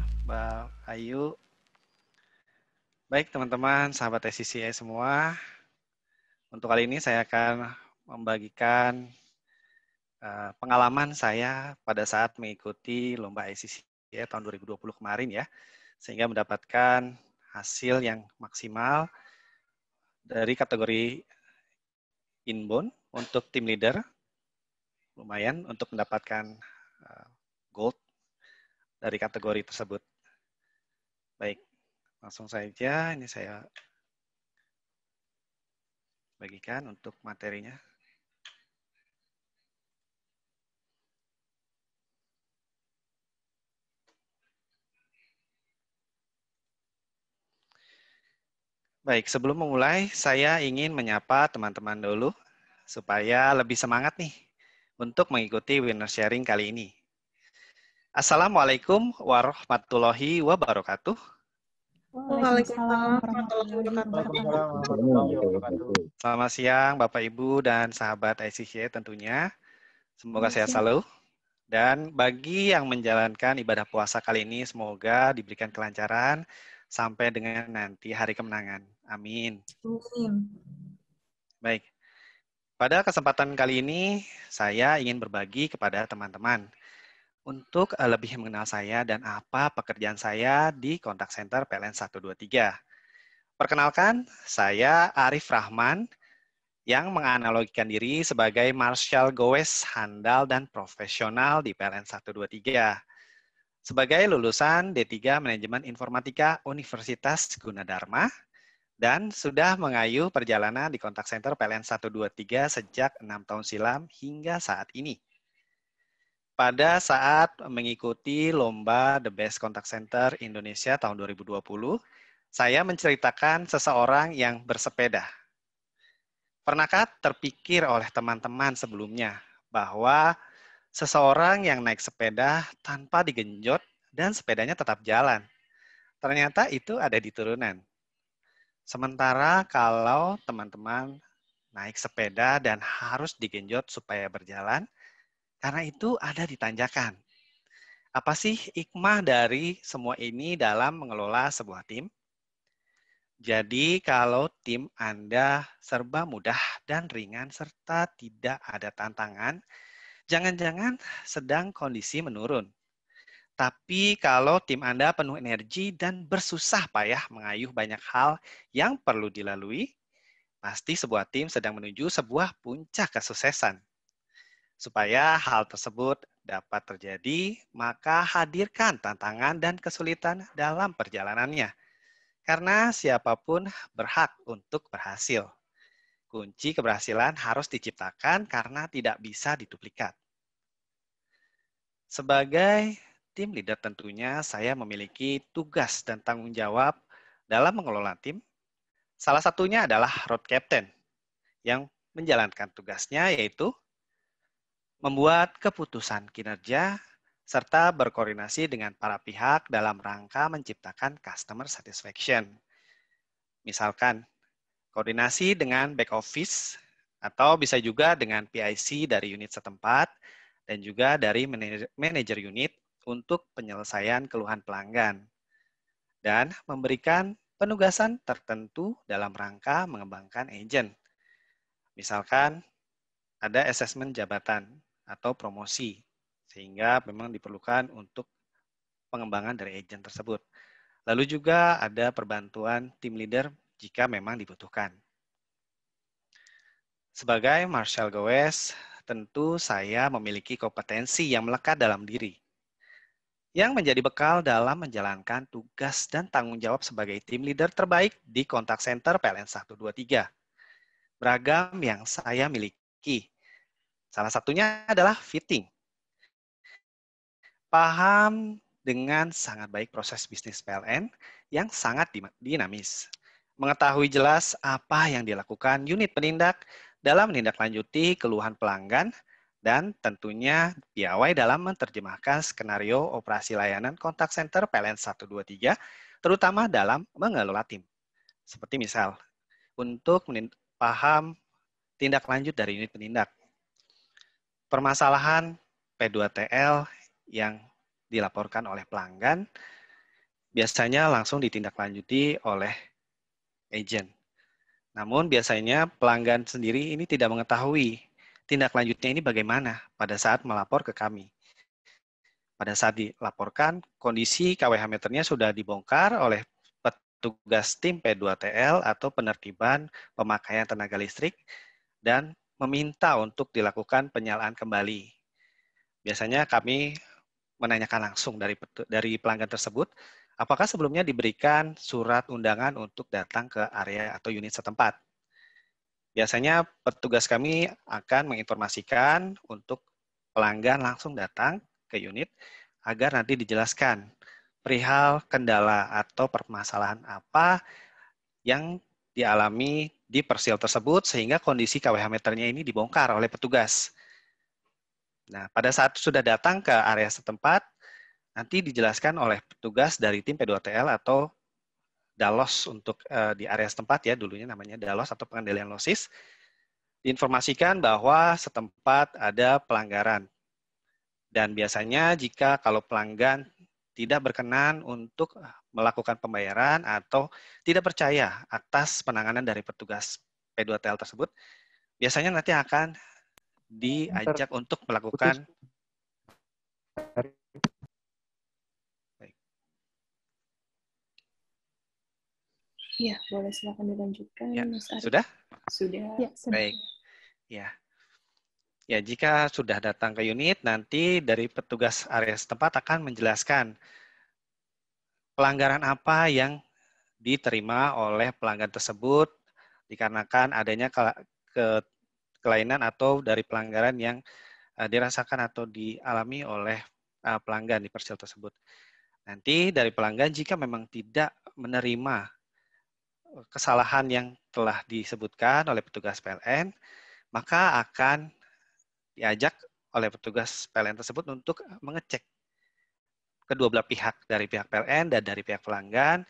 Mbak Ayu. Baik teman-teman, sahabat SCCA semua. Untuk kali ini saya akan membagikan pengalaman saya pada saat mengikuti lomba SCCA tahun 2020 kemarin ya. Sehingga mendapatkan hasil yang maksimal dari kategori inbound untuk tim leader. Lumayan untuk mendapatkan gold dari kategori tersebut. Baik, langsung saja ini saya bagikan untuk materinya. Baik, sebelum memulai, saya ingin menyapa teman-teman dulu supaya lebih semangat nih untuk mengikuti winner sharing kali ini. Assalamualaikum warahmatullahi wabarakatuh. Waalaikumsalam warahmatullahi wabarakatuh. Selamat siang Bapak Ibu dan sahabat ICC tentunya. Semoga sehat selalu. Dan bagi yang menjalankan ibadah puasa kali ini, semoga diberikan kelancaran sampai dengan nanti hari kemenangan. Amin. Baik. Pada kesempatan kali ini, saya ingin berbagi kepada teman-teman untuk lebih mengenal saya dan apa pekerjaan saya di kontak center PLN 123. Perkenalkan, saya Arif Rahman yang menganalogikan diri sebagai Marshal Gowes handal dan profesional di PLN 123. Sebagai lulusan D3 Manajemen Informatika Universitas Gunadarma, dan sudah mengayuh perjalanan di kontak center PLN 123 sejak 6 tahun silam hingga saat ini. Pada saat mengikuti lomba The Best Contact Center Indonesia tahun 2020, saya menceritakan seseorang yang bersepeda. Pernahkah terpikir oleh teman-teman sebelumnya bahwa seseorang yang naik sepeda tanpa digenjot dan sepedanya tetap jalan? Ternyata itu ada di turunan. Sementara kalau teman-teman naik sepeda dan harus digenjot supaya berjalan, karena itu ada di tanjakan. Apa sih hikmah dari semua ini dalam mengelola sebuah tim? Jadi kalau tim Anda serba mudah dan ringan serta tidak ada tantangan, jangan-jangan sedang kondisi menurun. Tapi kalau tim Anda penuh energi dan bersusah payah mengayuh banyak hal yang perlu dilalui, pasti sebuah tim sedang menuju sebuah puncak kesuksesan. Supaya hal tersebut dapat terjadi, maka hadirkan tantangan dan kesulitan dalam perjalanannya. Karena siapapun berhak untuk berhasil. Kunci keberhasilan harus diciptakan karena tidak bisa diduplikat. Sebagai tim leader tentunya saya memiliki tugas dan tanggung jawab dalam mengelola tim. Salah satunya adalah road captain yang menjalankan tugasnya yaitu membuat keputusan kinerja serta berkoordinasi dengan para pihak dalam rangka menciptakan customer satisfaction. Misalkan koordinasi dengan back office atau bisa juga dengan PIC dari unit setempat dan juga dari manajer unit untuk penyelesaian keluhan pelanggan, dan memberikan penugasan tertentu dalam rangka mengembangkan agent. Misalkan ada asesmen jabatan atau promosi, sehingga memang diperlukan untuk pengembangan dari agent tersebut. Lalu juga ada perbantuan tim leader jika memang dibutuhkan. Sebagai Marshal Gowes, tentu saya memiliki kompetensi yang melekat dalam diri, yang menjadi bekal dalam menjalankan tugas dan tanggung jawab sebagai tim leader terbaik di kontak center PLN 123. Beragam yang saya miliki. Salah satunya adalah fitting. Paham dengan sangat baik proses bisnis PLN yang sangat dinamis. Mengetahui jelas apa yang dilakukan unit penindak dalam menindaklanjuti keluhan pelanggan, dan tentunya piawai dalam menerjemahkan skenario operasi layanan kontak center PLN 123, terutama dalam mengelola tim. Seperti misal, untuk paham tindak lanjut dari unit penindak, permasalahan P2TL yang dilaporkan oleh pelanggan, biasanya langsung ditindaklanjuti oleh agent. Namun biasanya pelanggan sendiri ini tidak mengetahui tindak lanjutnya ini bagaimana pada saat melapor ke kami. Pada saat dilaporkan, kondisi KWH meternya sudah dibongkar oleh petugas tim P2TL atau penertiban pemakaian tenaga listrik dan meminta untuk dilakukan penyalaan kembali. Biasanya kami menanyakan langsung dari pelanggan tersebut, apakah sebelumnya diberikan surat undangan untuk datang ke area atau unit setempat. Biasanya petugas kami akan menginformasikan untuk pelanggan langsung datang ke unit agar nanti dijelaskan perihal kendala atau permasalahan apa yang dialami di persil tersebut sehingga kondisi KWH meternya ini dibongkar oleh petugas. Nah, pada saat sudah datang ke area setempat, nanti dijelaskan oleh petugas dari tim P2TL atau Dalos untuk di area setempat ya, dulunya namanya Dalos atau pengendalian losis, diinformasikan bahwa setempat ada pelanggaran. Dan biasanya jika kalau pelanggan tidak berkenan untuk melakukan pembayaran atau tidak percaya atas penanganan dari petugas P2TL tersebut, biasanya nanti akan diajak untuk melakukan Ya, boleh silakan dilanjutkan, ya, Mas Ari. sudah? Sudah. Ya, sudah. Baik. Ya. Ya, jika sudah datang ke unit, nanti dari petugas area setempat akan menjelaskan pelanggaran apa yang diterima oleh pelanggan tersebut dikarenakan adanya kelainan atau dari pelanggaran yang dirasakan atau dialami oleh pelanggan di persil tersebut. Nanti dari pelanggan jika memang tidak menerima kesalahan yang telah disebutkan oleh petugas PLN, maka akan diajak oleh petugas PLN tersebut untuk mengecek kedua belah pihak, dari pihak PLN dan dari pihak pelanggan,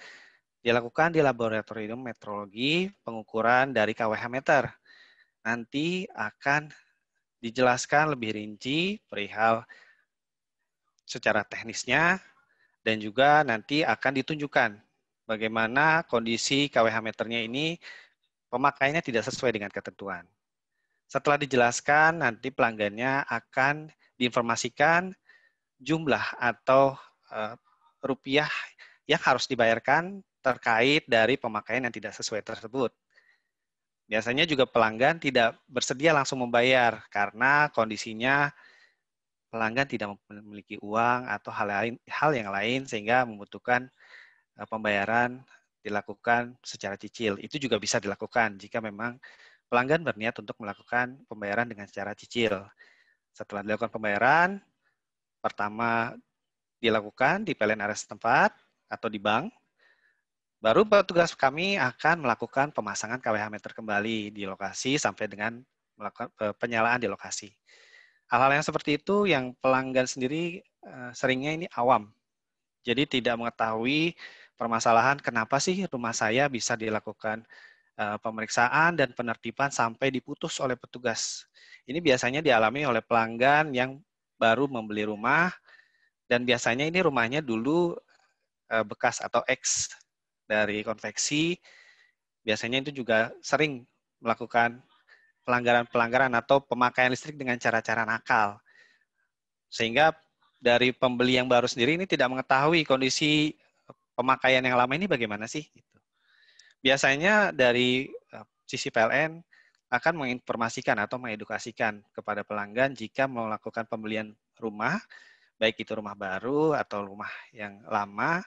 dilakukan di laboratorium metrologi pengukuran dari KWH meter. Nanti akan dijelaskan lebih rinci perihal secara teknisnya dan juga nanti akan ditunjukkan bagaimana kondisi KWH meternya ini pemakaiannya tidak sesuai dengan ketentuan. Setelah dijelaskan, nanti pelanggannya akan diinformasikan jumlah atau rupiah yang harus dibayarkan terkait dari pemakaian yang tidak sesuai tersebut. Biasanya juga pelanggan tidak bersedia langsung membayar karena kondisinya pelanggan tidak memiliki uang atau hal yang lain sehingga membutuhkan pembayaran dilakukan secara cicil. Itu juga bisa dilakukan jika memang pelanggan berniat untuk melakukan pembayaran dengan secara cicil. Setelah dilakukan pembayaran, pertama dilakukan di PLN area setempat atau di bank, baru petugas kami akan melakukan pemasangan KWH meter kembali di lokasi sampai dengan melakukan penyalaan di lokasi. Hal-hal yang seperti itu yang pelanggan sendiri seringnya ini awam. Jadi tidak mengetahui permasalahan kenapa sih rumah saya bisa dilakukan pemeriksaan dan penertiban sampai diputus oleh petugas. Ini biasanya dialami oleh pelanggan yang baru membeli rumah dan biasanya ini rumahnya dulu bekas atau ex dari konveksi, biasanya itu juga sering melakukan pelanggaran-pelanggaran atau pemakaian listrik dengan cara-cara nakal. Sehingga dari pembeli yang baru sendiri ini tidak mengetahui kondisi pemakaian yang lama ini bagaimana sih. Biasanya dari sisi PLN akan menginformasikan atau mengedukasikan kepada pelanggan jika melakukan pembelian rumah, baik itu rumah baru atau rumah yang lama,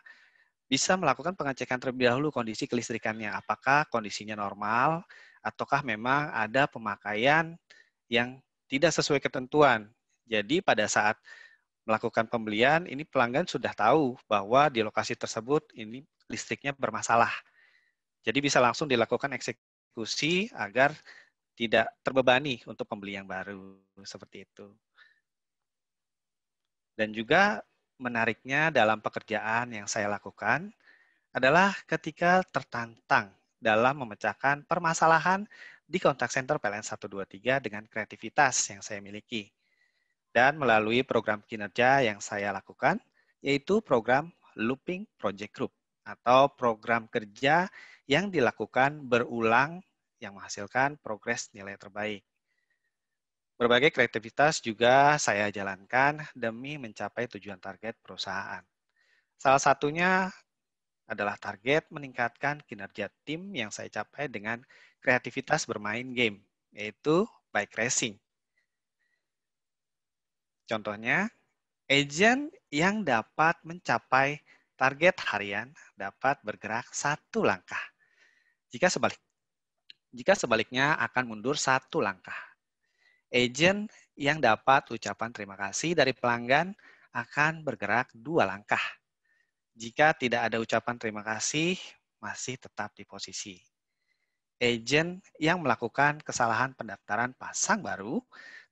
bisa melakukan pengecekan terlebih dahulu kondisi kelistrikannya. Apakah kondisinya normal, ataukah memang ada pemakaian yang tidak sesuai ketentuan. Jadi pada saat melakukan pembelian, ini pelanggan sudah tahu bahwa di lokasi tersebut ini listriknya bermasalah. Jadi bisa langsung dilakukan eksekusi agar tidak terbebani untuk pembeli yang baru. Seperti itu. Dan juga menariknya dalam pekerjaan yang saya lakukan, adalah ketika tertantang dalam memecahkan permasalahan di kontak center PLN 123 dengan kreativitas yang saya miliki. Dan melalui program kinerja yang saya lakukan, yaitu program looping project group atau program kerja yang dilakukan berulang yang menghasilkan progres nilai terbaik. Berbagai kreativitas juga saya jalankan demi mencapai tujuan target perusahaan. Salah satunya adalah target meningkatkan kinerja tim yang saya capai dengan kreativitas bermain game, yaitu bike racing. Contohnya, agent yang dapat mencapai target harian dapat bergerak satu langkah. Jika sebaliknya akan mundur satu langkah. Agent yang dapat ucapan terima kasih dari pelanggan akan bergerak dua langkah. Jika tidak ada ucapan terima kasih, masih tetap di posisi. Agent yang melakukan kesalahan pendaftaran pasang baru,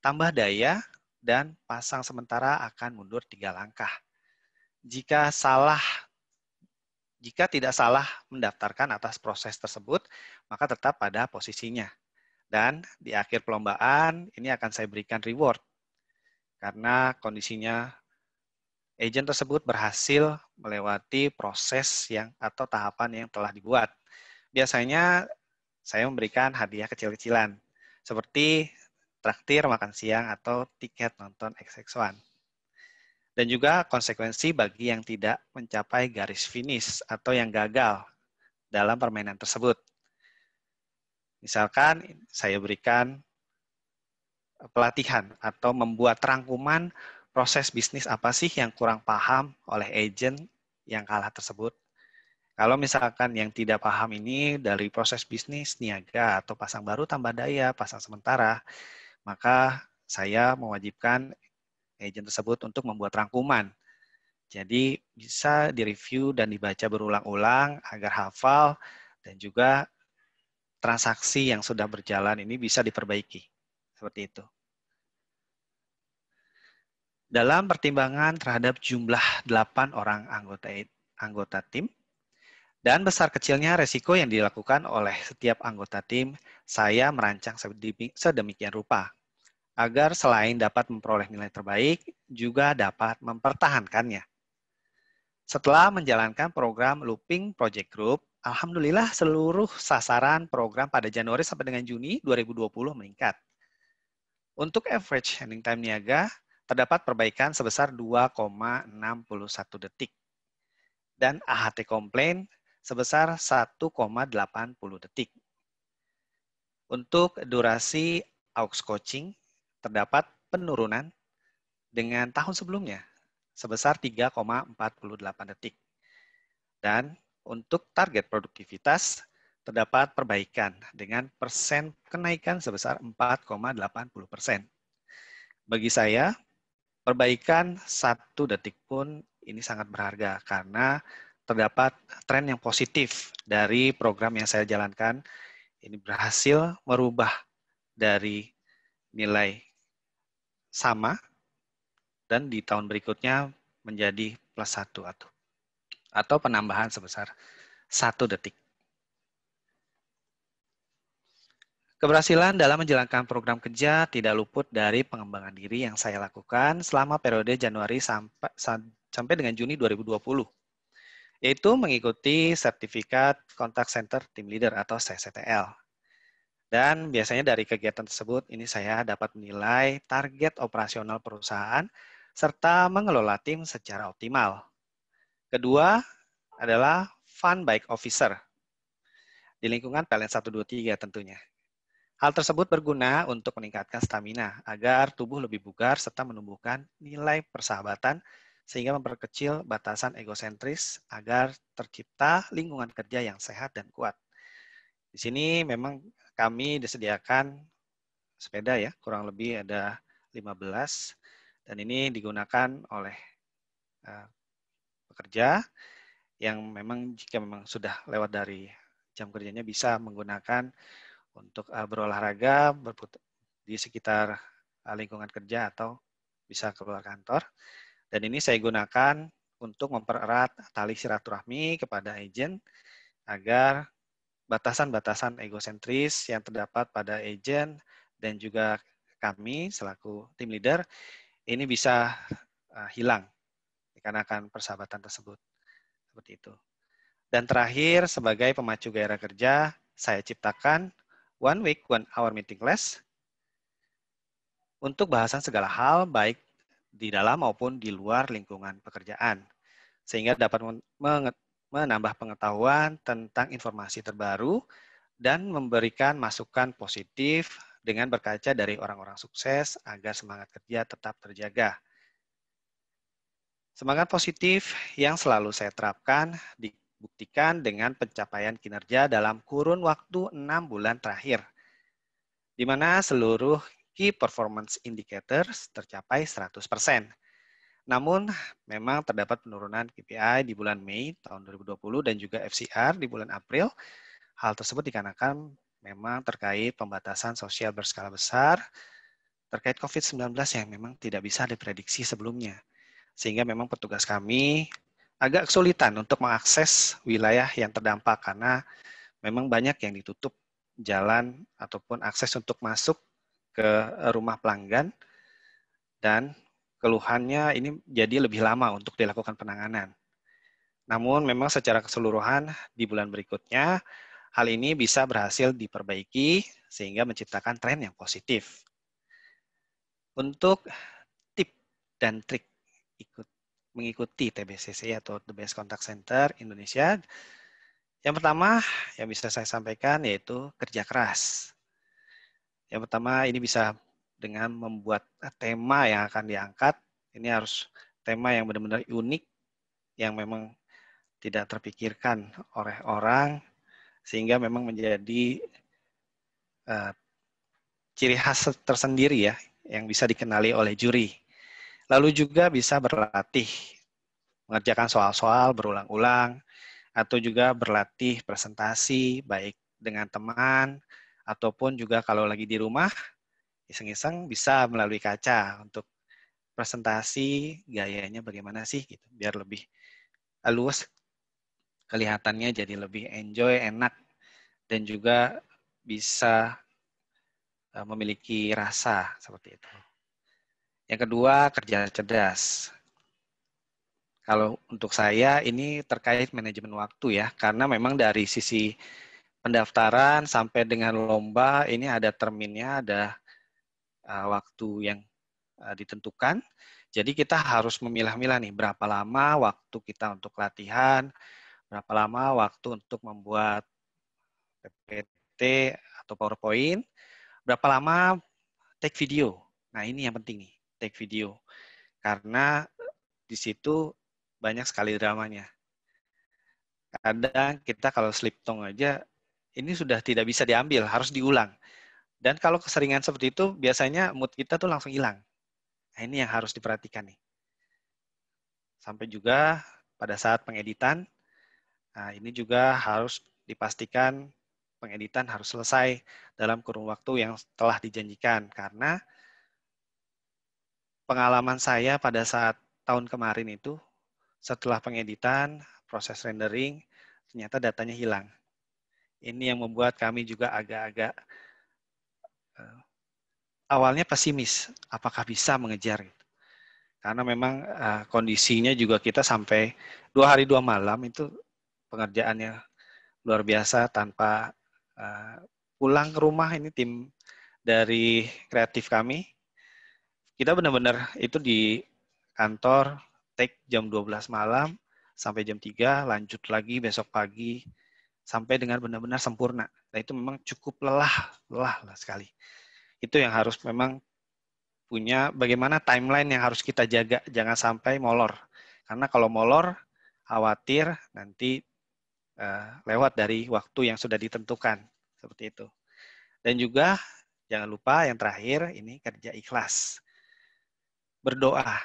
tambah daya, dan pasang sementara akan mundur 3 langkah. Jika tidak salah mendaftarkan atas proses tersebut, maka tetap pada posisinya. Dan di akhir perlombaan, ini akan saya berikan reward. Karena kondisinya agent tersebut berhasil melewati proses atau tahapan yang telah dibuat. Biasanya saya memberikan hadiah kecil-kecilan, seperti traktir makan siang atau tiket nonton XX1. Dan juga konsekuensi bagi yang tidak mencapai garis finish atau yang gagal dalam permainan tersebut. Misalkan saya berikan pelatihan atau membuat rangkuman proses bisnis apa sih yang kurang paham oleh agent yang kalah tersebut. Kalau misalkan yang tidak paham ini dari proses bisnis, niaga, atau pasang baru tambah daya, pasang sementara, maka saya mewajibkan agent tersebut untuk membuat rangkuman. Jadi bisa direview dan dibaca berulang-ulang agar hafal dan juga transaksi yang sudah berjalan ini bisa diperbaiki. Seperti itu. Dalam pertimbangan terhadap jumlah 8 orang anggota tim, dan besar kecilnya resiko yang dilakukan oleh setiap anggota tim, saya merancang sedemikian rupa, agar selain dapat memperoleh nilai terbaik, juga dapat mempertahankannya. Setelah menjalankan program Looping Project Group, alhamdulillah seluruh sasaran program pada Januari sampai dengan Juni 2020 meningkat. Untuk average handling time niaga, terdapat perbaikan sebesar 2,61 detik. Dan AHT komplain sebesar 1,80 detik. Untuk durasi aux coaching, terdapat penurunan dengan tahun sebelumnya sebesar 3,48 detik. Dan untuk target produktivitas, terdapat perbaikan dengan persen kenaikan sebesar 4,80%. Bagi saya, perbaikan 1 detik pun ini sangat berharga karena terdapat tren yang positif dari program yang saya jalankan. Ini berhasil merubah dari nilai sama dan di tahun berikutnya menjadi +1 atau penambahan sebesar 1 detik. Keberhasilan dalam menjalankan program kerja tidak luput dari pengembangan diri yang saya lakukan selama periode Januari sampai dengan Juni 2020, yaitu mengikuti sertifikat Contact Center Team Leader atau CCTL. Dan biasanya dari kegiatan tersebut ini saya dapat menilai target operasional perusahaan serta mengelola tim secara optimal. Kedua adalah Fun Bike Officer di lingkungan PLN 123 tentunya. Hal tersebut berguna untuk meningkatkan stamina agar tubuh lebih bugar serta menumbuhkan nilai persahabatan sehingga memperkecil batasan egosentris agar tercipta lingkungan kerja yang sehat dan kuat. Di sini memang kami disediakan sepeda ya, kurang lebih ada 15 dan ini digunakan oleh pekerja yang memang jika memang sudah lewat dari jam kerjanya bisa menggunakan untuk berolahraga di sekitar lingkungan kerja atau bisa keluar kantor. Dan ini saya gunakan untuk mempererat tali silaturahmi kepada agen agar batasan-batasan egosentris yang terdapat pada agen dan juga kami selaku tim leader ini bisa hilang dikarenakan persahabatan tersebut. Seperti itu. Dan terakhir, sebagai pemacu gairah kerja, saya ciptakan One Week, One Hour Meeting Class untuk bahasan segala hal, baik di dalam maupun di luar lingkungan pekerjaan, sehingga dapat menambah pengetahuan tentang informasi terbaru dan memberikan masukan positif dengan berkaca dari orang-orang sukses agar semangat kerja tetap terjaga. Semangat positif yang selalu saya terapkan dibuktikan dengan pencapaian kinerja dalam kurun waktu 6 bulan terakhir, di mana seluruh Key Performance Indicators tercapai 100%. Namun, memang terdapat penurunan KPI di bulan Mei tahun 2020 dan juga FCR di bulan April. Hal tersebut dikarenakan memang terkait pembatasan sosial berskala besar terkait COVID-19 yang memang tidak bisa diprediksi sebelumnya. Sehingga memang petugas kami agak kesulitan untuk mengakses wilayah yang terdampak karena memang banyak yang ditutup jalan ataupun akses untuk masuk ke rumah pelanggan, dan keluhannya ini jadi lebih lama untuk dilakukan penanganan. Namun memang secara keseluruhan di bulan berikutnya hal ini bisa berhasil diperbaiki sehingga menciptakan tren yang positif. Untuk tip dan trik mengikuti TBCC atau The Best Contact Center Indonesia, yang pertama yang bisa saya sampaikan yaitu kerja keras. Yang pertama ini bisa dengan membuat tema yang akan diangkat. Ini harus tema yang benar-benar unik, yang memang tidak terpikirkan oleh orang, sehingga memang menjadi ciri khas tersendiri ya, yang bisa dikenali oleh juri. Lalu juga bisa berlatih, mengerjakan soal-soal berulang-ulang, atau juga berlatih presentasi, baik dengan teman, ataupun juga kalau lagi di rumah, iseng-iseng bisa melalui kaca untuk presentasi, gayanya bagaimana sih, gitu, biar lebih halus, kelihatannya jadi lebih enjoy, enak, dan juga bisa memiliki rasa, seperti itu. Yang kedua, kerja cerdas. Kalau untuk saya ini terkait manajemen waktu ya, karena memang dari sisi pendaftaran sampai dengan lomba ini ada terminnya, ada waktu yang ditentukan. Jadi kita harus memilah-milah nih berapa lama waktu kita untuk latihan, berapa lama waktu untuk membuat PPT atau PowerPoint, berapa lama take video. Nah ini yang penting nih, take video. Karena di situ banyak sekali dramanya. Kadang kita kalau slip tong aja, ini sudah tidak bisa diambil, harus diulang. Dan kalau keseringan seperti itu, biasanya mood kita tuh langsung hilang. Nah, ini yang harus diperhatikan nih. Sampai juga pada saat pengeditan, nah ini juga harus dipastikan pengeditan harus selesai dalam kurun waktu yang telah dijanjikan. Karena pengalaman saya pada saat tahun kemarin itu, setelah pengeditan, proses rendering, ternyata datanya hilang. Ini yang membuat kami juga agak-agak awalnya pesimis, apakah bisa mengejar. Karena memang kondisinya juga kita sampai 2 hari 2 malam itu pengerjaannya luar biasa tanpa pulang ke rumah. Ini tim dari kreatif kami. Kita benar-benar itu di kantor take jam 12 malam sampai jam 3, lanjut lagi besok pagi sampai dengan benar-benar sempurna. Nah itu memang cukup lelah sekali. Itu yang harus memang punya bagaimana timeline yang harus kita jaga, jangan sampai molor. Karena kalau molor, khawatir nanti lewat dari waktu yang sudah ditentukan. Seperti itu. Dan juga jangan lupa yang terakhir, ini kerja ikhlas. Berdoa.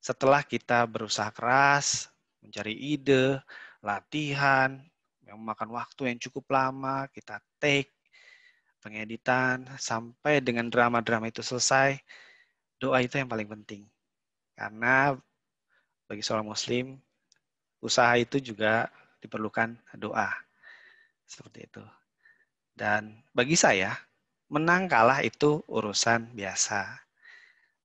Setelah kita berusaha keras, mencari ide, latihan, yang memakan waktu yang cukup lama, kita take, pengeditan, sampai dengan drama-drama itu selesai, doa itu yang paling penting. Karena bagi seorang muslim, usaha itu juga diperlukan doa. Seperti itu. Dan bagi saya, menang kalah itu urusan biasa.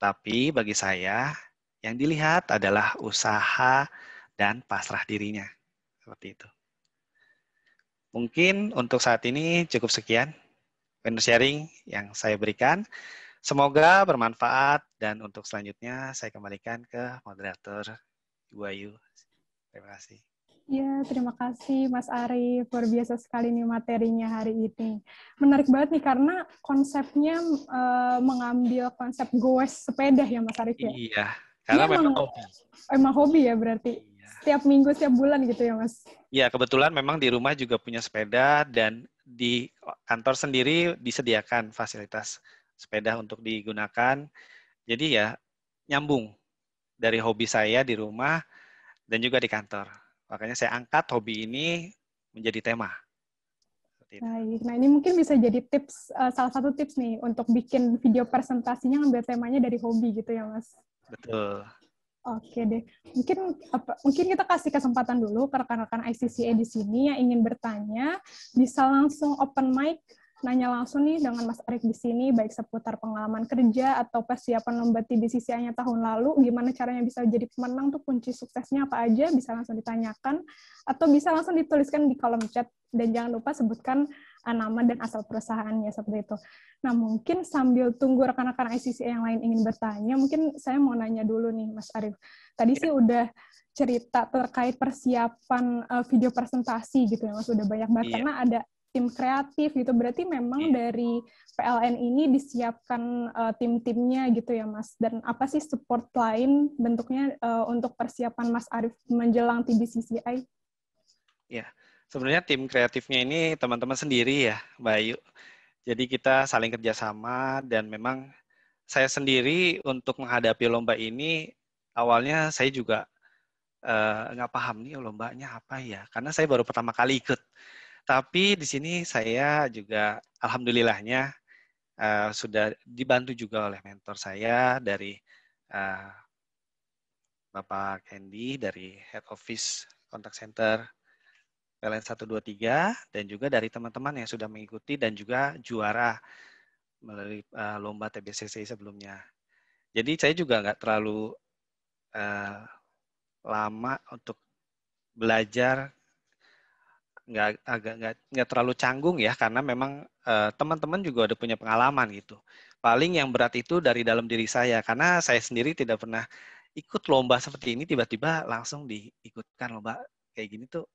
Tapi bagi saya, yang dilihat adalah usaha dan pasrah dirinya. Seperti itu. Mungkin untuk saat ini cukup sekian sharing yang saya berikan. Semoga bermanfaat dan untuk selanjutnya saya kembalikan ke moderator Ibu Ayu. Terima kasih. Ya, terima kasih Mas Arief. Luar biasa sekali nih materinya hari ini. Menarik banget nih karena konsepnya mengambil konsep goes sepeda ya Mas Arief ya? Iya, karena memang hobi. Emang hobi ya berarti? Iya. Setiap minggu, setiap bulan gitu ya Mas? Iya, kebetulan memang di rumah juga punya sepeda dan di kantor sendiri disediakan fasilitas sepeda untuk digunakan. Jadi ya nyambung dari hobi saya di rumah dan juga di kantor. Makanya saya angkat hobi ini menjadi tema. Baik, nah ini mungkin bisa jadi tips, salah satu tips nih untuk bikin video presentasinya ngambil temanya dari hobi gitu ya Mas? Betul. Oke deh, mungkin kita kasih kesempatan dulu ke rekan-rekan ICCA di sini yang ingin bertanya, bisa langsung open mic, nanya langsung nih dengan Mas Arief di sini, baik seputar pengalaman kerja atau persiapan lomba TBCCA-nya tahun lalu, gimana caranya bisa jadi pemenang tuh kunci suksesnya apa aja, bisa langsung ditanyakan, atau bisa langsung dituliskan di kolom chat, dan jangan lupa sebutkan nama dan asal perusahaannya, seperti itu. Nah, mungkin sambil tunggu rekan-rekan ICCA yang lain ingin bertanya, mungkin saya mau nanya dulu nih, Mas Arief. Tadi sih udah cerita terkait persiapan video presentasi gitu ya, Mas, udah banyak banget, karena ada tim kreatif gitu, berarti memang dari PLN ini disiapkan tim-timnya gitu ya Mas, dan apa sih support lain bentuknya untuk persiapan Mas Arief menjelang TBCCI? Ya, sebenarnya tim kreatifnya ini teman-teman sendiri ya Mbak Ayu, jadi kita saling kerjasama dan memang saya sendiri untuk menghadapi lomba ini, awalnya saya juga nggak paham nih lombanya apa ya, karena saya baru pertama kali ikut. Tapi di sini saya juga alhamdulillahnya sudah dibantu juga oleh mentor saya dari Bapak Candy dari Head Office Contact Center PLN 123 dan juga dari teman-teman yang sudah mengikuti dan juga juara melalui lomba TBCC sebelumnya. Jadi saya juga nggak terlalu lama untuk belajar, nggak terlalu canggung ya, karena memang teman-teman juga udah punya pengalaman gitu. Paling yang berat itu dari dalam diri saya, karena saya sendiri tidak pernah ikut lomba seperti ini, tiba-tiba langsung diikutkan lomba kayak gini tuh,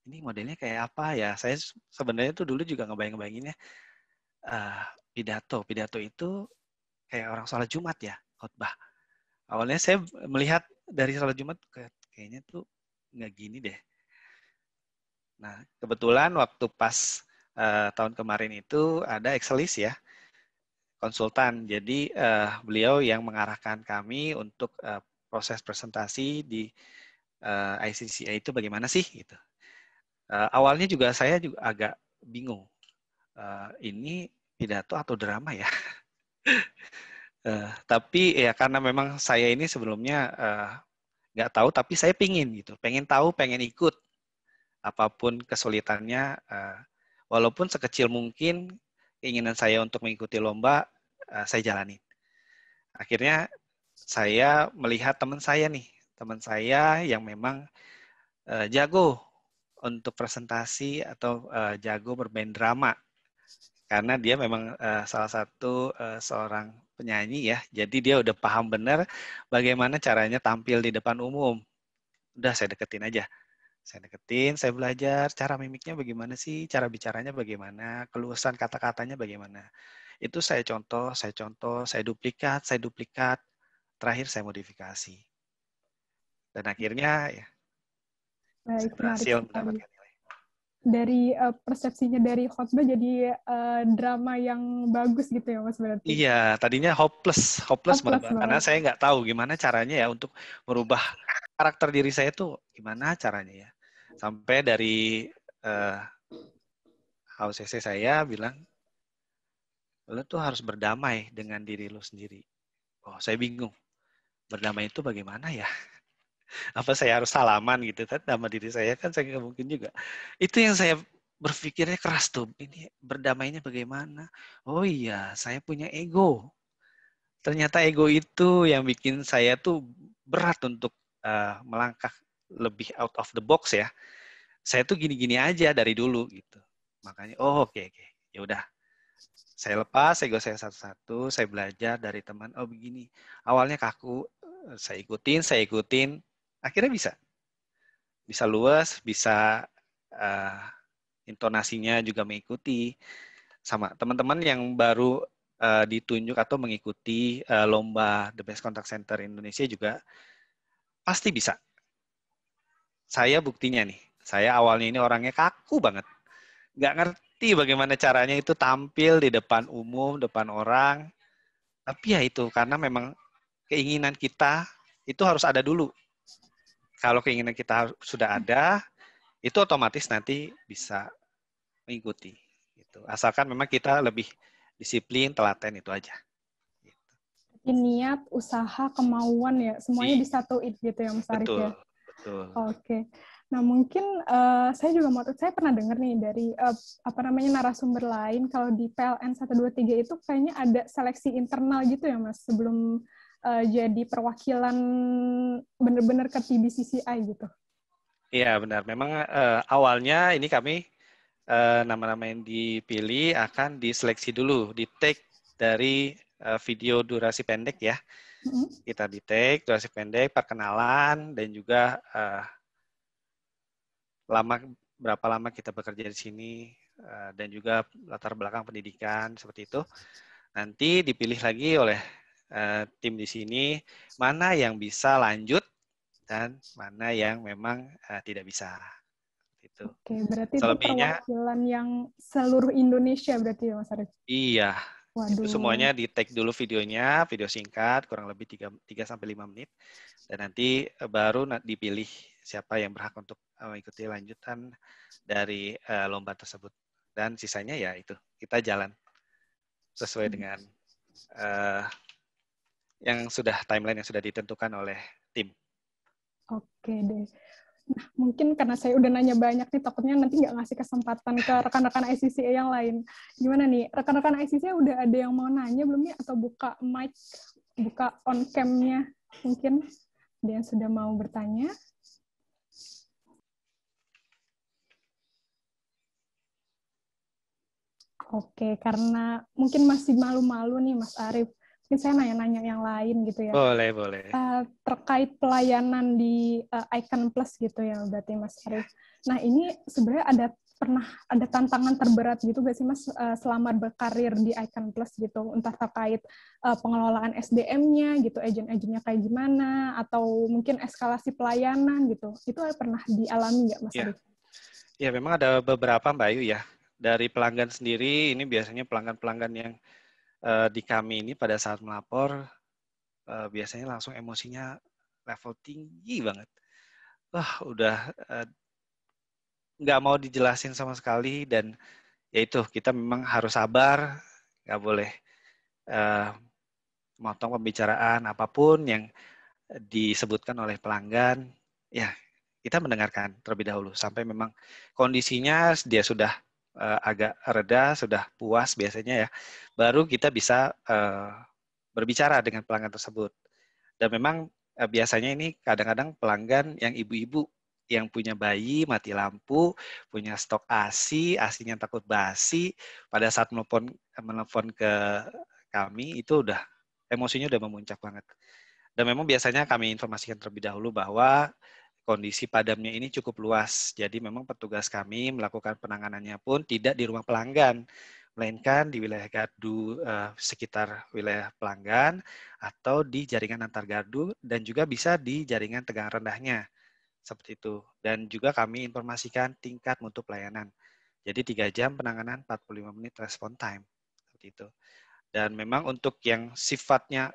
ini modelnya kayak apa ya? Saya sebenarnya tuh dulu juga ngebayang-bayanginnya pidato itu kayak orang sholat Jumat ya, khotbah. Awalnya saya melihat dari sholat Jumat kayaknya tuh nggak gini deh. Nah, kebetulan waktu pas tahun kemarin itu ada Excelis ya, konsultan. Jadi beliau yang mengarahkan kami untuk proses presentasi di ICCA itu bagaimana sih gitu. Awalnya juga saya juga agak bingung. Ini pidato atau drama ya? Tapi ya karena memang saya ini sebelumnya nggak tahu, tapi saya pengen tahu, pengen ikut. Apapun kesulitannya, walaupun sekecil mungkin keinginan saya untuk mengikuti lomba, saya jalani. Akhirnya saya melihat teman saya yang memang jago untuk presentasi atau jago bermain drama. Karena dia memang salah satu seorang penyanyi ya, jadi dia udah paham benar bagaimana caranya tampil di depan umum. Udah saya deketin aja. Saya belajar cara mimiknya bagaimana sih, cara bicaranya bagaimana, keluasan kata-katanya bagaimana. Itu saya contoh, saya duplikat, terakhir saya modifikasi. Dan akhirnya ya, saya berhasil mendapatkan nilai. Dari persepsinya dari khotbah jadi drama yang bagus gitu ya Mas berarti? Iya, tadinya hopeless banget. Karena saya nggak tahu gimana caranya ya untuk merubah karakter diri saya tuh gimana caranya ya. Sampai dari HOCC saya bilang, lo tuh harus berdamai dengan diri lo sendiri. Oh, saya bingung. Berdamai itu bagaimana ya? Apa saya harus salaman gitu kan sama diri saya, kan saya nggak mungkin juga. Itu yang saya berpikirnya keras tuh. Ini berdamainya bagaimana? Oh iya, saya punya ego. Ternyata ego itu yang bikin saya tuh berat untuk melangkah lebih out of the box ya. Saya tuh gini-gini aja dari dulu gitu. Makanya, oke. Ya udah. Saya lepas ego saya satu-satu, saya belajar dari teman, oh begini. Awalnya kaku, saya ikutin. Akhirnya bisa luas, bisa intonasinya juga mengikuti. Sama teman-teman yang baru ditunjuk atau mengikuti lomba The Best Contact Center Indonesia juga pasti bisa. Saya buktinya nih, saya awalnya ini orangnya kaku banget. Nggak ngerti bagaimana caranya itu tampil di depan umum, depan orang. Tapi ya itu, karena memang keinginan kita itu harus ada dulu. Kalau keinginan kita sudah ada, itu otomatis nanti bisa mengikuti. Gitu. Asalkan memang kita lebih disiplin, telaten itu aja. Niat, usaha, kemauan ya, semuanya disatuin gitu ya Mas Arief ya. Betul. Oke. Nah mungkin saya juga saya pernah dengar nih dari narasumber lain kalau di PLN 123 itu kayaknya ada seleksi internal gitu ya Mas sebelum jadi perwakilan benar-benar ke TBCCI gitu. Iya benar. Memang awalnya ini kami nama-nama yang dipilih akan diseleksi dulu, di-take dari video durasi pendek ya. Kita di-take durasi pendek, perkenalan, dan juga berapa lama kita bekerja di sini, dan juga latar belakang pendidikan, seperti itu. Nanti dipilih lagi oleh tim di sini, mana yang bisa lanjut, dan mana yang memang tidak bisa. Itu. Oke, berarti Selebihnya, itu perwakilan yang seluruh Indonesia berarti ya Mas Arief? Iya. Waduh. Itu semuanya di-take dulu videonya, video singkat, kurang lebih 3-5 menit. Dan nanti baru dipilih siapa yang berhak untuk mengikuti lanjutan dari lomba tersebut. Dan sisanya ya itu, kita jalan sesuai dengan timeline yang sudah ditentukan oleh tim. Oke deh. Nah, mungkin karena saya udah nanya banyak nih, takutnya nanti nggak ngasih kesempatan ke rekan-rekan ICCA yang lain. Gimana nih, rekan-rekan ICCA udah ada yang mau nanya belum nih? Atau buka mic, buka on cam-nya mungkin? Ada yang sudah mau bertanya? Oke, karena mungkin masih malu-malu nih Mas Arief. Mungkin saya nanya-nanya yang lain gitu ya. Boleh. Terkait pelayanan di Icon Plus gitu ya, berarti Mas Arief. Nah, ini sebenarnya pernah ada tantangan terberat gitu nggak sih Mas selama berkarir di Icon Plus gitu, entah terkait pengelolaan SDM-nya gitu, agent-agentnya kayak gimana, atau mungkin eskalasi pelayanan gitu. Itu pernah dialami nggak Mas Arief? Ya, memang ada beberapa Mbak Ayu ya. Dari pelanggan sendiri, ini biasanya pelanggan-pelanggan yang di kami ini pada saat melapor, biasanya langsung emosinya level tinggi banget. Wah, udah nggak mau dijelasin sama sekali, dan ya itu, kita memang harus sabar, nggak boleh motong pembicaraan apapun yang disebutkan oleh pelanggan, ya kita mendengarkan terlebih dahulu, sampai memang kondisinya dia sudah agak reda, sudah puas biasanya ya, baru kita bisa berbicara dengan pelanggan tersebut. Dan memang biasanya ini kadang-kadang pelanggan yang ibu-ibu yang punya bayi, mati lampu, punya stok ASI, ASI-nya takut basi, pada saat menelpon ke kami, itu udah emosinya udah memuncak banget. Dan memang biasanya kami informasikan terlebih dahulu bahwa kondisi padamnya ini cukup luas. Jadi memang petugas kami melakukan penanganannya pun tidak di rumah pelanggan, melainkan di wilayah gardu sekitar wilayah pelanggan atau di jaringan antar gardu, dan juga bisa di jaringan tegangan rendahnya. Seperti itu. Dan juga kami informasikan tingkat mutu pelayanan. Jadi 3 jam penanganan, 45 menit respon time. Seperti itu. Dan memang untuk yang sifatnya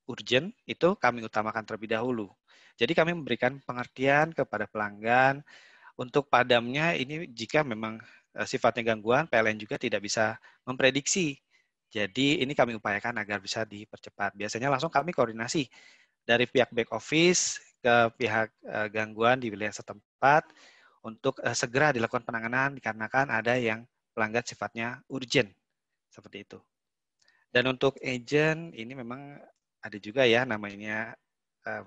urgent itu kami utamakan terlebih dahulu. Jadi kami memberikan pengertian kepada pelanggan untuk padamnya ini jika memang sifatnya gangguan, PLN juga tidak bisa memprediksi. Jadi ini kami upayakan agar bisa dipercepat. Biasanya langsung kami koordinasi dari pihak back office ke pihak gangguan di wilayah setempat untuk segera dilakukan penanganan dikarenakan ada yang pelanggan sifatnya urgent. Seperti itu. Dan untuk agent ini memang ada juga ya namanya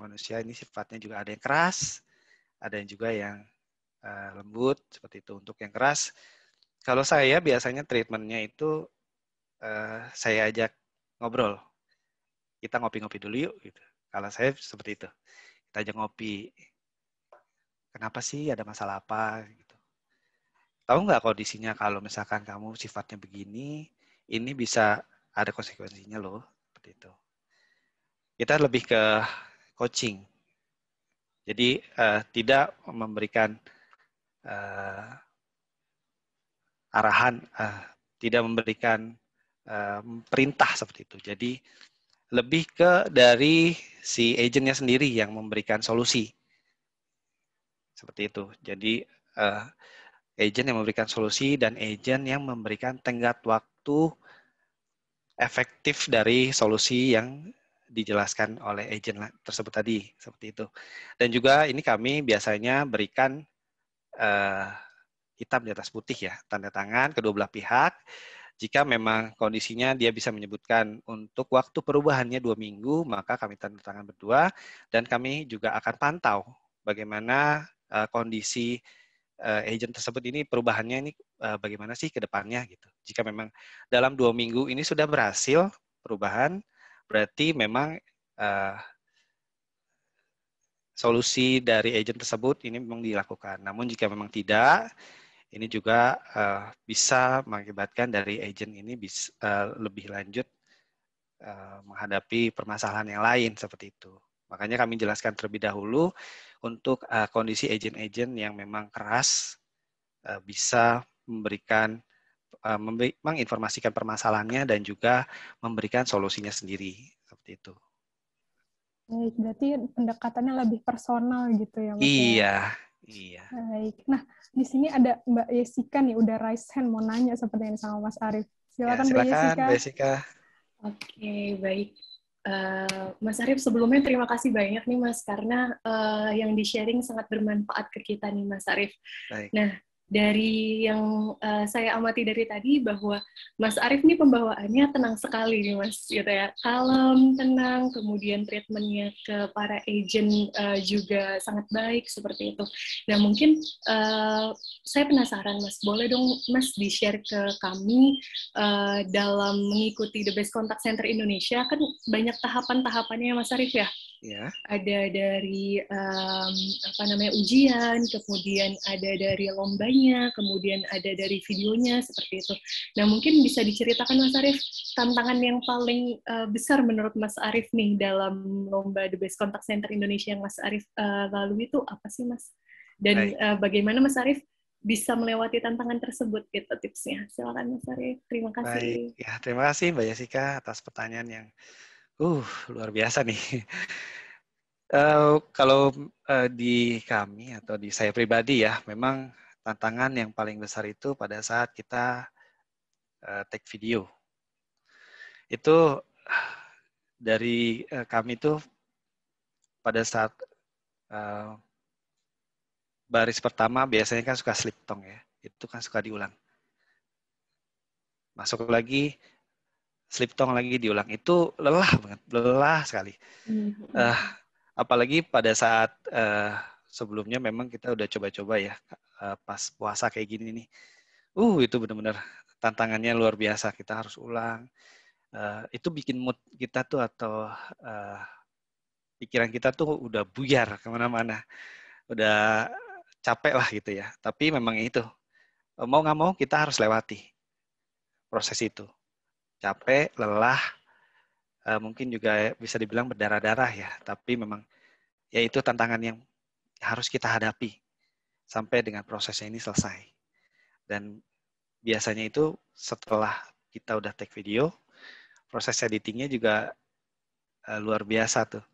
manusia ini sifatnya juga ada yang keras, ada yang juga yang lembut seperti itu. Untuk yang keras, kalau saya biasanya treatmentnya itu saya ajak ngobrol. Kita ngopi-ngopi dulu yuk. Gitu. Kalau saya seperti itu. Kita ajak ngopi. Kenapa sih, ada masalah apa? Gitu. Tahu nggak kondisinya kalau misalkan kamu sifatnya begini, ini bisa ada konsekuensinya loh. Seperti itu. Kita lebih ke coaching. Jadi tidak memberikan arahan, tidak memberikan perintah seperti itu. Jadi lebih ke dari si agentnya sendiri yang memberikan solusi. Seperti itu. Jadi agent yang memberikan solusi dan agent yang memberikan tenggat waktu efektif dari solusi yang dijelaskan oleh agent tersebut tadi. Seperti itu. Dan juga ini kami biasanya berikan hitam di atas putih ya, tanda tangan kedua belah pihak. Jika memang kondisinya dia bisa menyebutkan untuk waktu perubahannya 2 minggu, maka kami tanda tangan berdua, dan kami juga akan pantau bagaimana kondisi agent tersebut ini, perubahannya ini bagaimana sih ke depannya gitu. Jika memang dalam 2 minggu ini sudah berhasil perubahan, berarti memang solusi dari agent tersebut ini memang dilakukan. Namun jika memang tidak, ini juga bisa mengakibatkan dari agent ini bisa lebih lanjut menghadapi permasalahan yang lain seperti itu. Makanya kami jelaskan terlebih dahulu untuk kondisi agent-agent yang memang keras bisa memberikan menginformasikan permasalahannya dan juga memberikan solusinya sendiri seperti itu. Baik, berarti pendekatannya lebih personal gitu ya, Mas? Iya. Baik. Nah, di sini ada Mbak Jessica nih, udah raise hand mau nanya seperti ini sama Mas Arief. Silakan, Ya, Mbak Jessica. Oke, baik. Mas Arief, sebelumnya terima kasih banyak nih Mas, karena yang di-sharing sangat bermanfaat ke kita nih Mas Arief. Baik. Nah, dari yang saya amati dari tadi bahwa Mas Arief nih pembawaannya tenang sekali nih Mas, gitu ya. Kalem, tenang, kemudian treatmentnya ke para agent juga sangat baik seperti itu. Nah, mungkin saya penasaran Mas, boleh dong Mas di-share ke kami dalam mengikuti The Best Contact Center Indonesia, kan banyak tahapan-tahapannya Mas Arief ya? Ya. Ada dari ujian, kemudian ada dari lombanya, kemudian ada dari videonya seperti itu. Nah, mungkin bisa diceritakan Mas Arief tantangan yang paling besar menurut Mas Arief nih dalam lomba The Best Contact Center Indonesia yang Mas Arief lalui itu apa sih Mas? Dan bagaimana Mas Arief bisa melewati tantangan tersebut gitu tipsnya? Silakan Mas Arief. Terima kasih. Baik, ya terima kasih Mbak Jessica atas pertanyaan yang luar biasa nih. Kalau di kami atau di saya pribadi ya, memang tantangan yang paling besar itu pada saat kita take video. Itu dari kami itu pada saat baris pertama biasanya kan suka slip tong ya, itu kan suka diulang. Masuk lagi, slip tong lagi diulang, itu lelah banget, lelah sekali. Apalagi pada saat sebelumnya memang kita udah coba-coba ya pas puasa kayak gini nih. Itu benar-benar tantangannya luar biasa. Kita harus ulang. Itu bikin mood kita tuh atau pikiran kita tuh udah buyar kemana-mana. Udah capek lah gitu ya. Tapi memang itu. Mau nggak mau kita harus lewati proses itu. Capek, lelah, mungkin juga bisa dibilang berdarah-darah ya. Tapi memang ya itu tantangan yang harus kita hadapi sampai dengan prosesnya ini selesai. Dan biasanya itu setelah kita udah take video, proses editingnya juga luar biasa tuh.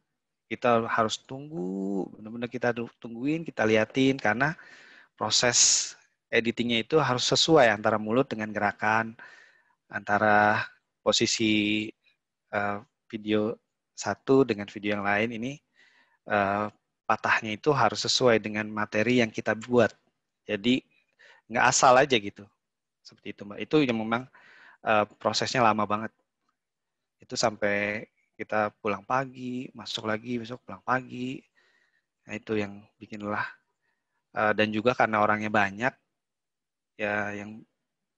Kita harus tunggu, benar-benar kita tungguin, kita liatin, karena proses editingnya itu harus sesuai antara mulut dengan gerakan, antara posisi video satu dengan video yang lain ini, patahnya itu harus sesuai dengan materi yang kita buat. Jadi nggak asal aja gitu. Seperti itu Mbak. Itu yang memang prosesnya lama banget. Itu sampai kita pulang pagi, masuk lagi, besok pulang pagi. Nah itu yang bikin lelah. Dan juga karena orangnya banyak, ya yang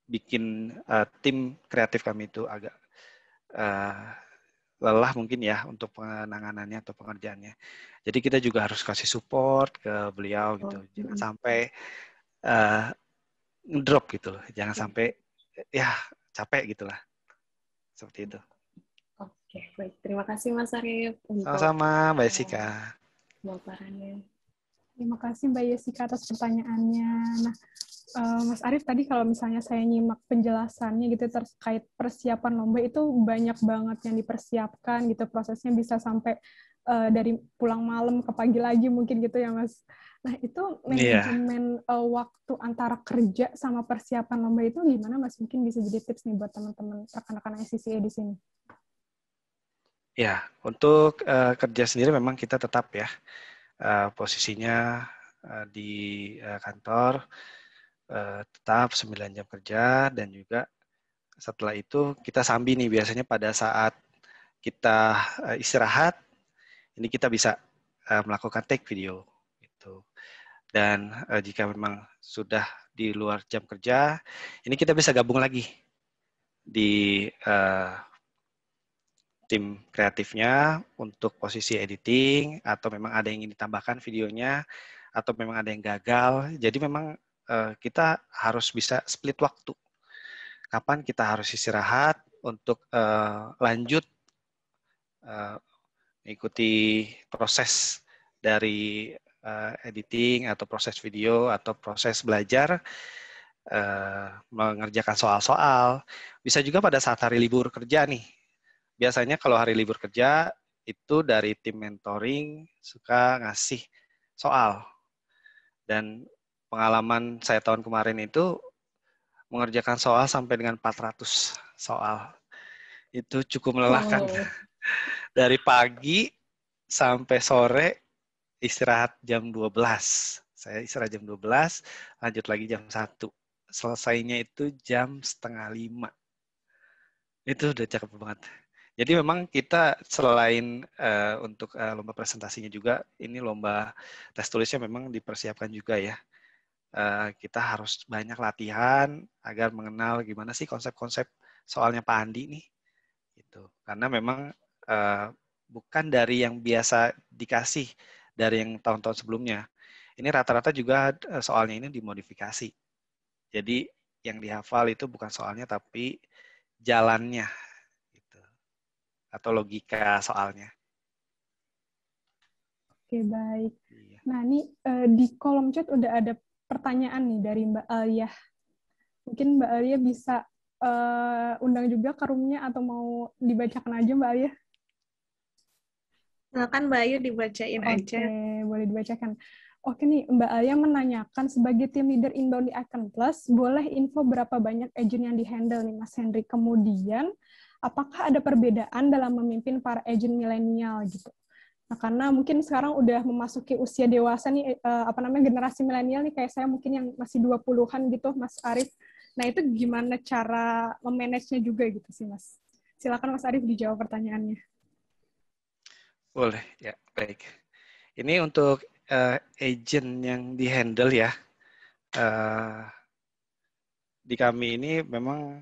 bikin tim kreatif kami itu agak lelah mungkin ya untuk penanganannya atau pengerjaannya. Jadi kita juga harus kasih support ke beliau gitu. Jangan sampai ngedrop gitu loh. Jangan sampai ya capek gitulah. Seperti itu. Oke, baik. Terima kasih Mas Arif untuk Sama-sama Mbak Jessica. pemaparannya. Terima kasih Mbak Jessica atas pertanyaannya. Nah, Mas Arif tadi kalau misalnya saya nyimak penjelasannya gitu terkait persiapan lomba itu banyak banget yang dipersiapkan gitu, prosesnya bisa sampai dari pulang malam ke pagi lagi mungkin gitu ya Mas. Nah itu manajemen waktu antara kerja sama persiapan lomba itu gimana Mas? Mungkin bisa jadi tips nih buat teman-teman rekan-rekan ICCA di sini. Ya, untuk kerja sendiri memang kita tetap ya posisinya di kantor tetap 9 jam kerja, dan juga setelah itu kita sambil nih biasanya pada saat kita istirahat, ini kita bisa melakukan take video gitu. Dan jika memang sudah di luar jam kerja, ini kita bisa gabung lagi di tim kreatifnya untuk posisi editing, atau memang ada yang ingin ditambahkan videonya, atau memang ada yang gagal. Jadi memang kita harus bisa split waktu. Kapan kita harus istirahat untuk lanjut mengikuti proses dari editing atau proses video atau proses belajar, mengerjakan soal-soal. Bisa juga pada saat hari libur kerja nih. Biasanya kalau hari libur kerja itu dari tim mentoring suka ngasih soal. Dan pengalaman saya tahun kemarin itu mengerjakan soal sampai dengan 400 soal. Itu cukup melelahkan. Dari pagi sampai sore istirahat jam 12. Saya istirahat jam 12, lanjut lagi jam 1. Selesainya itu jam 4:30. Itu udah cakep banget. Jadi memang kita selain untuk lomba presentasinya juga, ini lomba tes tulisnya memang dipersiapkan juga ya. Kita harus banyak latihan agar mengenal gimana sih konsep-konsep soalnya Pak Andi nih. Gitu. Karena memang bukan dari yang biasa dikasih dari yang tahun-tahun sebelumnya. Ini rata-rata juga soalnya ini dimodifikasi. Jadi yang dihafal itu bukan soalnya tapi jalannya. Atau logika soalnya. Oke, baik. Nah, ini di kolom chat udah ada pertanyaan nih dari Mbak Alia. Mungkin Mbak Alia bisa undang juga ke room-nya atau mau dibacakan aja Mbak Alia? Silakan Mbak Ayu dibacain aja. Oke, boleh dibacakan. Oke nih, Mbak Alia menanyakan, sebagai tim leader inbound di Icon Plus, boleh info berapa banyak agent yang di-handle nih Mas Henry? Kemudian, apakah ada perbedaan dalam memimpin para agent milenial gitu? Nah, karena mungkin sekarang udah memasuki usia dewasa nih, generasi milenial nih, kayak saya mungkin yang masih 20-an gitu, Mas Arif. Nah, itu gimana cara memanage-nya juga gitu sih, Mas? Silakan Mas Arif dijawab pertanyaannya. Boleh, ya, baik. Ini untuk agent yang di-handle ya. Di kami ini memang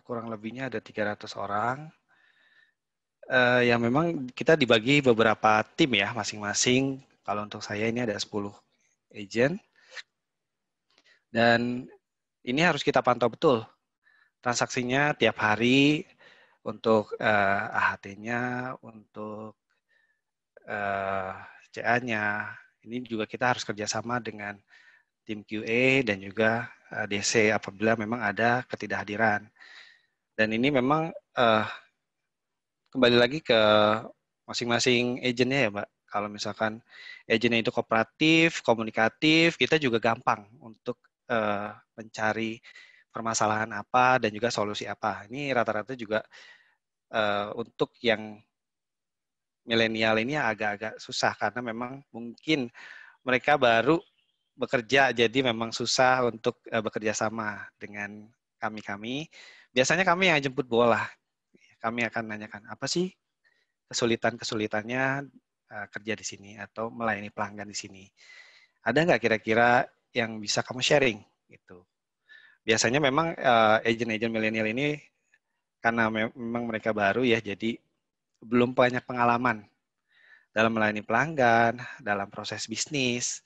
kurang lebihnya ada 300 orang. Yang memang kita dibagi beberapa tim ya, masing-masing. Kalau untuk saya ini ada 10 agent. Dan ini harus kita pantau betul. Transaksinya tiap hari untuk AHT-nya, untuk CA-nya. Ini juga kita harus kerjasama dengan tim QA dan juga DC apabila memang ada ketidakhadiran. Dan ini memang kembali lagi ke masing-masing agennya ya Mbak. Kalau misalkan agennya itu kooperatif, komunikatif, kita juga gampang untuk mencari permasalahan apa dan juga solusi apa. Ini rata-rata juga untuk yang milenial ini agak-agak susah karena memang mungkin mereka baru bekerja, jadi memang susah untuk bekerja sama dengan kami-kami. Biasanya kami yang jemput bola. Kami akan nanyakan, apa sih kesulitan-kesulitannya kerja di sini atau melayani pelanggan di sini. Ada nggak kira-kira yang bisa kamu sharing? Gitu. Biasanya memang agent-agent milenial ini karena memang mereka baru ya, jadi belum banyak pengalaman dalam melayani pelanggan, dalam proses bisnis.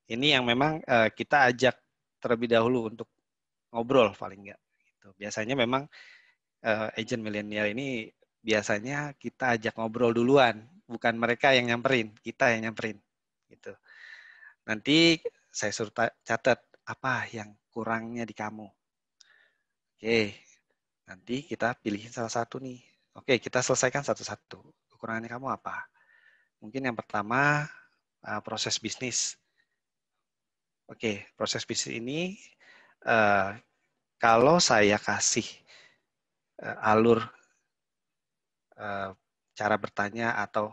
Ini yang memang kita ajak terlebih dahulu untuk ngobrol paling nggak. Gitu. Biasanya memang agent milenial ini biasanya kita ajak ngobrol duluan, bukan mereka yang nyamperin, kita yang nyamperin. Gitu. Nanti saya suruh catat apa yang kurangnya di kamu. Oke, nanti kita pilihin salah satu nih. Oke, kita selesaikan satu-satu. Kekurangannya kamu apa? Mungkin yang pertama proses bisnis. Oke, proses bisnis ini kalau saya kasih alur cara bertanya atau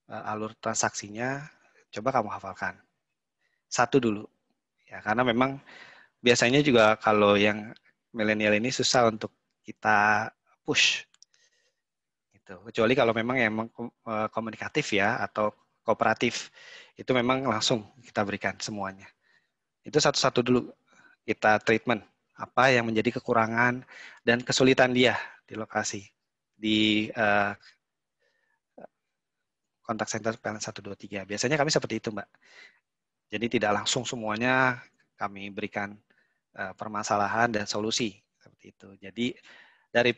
alur transaksinya, coba kamu hafalkan. Satu dulu. Ya, karena memang biasanya juga kalau yang milenial ini susah untuk kita push. Gitu. Kecuali kalau memang yang komunikatif ya atau kooperatif, itu memang langsung kita berikan semuanya. Itu satu-satu dulu kita treatment. Apa yang menjadi kekurangan dan kesulitan dia di lokasi. Di kontak center PLN 123. Biasanya kami seperti itu, Mbak. Jadi tidak langsung semuanya kami berikan permasalahan dan solusi seperti itu. Jadi dari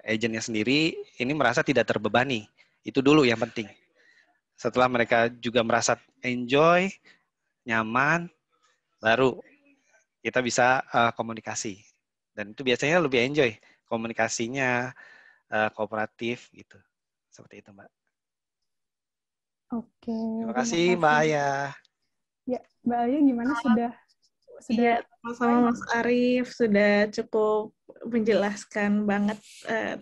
agennya sendiri ini merasa tidak terbebani. Itu dulu yang penting. Setelah mereka juga merasa enjoy, nyaman, baru kita bisa komunikasi. Dan itu biasanya lebih enjoy komunikasinya, kooperatif gitu. Seperti itu, Mbak. Oke, Terima terima kasih, Mbak kasih. Aya. Ya, Mbak Alia gimana sudah Iya, sama Mas Arief sudah cukup menjelaskan banget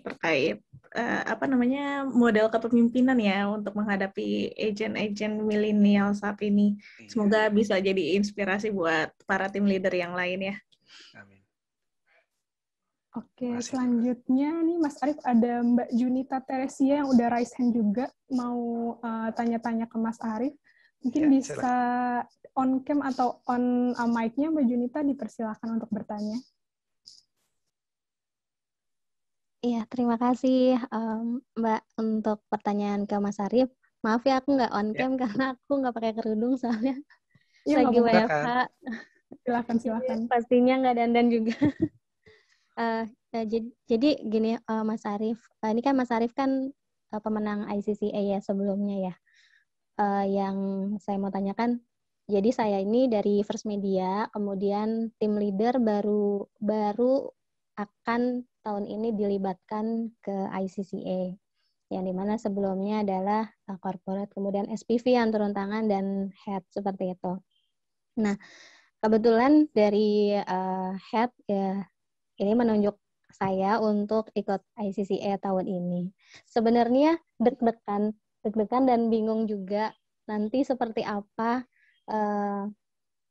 terkait apa namanya model kepemimpinan ya untuk menghadapi agent-agent milenial saat ini. Semoga bisa jadi inspirasi buat para tim leader yang lain ya. Amin. Oke, selanjutnya nih Mas Arief ada Mbak Junita Teresia yang udah raise hand juga mau tanya-tanya ke Mas Arief. Mungkin Ya, bisa silakan. on cam atau on mic-nya Mbak Junita dipersilakan untuk bertanya. Iya, terima kasih Mbak untuk pertanyaan ke Mas Arief. Maaf ya aku nggak on cam karena aku nggak pakai kerudung soalnya Iya, lagi nggak apa-apa. WFH. Silakan. Pastinya nggak dandan juga. Jadi gini Mas Arief, ini kan Mas Arief kan pemenang ICCA ya sebelumnya ya. Yang saya mau tanyakan, jadi saya ini dari First Media, kemudian tim leader baru akan tahun ini dilibatkan ke ICCA, yang dimana sebelumnya adalah corporate, kemudian SPV yang turun tangan dan head seperti itu. Nah, kebetulan dari head ya ini menunjuk saya untuk ikut ICCA tahun ini. Sebenarnya deg-degan dan bingung juga nanti seperti apa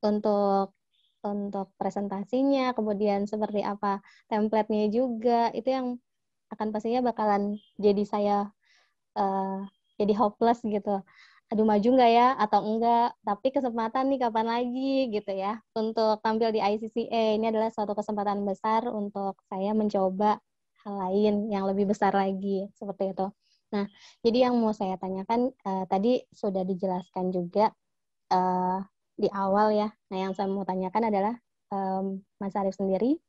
untuk presentasinya, kemudian seperti apa template-nya juga, itu yang akan pastinya bakalan jadi saya jadi hopeless gitu. Aduh maju nggak ya atau enggak, tapi kesempatan nih kapan lagi gitu ya untuk tampil di ICCA. Ini adalah suatu kesempatan besar untuk saya mencoba hal lain yang lebih besar lagi seperti itu. Nah, jadi yang mau saya tanyakan tadi sudah dijelaskan juga di awal ya. Nah, yang saya mau tanyakan adalah Mas Arief sendiri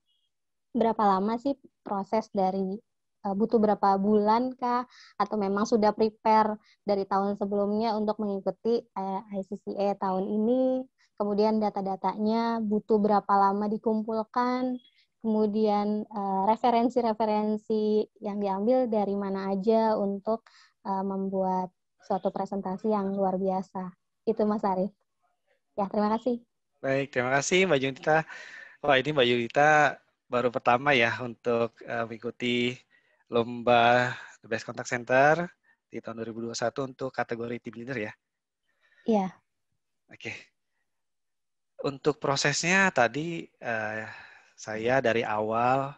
berapa lama sih proses dari butuh berapa bulan kah atau memang sudah prepare dari tahun sebelumnya untuk mengikuti ICCA tahun ini, kemudian data-datanya butuh berapa lama dikumpulkan, kemudian referensi-referensi yang diambil dari mana aja untuk membuat suatu presentasi yang luar biasa. Itu Mas Arief. Ya, terima kasih. Baik, terima kasih Mbak Junita. Wah, ini Mbak Junita baru pertama ya untuk mengikuti lomba The Best Contact Center di tahun 2021 untuk kategori team leader ya? Iya. Oke. Untuk prosesnya tadi saya dari awal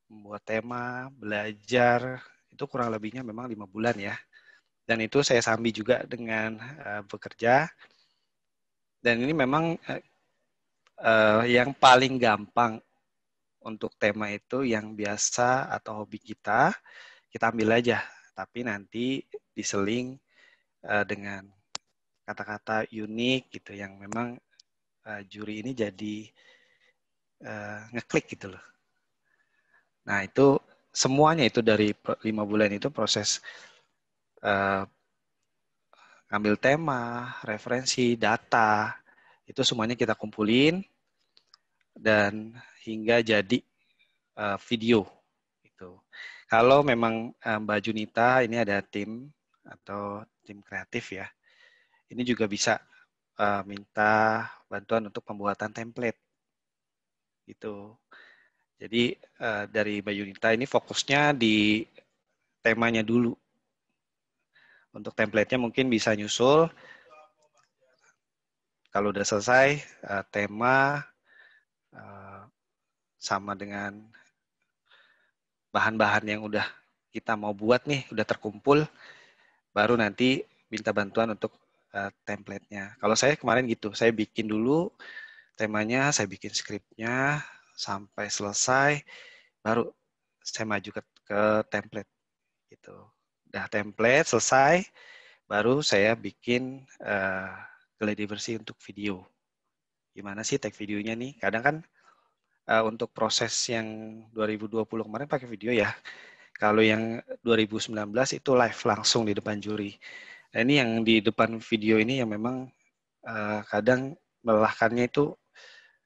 membuat tema, belajar, itu kurang lebihnya memang 5 bulan ya. Dan itu saya sambil juga dengan bekerja. Dan ini memang yang paling gampang untuk tema itu yang biasa atau hobi kita ambil aja. Tapi nanti diseling dengan kata-kata unik gitu yang memang juri ini jadi ngeklik gitu loh. Nah itu semuanya itu dari 5 bulan itu proses ngambil tema, referensi, data, itu semuanya kita kumpulin dan hingga jadi video. Gitu. Kalau memang Mbak Junita ini ada tim atau tim kreatif ya, ini juga bisa minta bantuan untuk pembuatan template. Gitu. Jadi dari Mbak Junita ini fokusnya di temanya dulu. Untuk template-nya mungkin bisa nyusul. Kalau udah selesai tema sama dengan bahan-bahan yang udah kita mau buat nih, udah terkumpul, baru nanti minta bantuan untuk template-nya. Kalau saya kemarin gitu, saya bikin dulu temanya, saya bikin skripnya sampai selesai, baru saya maju ke template gitu. Udah template selesai, baru saya bikin gladi bersih untuk video. Gimana sih tag videonya nih? Kadang kan untuk proses yang 2020 kemarin pakai video ya. Kalau yang 2019 itu live langsung di depan juri. Nah, ini yang di depan video ini yang memang kadang melelahkannya itu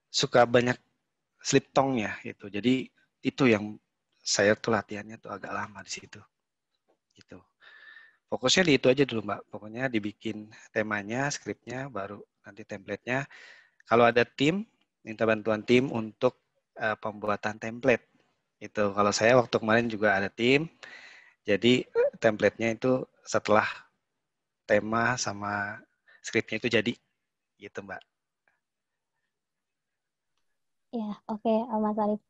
suka banyak slip tongnya gitu. Jadi itu yang saya tuh latihannya tuh agak lama di situ. Gitu. Fokusnya di itu aja dulu Mbak. Pokoknya dibikin temanya, skripnya, baru nanti template-nya. Kalau ada tim, minta bantuan tim untuk pembuatan template. Itu kalau saya waktu kemarin juga ada tim. Jadi template-nya itu setelah tema sama skripnya itu jadi gitu Mbak. Ya, oke, Mas Arif.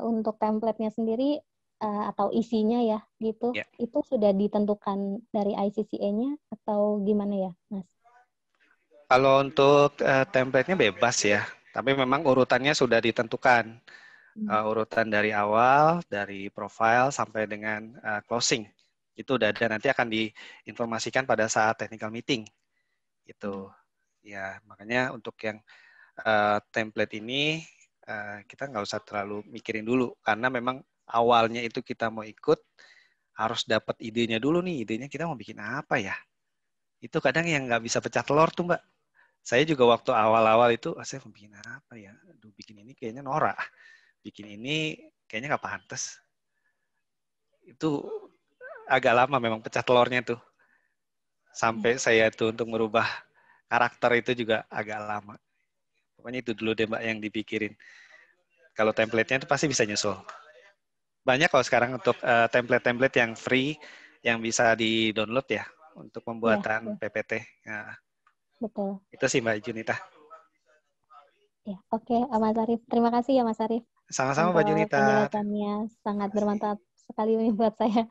Untuk template-nya sendiri atau isinya ya gitu, Ya. itu sudah ditentukan dari ICCA-nya atau gimana ya, Mas? Kalau untuk template-nya bebas ya, tapi memang urutannya sudah ditentukan. Urutan dari awal, dari profile sampai dengan closing. Itu udah ada, nanti akan diinformasikan pada saat technical meeting. Gitu. Ya, makanya untuk yang template ini kita nggak usah terlalu mikirin dulu, karena memang awalnya itu kita mau ikut, harus dapat idenya dulu nih, idenya kita mau bikin apa ya. Itu kadang yang nggak bisa pecah telur tuh Mbak. Saya juga waktu awal-awal itu, saya mau bikin apa ya? Aduh, bikin ini kayaknya norak. Bikin ini kayaknya nggak pantas. Itu agak lama memang pecah telurnya tuh. Sampai saya tuh untuk merubah karakter itu juga agak lama. Pokoknya itu dulu deh Mbak yang dipikirin. Kalau template-nya itu pasti bisa nyusul. Banyak kalau sekarang untuk template-template yang free, yang bisa di-download ya, untuk pembuatan PPT. Nah, betul. Itu sih Mbak Junita. Ya, oke, Mas Arif. Terima kasih ya Mas Arif. Sama-sama Mbak Junita. Penjelasannya sangat bermanfaat sekali buat saya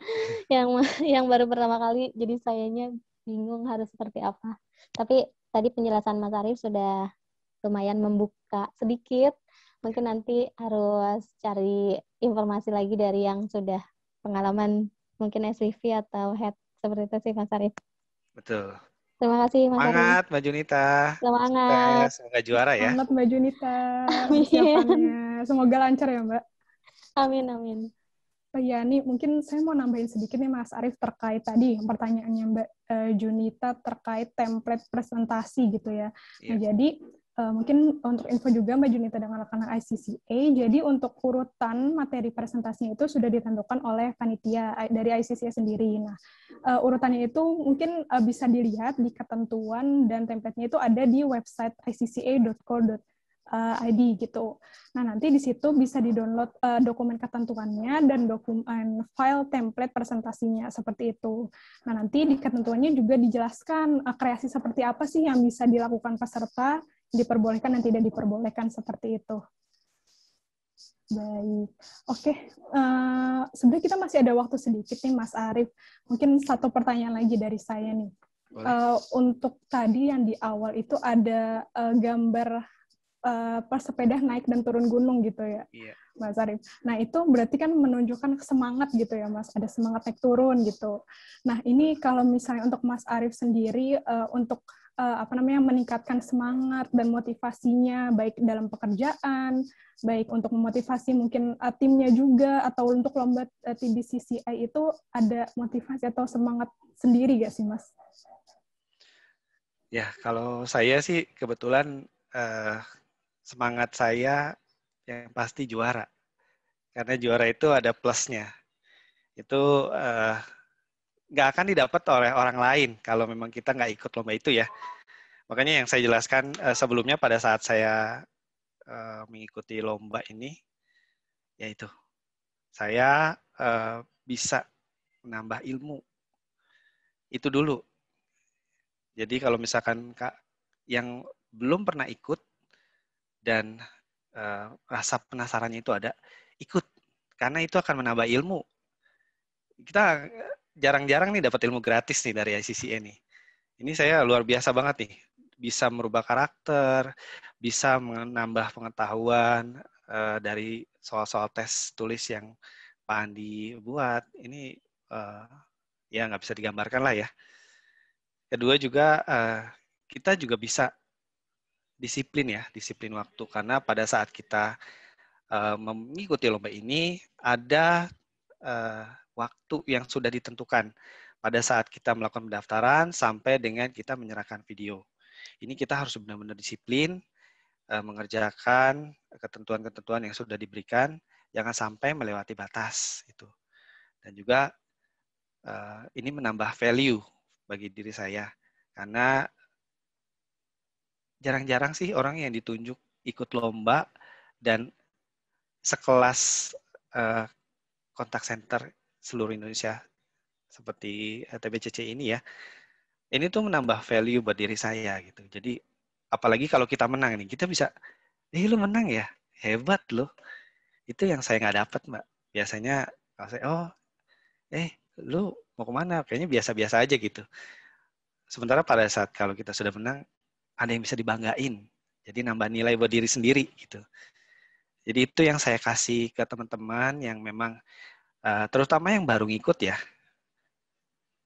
yang baru pertama kali, jadi sayanya bingung harus seperti apa. Tapi tadi penjelasan Mas Arif sudah lumayan membuka sedikit. Mungkin nanti harus cari informasi lagi dari yang sudah pengalaman mungkin SVP atau head seperti itu sih Mas Arif. Betul. Terima kasih Mas Arif. Semangat Mbak Junita. Semangat. Semoga juara ya. Semangat Mbak Junita persiapannya. Semoga lancar ya Mbak. Amin, amin. Oh iya, nih mungkin saya mau nambahin sedikit nih Mas Arif terkait tadi pertanyaannya Mbak Junita terkait template presentasi gitu ya. Nah, jadi mungkin untuk info juga Mbak Junita dengan rekan ICCA, jadi untuk urutan materi presentasinya itu sudah ditentukan oleh panitia dari ICCA sendiri. Nah, urutannya itu mungkin bisa dilihat di ketentuan dan template-nya itu ada di website icca.co.id gitu. Nah, nanti di situ bisa di-download dokumen ketentuannya dan dokumen file template presentasinya seperti itu. Nah, nanti di ketentuannya juga dijelaskan kreasi seperti apa sih yang bisa dilakukan peserta, diperbolehkan dan tidak diperbolehkan seperti itu. Baik. Oke, sebenarnya kita masih ada waktu sedikit nih, Mas Arif. Mungkin satu pertanyaan lagi dari saya nih. Untuk tadi yang di awal itu ada gambar pesepeda naik dan turun gunung gitu ya, Mas Arif. Nah, itu berarti kan menunjukkan semangat gitu ya, Mas. Ada semangat naik turun gitu. Nah, ini kalau misalnya untuk Mas Arif sendiri, untuk meningkatkan semangat dan motivasinya, baik dalam pekerjaan, baik untuk memotivasi mungkin timnya juga, atau untuk lomba TBCCI itu ada motivasi atau semangat sendiri nggak sih, Mas? Ya, kalau saya sih kebetulan semangat saya yang pasti juara. Karena juara itu ada plusnya. Itu nggak akan didapat oleh orang lain kalau memang kita nggak ikut lomba itu ya. Makanya yang saya jelaskan sebelumnya pada saat saya mengikuti lomba ini, yaitu saya bisa menambah ilmu. Itu dulu. Jadi kalau misalkan Kak yang belum pernah ikut dan rasa penasarannya itu ada, ikut. Karena itu akan menambah ilmu. Kita jarang-jarang nih dapat ilmu gratis nih dari ICCA nih. Ini saya luar biasa banget nih. Bisa merubah karakter, bisa menambah pengetahuan dari soal-soal tes tulis yang Pak Andi buat. Ini ya nggak bisa digambarkan lah ya. Kedua juga kita juga bisa disiplin ya, disiplin waktu. Karena pada saat kita mengikuti lomba ini ada waktu yang sudah ditentukan pada saat kita melakukan pendaftaran sampai dengan kita menyerahkan video. Ini kita harus benar-benar disiplin mengerjakan ketentuan-ketentuan yang sudah diberikan, jangan sampai melewati batas itu. Dan juga ini menambah value bagi diri saya karena jarang-jarang sih orang yang ditunjuk ikut lomba dan sekelas kontak center seluruh Indonesia seperti TBCC ini ya, ini tuh menambah value buat diri saya gitu. Jadi apalagi kalau kita menang nih, kita bisa, lu menang ya, hebat loh. Itu yang saya nggak dapat Mbak. Biasanya kalau saya, lu mau kemana? Kayaknya biasa-biasa aja gitu. Sementara pada saat kalau kita sudah menang, ada yang bisa dibanggain. Jadi nambah nilai buat diri sendiri gitu. Jadi itu yang saya kasih ke teman-teman yang memang terutama yang baru ngikut ya.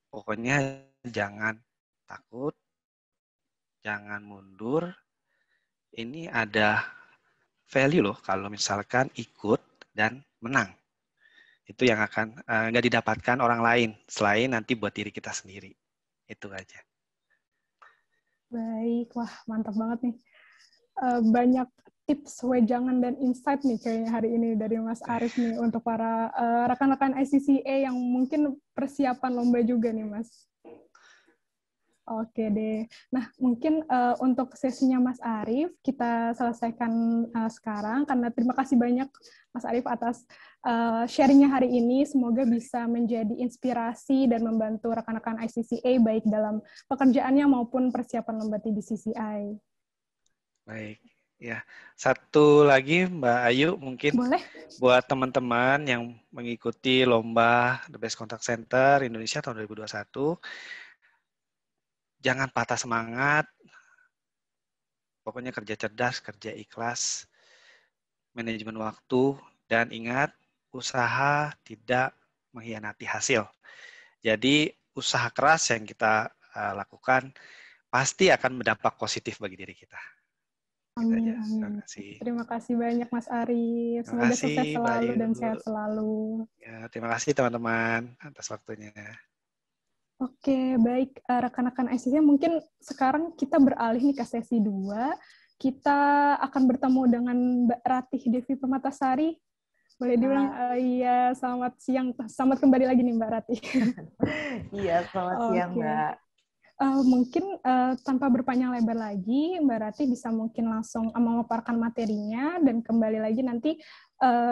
Pokoknya jangan takut, jangan mundur. Ini ada value loh kalau misalkan ikut dan menang. Itu yang akan nggak didapatkan orang lain selain nanti buat diri kita sendiri. Itu aja. Baik, wah mantap banget nih. Banyak tips, wejangan, dan insight nih kayaknya hari ini dari Mas Arif nih untuk para rekan-rekan ICCA yang mungkin persiapan lomba juga nih, Mas. Oke deh. Nah, mungkin untuk sesinya Mas Arif kita selesaikan sekarang karena terima kasih banyak Mas Arif atas sharingnya hari ini. Semoga bisa menjadi inspirasi dan membantu rekan-rekan ICCA baik dalam pekerjaannya maupun persiapan lomba TBCCI. Baik. Ya, satu lagi Mbak Ayu mungkin boleh buat teman-teman yang mengikuti lomba The Best Contact Center Indonesia tahun 2021, jangan patah semangat. Pokoknya kerja cerdas, kerja ikhlas, manajemen waktu, dan ingat usaha tidak mengkhianati hasil. Jadi usaha keras yang kita lakukan pasti akan berdampak positif bagi diri kita. Amin, amin. Terima kasih banyak Mas Arif. Semoga sukses selalu dan sehat selalu. Ya, terima kasih teman-teman atas waktunya. Oke, baik rekan-rekan ICCA, mungkin sekarang kita beralih nih ke sesi 2. Kita akan bertemu dengan Mbak Ratih Devi Permatasari. Boleh diulang? Iya, selamat siang. Selamat kembali lagi nih Mbak Ratih. Iya, selamat siang Mbak. Mungkin tanpa berpanjang lebar lagi, Mbak Ratih bisa mungkin langsung memaparkan materinya dan kembali lagi nanti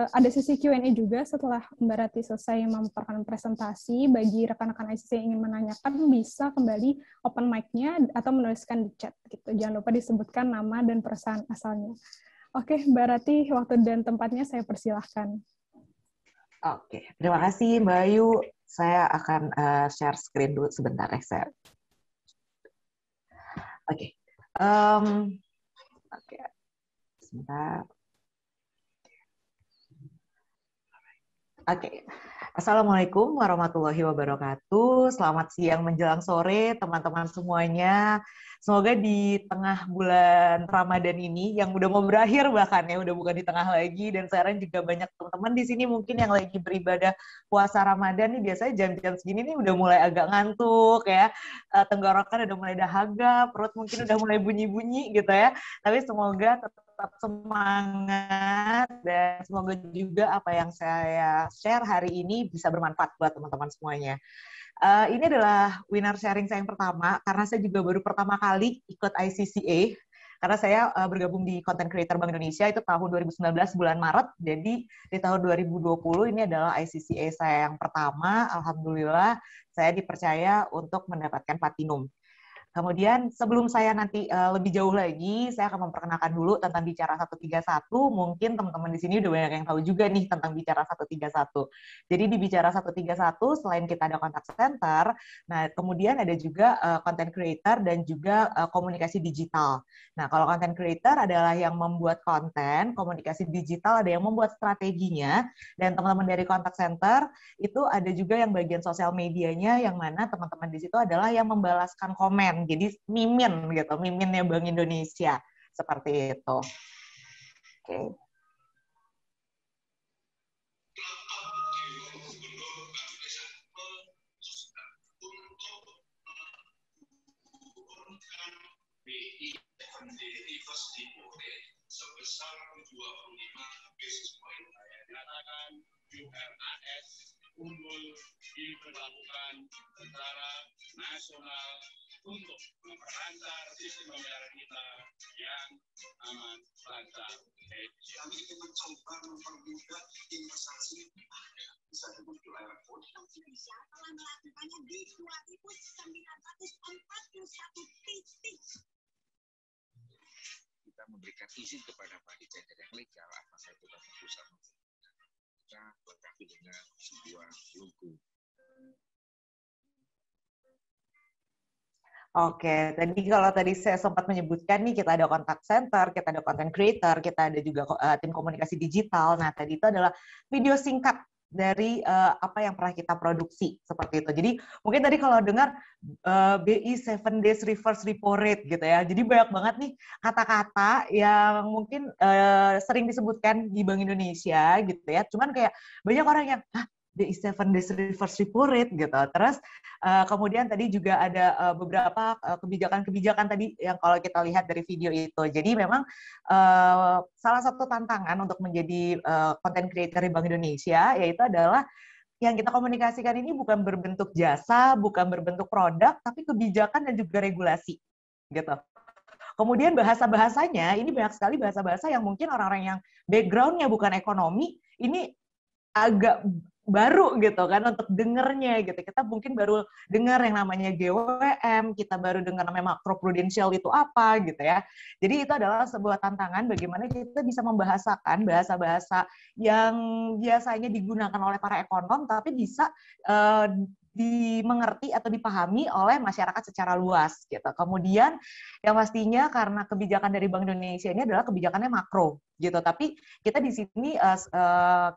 ada sesi Q&A juga setelah Mbak Ratih selesai memaparkan presentasi. Bagi rekan-rekan ICCA yang ingin menanyakan bisa kembali open mic-nya atau menuliskan di chat gitu. Jangan lupa disebutkan nama dan perusahaan asalnya. Oke, Mbak Rati, waktu dan tempatnya saya persilahkan. Oke, terima kasih Mbak Ayu. Saya akan share screen dulu sebentar ya, saya. Oke. Oke. Sebentar. Oke. Assalamualaikum warahmatullahi wabarakatuh. Selamat siang menjelang sore teman-teman semuanya. Semoga di tengah bulan Ramadan ini yang udah mau berakhir bahkan ya, udah bukan di tengah lagi, dan sekarang juga banyak teman-teman di sini mungkin yang lagi beribadah puasa Ramadan nih, biasanya jam-jam segini nih udah mulai agak ngantuk ya, tenggorokan udah mulai dahaga, perut mungkin udah mulai bunyi-bunyi gitu ya. Tapi semoga tetap semangat dan semoga juga apa yang saya share hari ini bisa bermanfaat buat teman-teman semuanya. Ini adalah winner sharing saya yang pertama, karena saya juga baru pertama kali ikut ICCA, karena saya bergabung di Content Creator Bank Indonesia itu tahun 2019 bulan Maret, jadi di tahun 2020 ini adalah ICCA saya yang pertama. Alhamdulillah saya dipercaya untuk mendapatkan Platinum. Kemudian sebelum saya nanti lebih jauh lagi, saya akan memperkenalkan dulu tentang Bicara 131. Mungkin teman-teman di sini udah banyak yang tahu juga nih tentang Bicara 131. Jadi di Bicara 131, selain kita ada contact center, nah kemudian ada juga content creator dan juga komunikasi digital. Nah, kalau content creator adalah yang membuat konten, komunikasi digital ada yang membuat strateginya, dan teman-teman dari contact center itu ada juga yang bagian sosial medianya, yang mana teman-teman di situ adalah yang membalaskan komen. Jadi mimin gitu, miminnya Bank Indonesia seperti itu. Oke. Sebesar 25 basis point. Dikatakan URAS unggul diberlakukan secara nasional untuk memperlancar sistem pembayaran kita yang aman, lancar. Kami ingin mencoba mempermudah investasi bisa dengan QR code. Indonesia telah melakukannya di 2.941 titik. Kita memberikan izin kepada bagi trader yang legal apakah itu dapat perusahaan kita lengkapi dengan sebuah logo. Oke, kalau tadi saya sempat menyebutkan nih, kita ada contact center, kita ada content creator, kita ada juga tim komunikasi digital. Nah, tadi itu adalah video singkat dari apa yang pernah kita produksi seperti itu. Jadi mungkin tadi kalau dengar BI 7 days reverse repo rate gitu ya. Jadi banyak banget nih kata-kata yang mungkin sering disebutkan di Bank Indonesia gitu ya. Cuman kayak banyak orang yang BI 7 days reverse repo rate gitu. Terus kemudian tadi juga ada beberapa kebijakan-kebijakan tadi yang kalau kita lihat dari video itu. Jadi memang salah satu tantangan untuk menjadi content creator di Bank Indonesia yaitu adalah yang kita komunikasikan ini bukan berbentuk jasa, bukan berbentuk produk, tapi kebijakan dan juga regulasi gitu. Kemudian bahasa-bahasanya, ini banyak sekali bahasa-bahasa yang mungkin orang-orang yang background-nya bukan ekonomi, ini agak baru gitu kan untuk dengernya gitu. Kita mungkin baru dengar yang namanya GWM, kita baru dengar namanya makroprudensial itu apa gitu ya. Jadi itu adalah sebuah tantangan bagaimana kita bisa membahasakan bahasa-bahasa yang biasanya digunakan oleh para ekonom tapi bisa dimengerti atau dipahami oleh masyarakat secara luas gitu. Kemudian yang pastinya karena kebijakan dari Bank Indonesia ini adalah kebijakannya makro gitu. Tapi kita di sini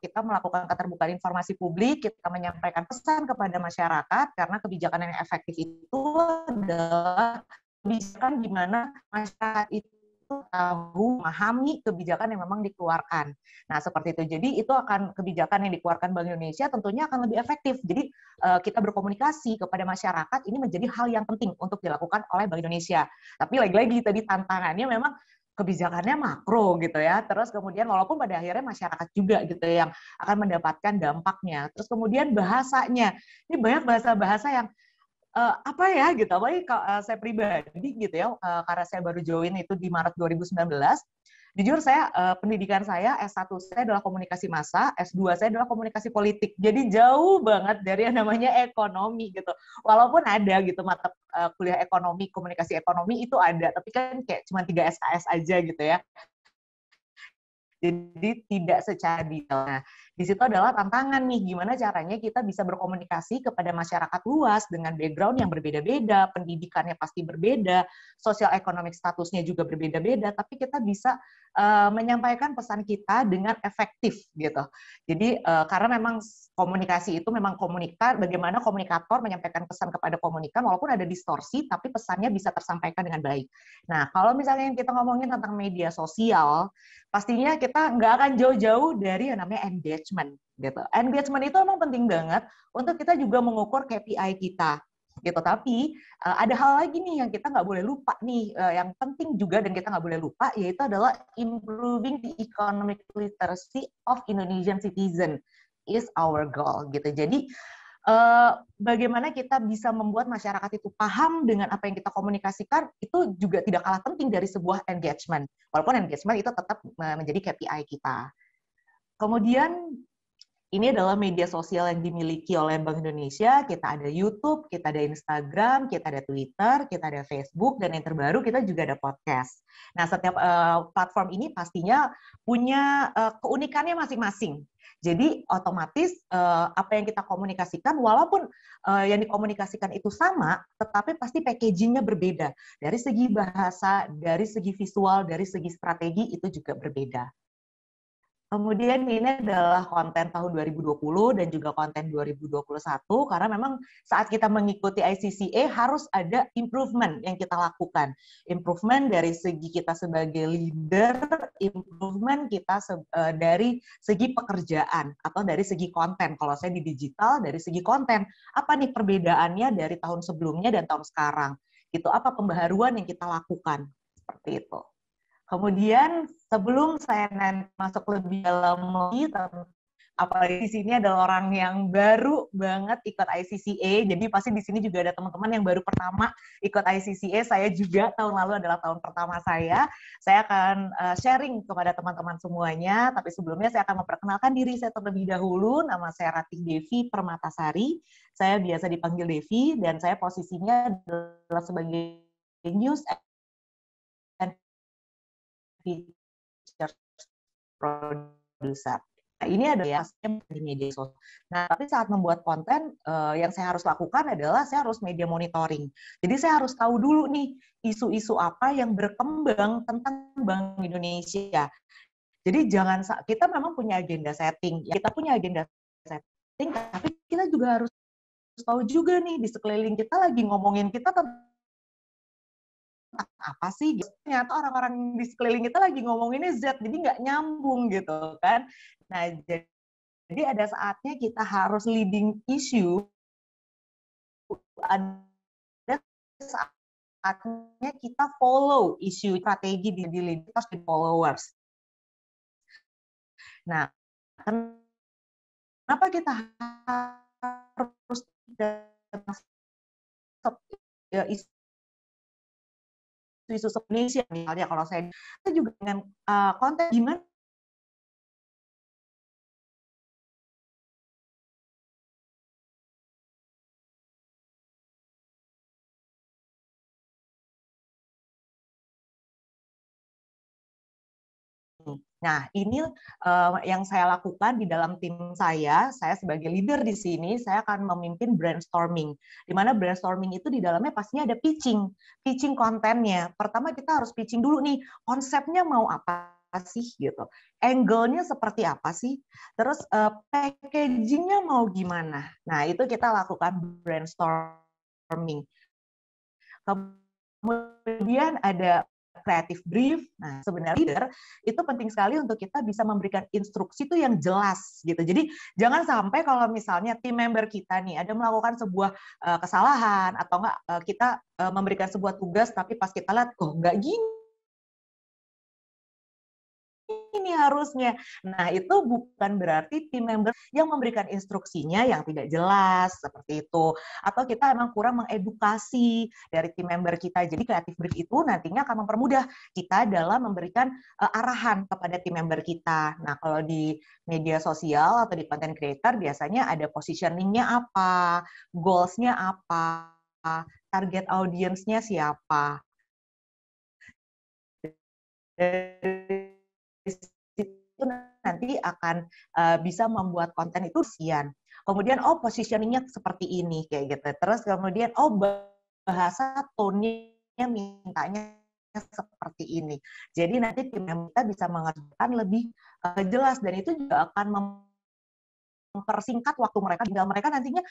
kita melakukan keterbukaan informasi publik, kita menyampaikan pesan kepada masyarakat karena kebijakan yang efektif itu adalah kebijakan di mana masyarakat itu tahu, memahami kebijakan yang memang dikeluarkan. Nah, seperti itu. Jadi, itu akan kebijakan yang dikeluarkan Bank Indonesia tentunya akan lebih efektif. Jadi, kita berkomunikasi kepada masyarakat ini menjadi hal yang penting untuk dilakukan oleh Bank Indonesia. Tapi lagi-lagi tadi tantangannya memang kebijakannya makro gitu ya. Terus kemudian walaupun pada akhirnya masyarakat juga gitu yang akan mendapatkan dampaknya. Terus kemudian bahasanya. Ini banyak bahasa-bahasa yang apa ya gitu, apalagi saya pribadi gitu ya, karena saya baru join itu di Maret 2019, jujur saya pendidikan saya S1 saya adalah komunikasi massa, S2 saya adalah komunikasi politik, jadi jauh banget dari yang namanya ekonomi gitu, walaupun ada gitu mata kuliah ekonomi, komunikasi ekonomi itu ada, tapi kan kayak cuma 3 SKS aja gitu ya. Jadi tidak secara detail. Nah, di situ adalah tantangan nih, gimana caranya kita bisa berkomunikasi kepada masyarakat luas dengan background yang berbeda-beda, pendidikannya pasti berbeda, sosial ekonomik statusnya juga berbeda-beda, tapi kita bisa menyampaikan pesan kita dengan efektif gitu. Jadi karena memang komunikasi itu memang bagaimana komunikator menyampaikan pesan kepada komunikan, walaupun ada distorsi, tapi pesannya bisa tersampaikan dengan baik. Nah, kalau misalnya kita ngomongin tentang media sosial, pastinya kita nggak akan jauh-jauh dari yang namanya engagement gitu. Engagement itu emang penting banget untuk kita juga mengukur KPI kita gitu. Tapi ada hal lagi nih yang kita nggak boleh lupa nih, yang penting juga dan kita nggak boleh lupa, yaitu adalah improving the economic literacy of Indonesian citizen is our goal gitu. Jadi bagaimana kita bisa membuat masyarakat itu paham dengan apa yang kita komunikasikan, itu juga tidak kalah penting dari sebuah engagement. Walaupun engagement itu tetap menjadi KPI kita. Kemudian, ini adalah media sosial yang dimiliki oleh Bank Indonesia. Kita ada YouTube, kita ada Instagram, kita ada Twitter, kita ada Facebook, dan yang terbaru kita juga ada podcast. Nah, setiap platform ini pastinya punya keunikannya masing-masing. Jadi otomatis apa yang kita komunikasikan, walaupun yang dikomunikasikan itu sama, tetapi pasti packagingnya berbeda. Dari segi bahasa, dari segi visual, dari segi strategi itu juga berbeda. Kemudian ini adalah konten tahun 2020 dan juga konten 2021, karena memang saat kita mengikuti ICCA harus ada improvement yang kita lakukan. Improvement dari segi kita sebagai leader, improvement kita dari segi pekerjaan atau dari segi konten. Kalau saya di digital, dari segi konten, apa nih perbedaannya dari tahun sebelumnya dan tahun sekarang? Gitu, apa pembaharuan yang kita lakukan? Seperti itu. Kemudian sebelum saya nanti masuk lebih dalam lagi, apalagi di sini ada orang yang baru banget ikut ICCA, jadi pasti di sini juga ada teman-teman yang baru pertama ikut ICCA. Saya juga tahun lalu adalah tahun pertama saya. Saya akan sharing kepada teman-teman semuanya, tapi sebelumnya saya akan memperkenalkan diri saya terlebih dahulu. Nama saya Ratih Devi Permatasari. Saya biasa dipanggil Devi dan saya posisinya adalah sebagai news feature producer. Nah, ini adalah di media sosial. Nah, tapi saat membuat konten, yang saya harus lakukan adalah saya harus media monitoring. Jadi saya harus tahu dulu nih isu-isu apa yang berkembang tentang Bank Indonesia. Jadi kita memang punya agenda setting. Kita punya agenda setting, tapi kita juga harus tahu juga nih di sekeliling kita lagi ngomongin kita tentang apa sih? Ternyata orang-orang di sekeliling kita lagi ngomonginnya Z, jadi nggak nyambung gitu kan. Nah, jadi ada saatnya kita harus leading issue, ada saatnya kita follow isu, strategi di leaders di followers. Nah, kenapa kita harus isu Indonesia misalnya, kalau saya juga dengan konten gimana Nah, ini yang saya lakukan di dalam tim saya sebagai leader di sini, saya akan memimpin brainstorming. Di mana brainstorming itu di dalamnya pastinya ada pitching kontennya. Pertama kita harus pitching dulu nih, konsepnya mau apa sih gitu. Angle-nya seperti apa sih? Terus packaging-nya mau gimana? Nah, itu kita lakukan brainstorming. Kemudian ada creative brief. Nah, sebenarnya leader itu penting sekali untuk kita bisa memberikan instruksi itu yang jelas gitu. Jadi jangan sampai kalau misalnya tim member kita nih ada melakukan sebuah kesalahan atau enggak kita memberikan sebuah tugas tapi pas kita lihat enggak gini ini harusnya. Nah, itu bukan berarti tim member yang memberikan instruksinya yang tidak jelas, seperti itu. Atau kita emang kurang mengedukasi dari tim member kita. Jadi, creative brief itu nantinya akan mempermudah kita dalam memberikan arahan kepada tim member kita. Nah, kalau di media sosial atau di content creator, biasanya ada positioning-nya apa, goals-nya apa, target audience-nya siapa. nanti akan bisa membuat konten itu sekian. Kemudian positioningnya seperti ini kayak gitu. Terus kemudian bahasa tone-nya mintanya seperti ini. Jadi nanti tim kita bisa mengerjakan lebih jelas dan itu juga akan mempersingkat waktu mereka. Tinggal mereka nantinya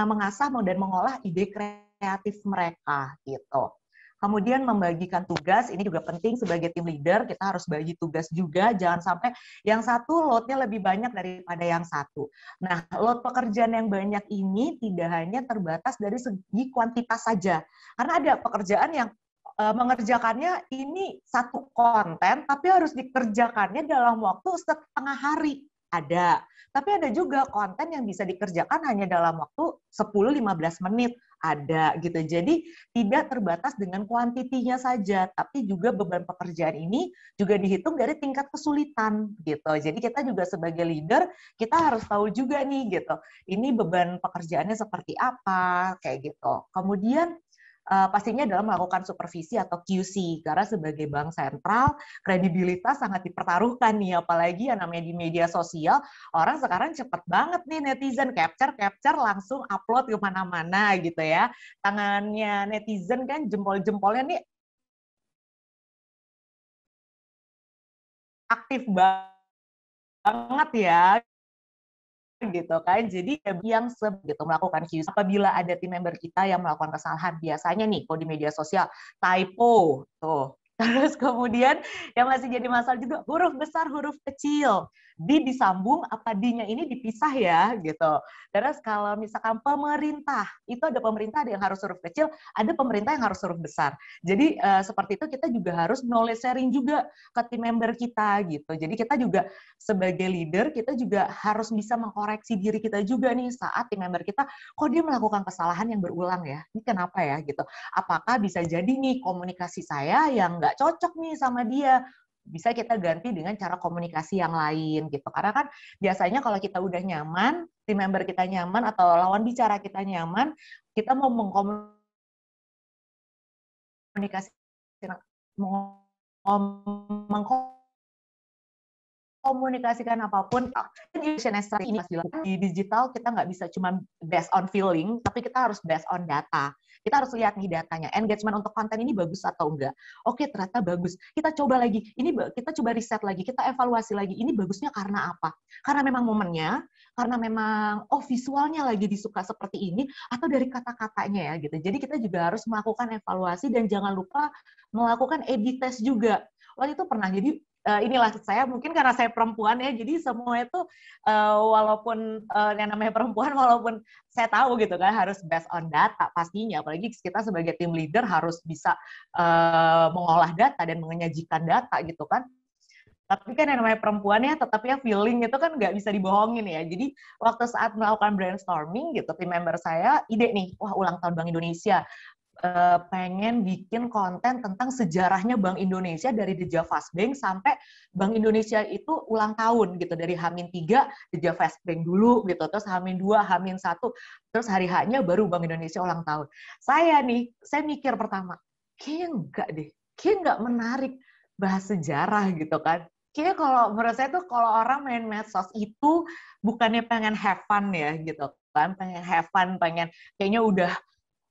mengasah dan mengolah ide kreatif mereka gitu. Kemudian membagikan tugas, ini juga penting sebagai tim leader, kita harus bagi tugas juga, jangan sampai yang satu load-nya lebih banyak daripada yang satu. Nah, load pekerjaan yang banyak ini tidak hanya terbatas dari segi kuantitas saja, karena ada pekerjaan yang mengerjakannya ini satu konten, tapi harus dikerjakannya dalam waktu setengah hari. Ada. Tapi ada juga konten yang bisa dikerjakan hanya dalam waktu 10-15 menit. Ada gitu. Jadi tidak terbatas dengan kuantitinya saja, tapi juga beban pekerjaan ini juga dihitung dari tingkat kesulitan gitu. Jadi kita juga sebagai leader, kita harus tahu juga nih gitu. Ini beban pekerjaannya seperti apa, kayak gitu. Kemudian pastinya dalam melakukan supervisi atau QC, karena sebagai bank sentral, kredibilitas sangat dipertaruhkan nih, apalagi yang namanya di media sosial, orang sekarang cepet banget nih netizen, capture, langsung upload ke mana-mana gitu ya. Tangannya netizen kan, jempol-jempolnya nih aktif banget ya, gitu kan. Jadi yang gitu melakukan QC. Apabila ada tim member kita yang melakukan kesalahan, biasanya nih kalau di media sosial typo tuh. Terus kemudian yang masih jadi masalah juga huruf besar, huruf kecil. Disambung apa D-nya ini dipisah ya gitu. Terus kalau misalkan pemerintah, itu ada pemerintah yang harus huruf kecil, ada pemerintah yang harus huruf besar. Jadi seperti itu kita juga harus knowledge sharing juga ke tim member kita gitu. Jadi kita juga sebagai leader kita juga harus bisa mengkoreksi diri kita juga nih saat tim member kita kok dia melakukan kesalahan yang berulang ya. Ini kenapa ya gitu. Apakah bisa jadi nih komunikasi saya yang nggak cocok nih sama dia, bisa kita ganti dengan cara komunikasi yang lain gitu. Karena kan biasanya kalau kita udah nyaman, tim member kita nyaman atau lawan bicara kita nyaman, kita mau mengkomunikasikan apapun, ini di digital kita nggak bisa cuma based on feeling, tapi kita harus based on data. Kita harus lihat nih datanya, engagement untuk konten ini bagus atau enggak. Oke, ternyata bagus. Kita coba lagi, kita coba riset lagi, kita evaluasi lagi, ini bagusnya karena apa? Karena memang momennya, karena memang visualnya lagi disuka seperti ini, atau dari kata-katanya ya gitu. Jadi kita juga harus melakukan evaluasi dan jangan lupa melakukan edit test juga. Waktu itu pernah, jadi inilah saya mungkin karena saya perempuan ya, jadi semua itu walaupun yang namanya perempuan, walaupun saya tahu gitu kan harus based on data pastinya, apalagi kita sebagai tim leader harus bisa mengolah data dan menyajikan data gitu kan. Tapi kan yang namanya perempuan ya, tetap ya feeling itu kan nggak bisa dibohongin ya. Jadi waktu saat melakukan brainstorming gitu, tim member saya ide nih, wah ulang tahun Bank Indonesia, pengen bikin konten tentang sejarahnya Bank Indonesia dari The Java Bank sampai Bank Indonesia itu ulang tahun gitu, dari H-3 The Java Bank dulu gitu, terus H-2, H-1, terus hari H-nya baru Bank Indonesia ulang tahun. Saya mikir pertama, kayaknya enggak deh, kayaknya enggak menarik bahas sejarah gitu kan. Kayaknya kalau menurut saya tuh kalau orang main medsos itu bukannya pengen have fun ya gitu kan, pengen have fun, pengen kayaknya udah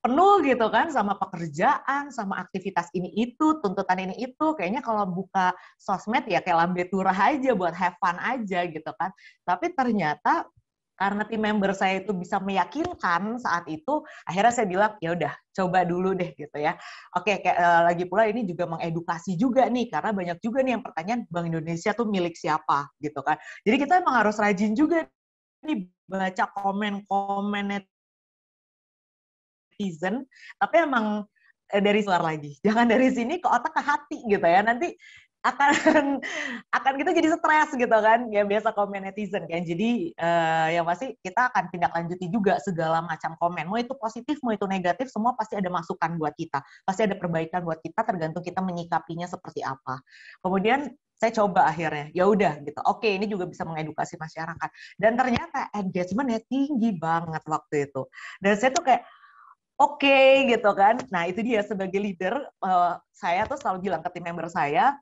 penuh gitu kan sama pekerjaan, sama aktivitas ini itu, tuntutan ini itu, kayaknya kalau buka sosmed ya kayak lambe turah aja buat have fun aja gitu kan. Tapi ternyata karena tim member saya itu bisa meyakinkan saat itu, akhirnya saya bilang ya udah coba dulu deh gitu ya. Oke, lagi pula ini juga mengedukasi juga nih, karena banyak juga nih yang pertanyaan Bank Indonesia tuh milik siapa gitu kan. Jadi kita emang harus rajin juga nih baca komen-komen netizen, tapi emang dari luar lagi. Jangan dari sini ke otak ke hati gitu ya. Nanti akan kita jadi stres gitu kan. Ya biasa komen netizen kan. Jadi yang pasti kita akan tindak lanjuti juga segala macam komen. Mau itu positif, mau itu negatif, semua pasti ada masukan buat kita. Pasti ada perbaikan buat kita, tergantung kita menyikapinya seperti apa. Kemudian saya coba akhirnya, ya udah gitu. Oke, ini juga bisa mengedukasi masyarakat. Dan ternyata engagementnya tinggi banget waktu itu. Dan saya tuh kayak, Oke, gitu kan. Nah, itu dia sebagai leader, saya tuh selalu bilang ke tim member saya,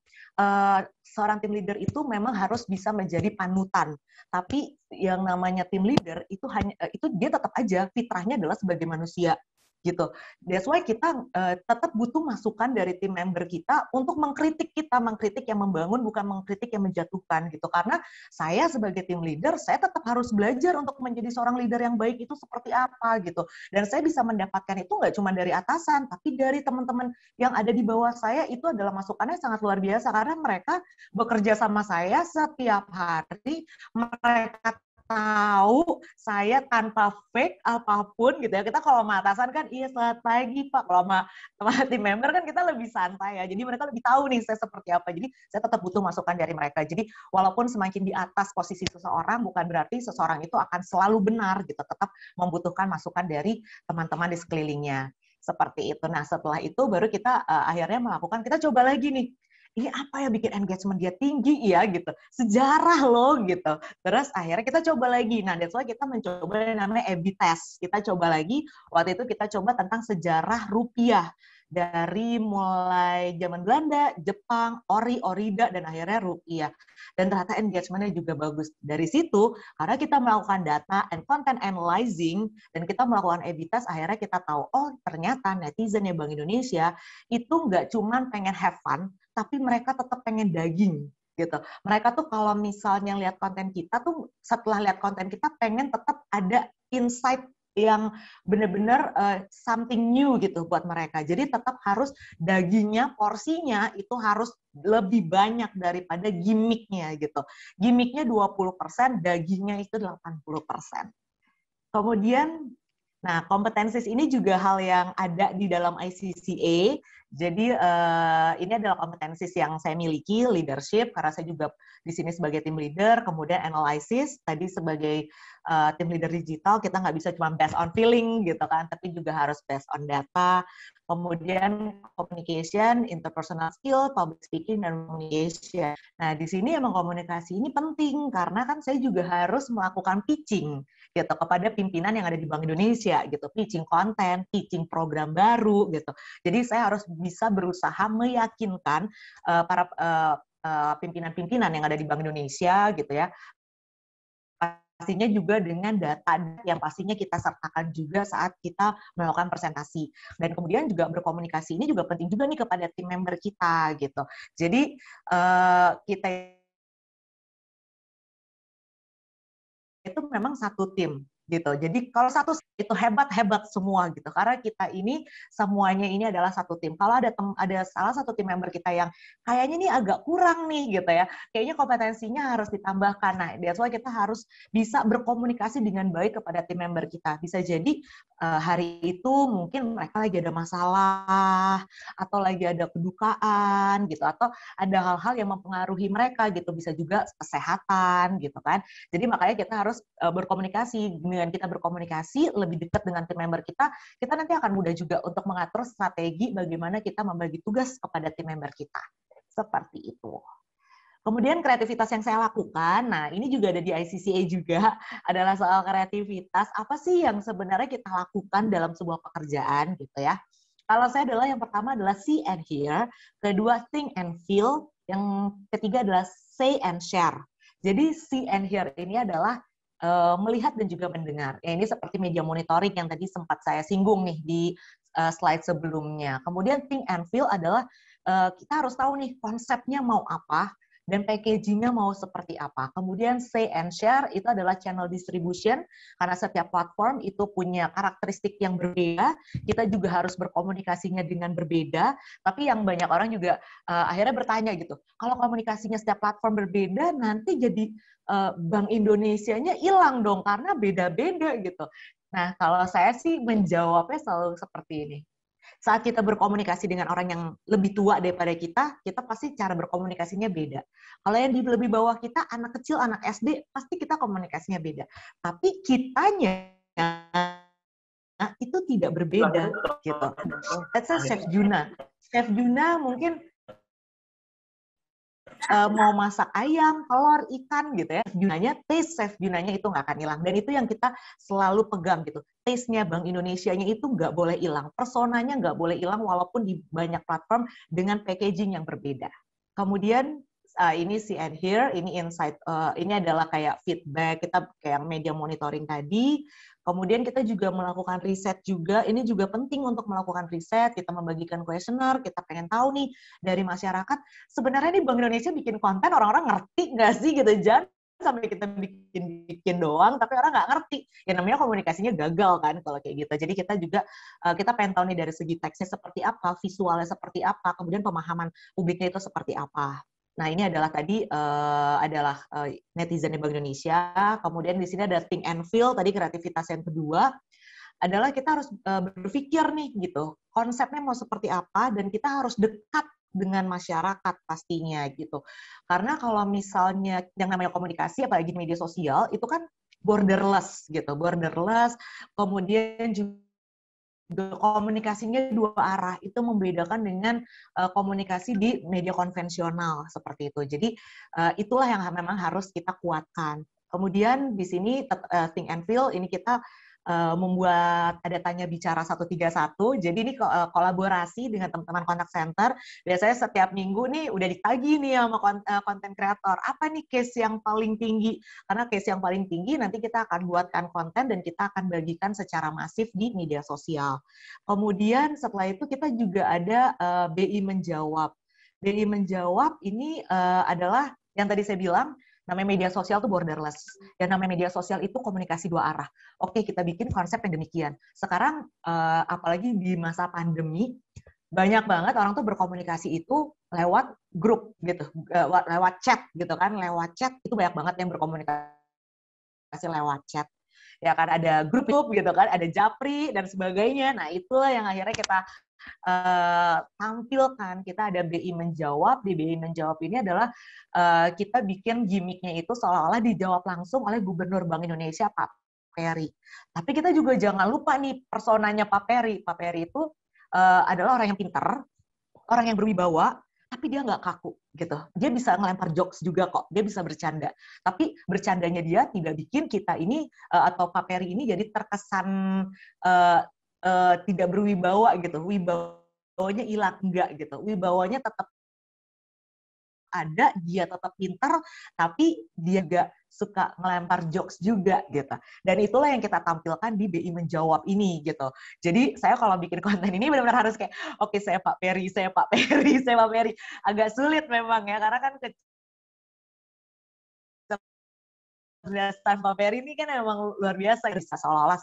seorang tim leader itu memang harus bisa menjadi panutan. Tapi yang namanya tim leader itu itu dia tetap aja fitrahnya adalah sebagai manusia gitu. That's why kita tetap butuh masukan dari tim member kita untuk mengkritik yang membangun, bukan mengkritik yang menjatuhkan gitu. Karena saya sebagai tim leader, saya tetap harus belajar untuk menjadi seorang leader yang baik itu seperti apa gitu. Dan saya bisa mendapatkan itu nggak cuma dari atasan, tapi dari teman-teman yang ada di bawah saya. Itu adalah masukannya sangat luar biasa karena mereka bekerja sama saya setiap hari, mereka tahu saya tanpa fake apapun gitu ya. Kita kalau sama atasan kan, iya selamat pagi Pak. Kalau sama tim member kan kita lebih santai ya. Jadi mereka lebih tahu nih saya seperti apa. Jadi saya tetap butuh masukan dari mereka. Jadi walaupun semakin di atas posisi seseorang, bukan berarti seseorang itu akan selalu benar gitu. Tetap membutuhkan masukan dari teman-teman di sekelilingnya. Seperti itu. Nah setelah itu baru kita akhirnya melakukan, kita coba lagi nih. Ini apa ya bikin engagement dia tinggi ya gitu. Sejarah loh gitu. Terus akhirnya kita coba lagi. Nah, that's why kita mencoba yang namanya A/B test. Kita coba lagi. Waktu itu kita coba tentang sejarah rupiah. Dari mulai zaman Belanda, Jepang, Ori, Orida, dan akhirnya rupiah. Dan ternyata engagement-nya juga bagus. Dari situ, karena kita melakukan data and content analyzing, dan kita melakukan A/B test, akhirnya kita tahu, oh ternyata netizen ya Bank Indonesia, itu nggak cuma pengen have fun, tapi mereka tetap pengen daging. Gitu. Mereka tuh kalau misalnya lihat konten kita tuh, setelah lihat konten kita pengen tetap ada insight yang benar-benar something new gitu buat mereka. Jadi tetap harus dagingnya, porsinya itu harus lebih banyak daripada gimmicknya gitu. Gimmicknya 20%, dagingnya itu 80%. Kemudian, nah kompetensi ini juga hal yang ada di dalam ICCA. Jadi ini adalah kompetensi yang saya miliki, leadership, karena saya juga di sini sebagai tim leader, kemudian analysis, tadi sebagai tim leader digital, kita nggak bisa cuma based on feeling gitu kan, tapi juga harus based on data, kemudian communication, interpersonal skill, public speaking, dan communication. Nah, di sini emang komunikasi ini penting, karena kan saya juga harus melakukan pitching gitu kepada pimpinan yang ada di Bank Indonesia gitu, pitching konten, pitching program baru gitu. Jadi saya harus bisa berusaha meyakinkan para pimpinan-pimpinan yang ada di Bank Indonesia gitu ya. Pastinya juga dengan data yang pastinya kita sertakan juga saat kita melakukan presentasi. Dan kemudian juga berkomunikasi ini juga penting juga nih kepada tim member kita gitu. Jadi kita itu memang satu tim gitu. Jadi kalau satu itu hebat semua gitu. Karena kita ini semuanya ini adalah satu tim. Kalau ada salah satu tim member kita yang kayaknya ini agak kurang nih gitu ya. Kayaknya kompetensinya harus ditambahkan. Nah, that's why kita harus bisa berkomunikasi dengan baik kepada tim member kita. Bisa jadi hari itu mungkin mereka lagi ada masalah atau lagi ada kedukaan gitu, atau ada hal-hal yang mempengaruhi mereka gitu. Bisa juga kesehatan gitu kan. Jadi makanya kita harus berkomunikasi. Dengan kita berkomunikasi lebih dekat dengan tim member kita nanti akan mudah juga untuk mengatur strategi bagaimana kita membagi tugas kepada tim member kita. Seperti itu. Kemudian kreativitas yang saya lakukan, nah ini juga ada di ICCA juga, adalah soal kreativitas. Apa sih yang sebenarnya kita lakukan dalam sebuah pekerjaan gitu ya. Kalau saya adalah yang pertama adalah see and hear, kedua think and feel, yang ketiga adalah say and share. Jadi see and hear ini adalah melihat dan juga mendengar. Ya, ini seperti media monitoring yang tadi sempat saya singgung nih di slide sebelumnya. Kemudian think and feel adalah kita harus tahu nih konsepnya mau apa dan packaging-nya mau seperti apa. Kemudian say and share itu adalah channel distribution, karena setiap platform itu punya karakteristik yang berbeda. Kita juga harus berkomunikasinya dengan berbeda. Tapi yang banyak orang juga akhirnya bertanya gitu, kalau komunikasinya setiap platform berbeda, nanti jadi Bank Indonesianya hilang dong, karena beda-beda gitu. Nah, kalau saya sih menjawabnya selalu seperti ini. Saat kita berkomunikasi dengan orang yang lebih tua daripada kita pasti cara berkomunikasinya beda. Kalau yang di lebih bawah kita, anak kecil, anak SD, pasti kita komunikasinya beda. Tapi kitanya itu tidak berbeda gitu. That's Chef Juna. Chef Juna mungkin mau masak ayam, telur, ikan gitu ya, gunanya taste chef gunanya itu nggak akan hilang. Dan itu yang kita selalu pegang gitu. Taste-nya Bank Indonesia-nya itu nggak boleh hilang, personanya nggak boleh hilang walaupun di banyak platform dengan packaging yang berbeda. Kemudian ini see and hear, ini insight, ini adalah kayak feedback, kita kayak media monitoring tadi. Kemudian kita juga melakukan riset juga, ini juga penting untuk melakukan riset, kita membagikan kuesioner, kita pengen tahu nih dari masyarakat, sebenarnya nih Bank Indonesia bikin konten, orang-orang ngerti nggak sih gitu, jangan sampai kita bikin doang, tapi orang nggak ngerti. Ya namanya komunikasinya gagal kan kalau kayak gitu. Jadi kita juga, kita pengen tahu nih dari segi teksnya seperti apa, visualnya seperti apa, kemudian pemahaman publiknya itu seperti apa. Nah, ini adalah tadi netizen di Bank Indonesia. Kemudian di sini ada think and feel, tadi kreativitas yang kedua adalah kita harus berpikir nih gitu. Konsepnya mau seperti apa dan kita harus dekat dengan masyarakat pastinya gitu. Karena kalau misalnya yang namanya komunikasi apalagi media sosial itu kan borderless gitu, borderless. Kemudian juga komunikasinya dua arah, itu membedakan dengan komunikasi di media konvensional seperti itu. Jadi itulah yang memang harus kita kuatkan. Kemudian di sini think and feel ini kita membuat ada tanya bicara 131. Jadi ini kolaborasi dengan teman-teman kontak center. Biasanya setiap minggu nih udah ditagih nih sama konten kreator. Apa nih case yang paling tinggi? Karena case yang paling tinggi nanti kita akan buatkan konten dan kita akan bagikan secara masif di media sosial. Kemudian setelah itu kita juga ada BI Menjawab. BI Menjawab ini adalah yang tadi saya bilang, namanya media sosial itu borderless. Dan namanya media sosial itu komunikasi dua arah. Oke, kita bikin konsep yang demikian. Sekarang, apalagi di masa pandemi, banyak banget orang tuh berkomunikasi itu lewat grup gitu, lewat chat gitu kan, lewat chat itu banyak banget yang berkomunikasi lewat chat. Ya kan ada grup gitu kan, ada Japri dan sebagainya. Nah, itulah yang akhirnya kita tampilkan. Kita ada BI Menjawab. Di BI Menjawab ini adalah kita bikin gimmicknya itu seolah-olah dijawab langsung oleh Gubernur Bank Indonesia Pak Peri. Tapi kita juga jangan lupa nih personanya Pak Peri. Pak Peri itu adalah orang yang pintar, orang yang berwibawa, tapi dia nggak kaku gitu. Dia bisa ngelempar jokes juga kok. Dia bisa bercanda. Tapi bercandanya dia tidak bikin kita ini atau Pak Peri ini jadi terkesan tidak berwibawa gitu, wibawanya hilang, enggak gitu, wibawanya tetap ada, dia tetap pintar, tapi dia gak suka ngelempar jokes juga gitu. Dan itulah yang kita tampilkan di BI Menjawab ini gitu. Jadi saya kalau bikin konten ini benar-benar harus kayak, oke, saya Pak Peri, saya Pak Peri, saya Pak Peri. Agak sulit memang ya, karena kan kecerdasan Pak Peri ini kan emang luar biasa. Seolah-olah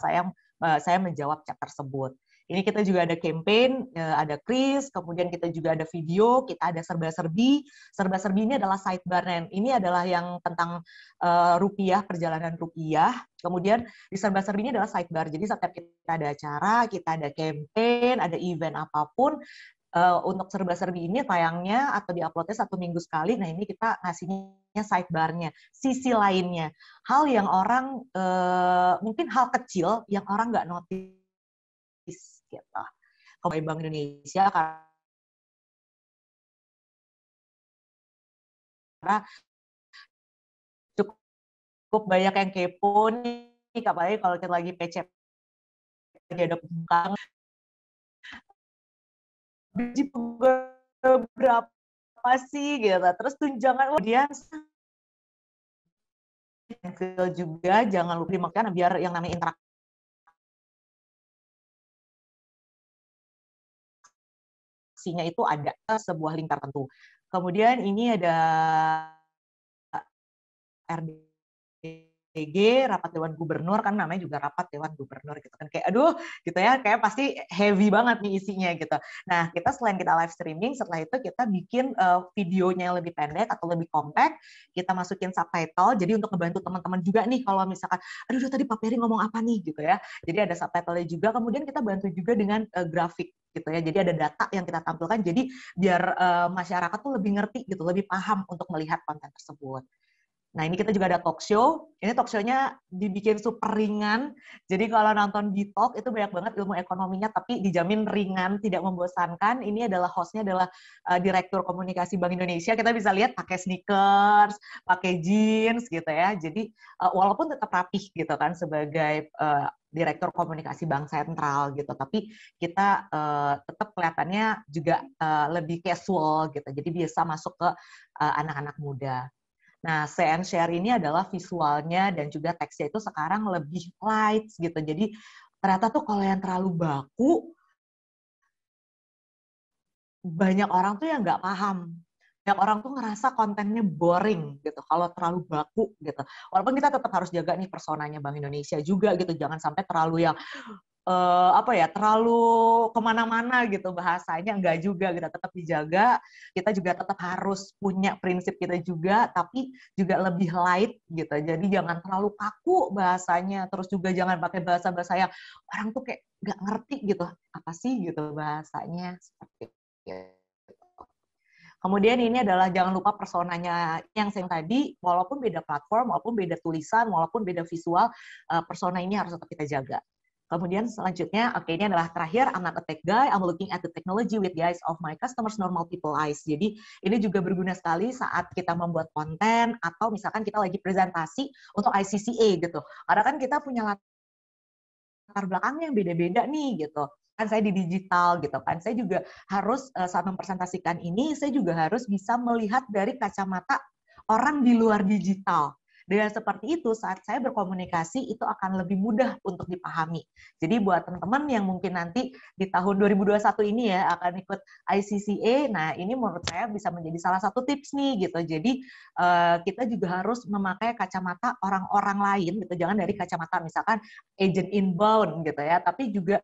saya menjawab chat tersebut. Ini kita juga ada campaign, ada Kris, kemudian kita juga ada video, kita ada serba-serbi. Serba-serbi ini adalah sidebar. Ini adalah yang tentang rupiah, perjalanan rupiah. Kemudian di serba-serbi ini adalah sidebar. Jadi setiap kita ada acara, kita ada campaign, ada event apapun, untuk serba-serbi ini tayangnya atau diuploadnya 1 minggu sekali. Nah ini kita ngasihnya sidebarnya, sisi lainnya. Hal yang orang, mungkin hal kecil yang orang nggak notice. Gitu. Kalau Bank Indonesia karena cukup banyak yang kepo nih, apalagi kalau kita lagi PC ada pembukaan berapa sih gitu, terus tunjangan kemudian juga jangan lupa dimakan biar yang namanya interaksi itu ada sebuah link tertentu. Kemudian ini ada RDG, Rapat Dewan Gubernur, kan namanya juga Rapat Dewan Gubernur gitu kan. Kayak aduh gitu ya, kayak pasti heavy banget nih isinya gitu. Nah, kita selain kita live streaming, setelah itu kita bikin videonya yang lebih pendek atau lebih compact, kita masukin subtitle, jadi untuk ngebantu teman-teman juga nih kalau misalkan, aduh tadi Pak Peri ngomong apa nih gitu ya. Jadi ada subtitle-nya juga, kemudian kita bantu juga dengan grafik gitu ya. Jadi ada data yang kita tampilkan, jadi biar masyarakat tuh lebih ngerti gitu, lebih paham untuk melihat konten tersebut. Nah, ini kita juga ada talk show. Ini talk show-nya dibikin super ringan. Jadi kalau nonton di talk itu banyak banget ilmu ekonominya, tapi dijamin ringan, tidak membosankan. Ini adalah host-nya adalah Direktur Komunikasi Bank Indonesia. Kita bisa lihat pakai sneakers, pakai jeans gitu ya. Jadi walaupun tetap rapih gitu kan sebagai Direktur Komunikasi Bank Sentral gitu, tapi kita tetap kelihatannya juga lebih casual gitu. Jadi bisa masuk ke anak-anak muda. Nah, share ini adalah visualnya dan juga teksnya itu sekarang lebih light gitu. Jadi ternyata tuh kalau yang terlalu baku, banyak orang tuh yang nggak paham. Banyak orang tuh ngerasa kontennya boring gitu kalau terlalu baku gitu. Walaupun kita tetap harus jaga nih personanya Bank Indonesia juga gitu. Jangan sampai terlalu yang terlalu kemana-mana gitu bahasanya, enggak juga gitu, tetap dijaga. Kita juga tetap harus punya prinsip kita juga, tapi juga lebih light gitu. Jadi jangan terlalu kaku bahasanya, terus juga jangan pakai bahasa-bahasa yang orang tuh kayak nggak ngerti gitu, apa sih gitu bahasanya seperti itu. Kemudian ini adalah jangan lupa personanya yang tadi, walaupun beda platform, walaupun beda tulisan, walaupun beda visual, persona ini harus tetap kita jaga. Kemudian selanjutnya, ini adalah terakhir, I'm not a tech guy, I'm looking at the technology with the eyes of my customers, normal people eyes. Jadi ini juga berguna sekali saat kita membuat konten, atau misalkan kita lagi presentasi untuk ICCA gitu. Karena kan kita punya latar belakangnya yang beda-beda nih gitu. Kan saya di digital gitu kan, saya juga harus saat mempresentasikan ini, saya juga harus bisa melihat dari kacamata orang di luar digital. Dengan seperti itu, saat saya berkomunikasi, itu akan lebih mudah untuk dipahami. Jadi buat teman-teman yang mungkin nanti di tahun 2021 ini ya, akan ikut ICCA, nah ini menurut saya bisa menjadi salah satu tips nih, gitu. Jadi kita juga harus memakai kacamata orang-orang lain, gitu. Jangan dari kacamata misalkan agent inbound, gitu ya, tapi juga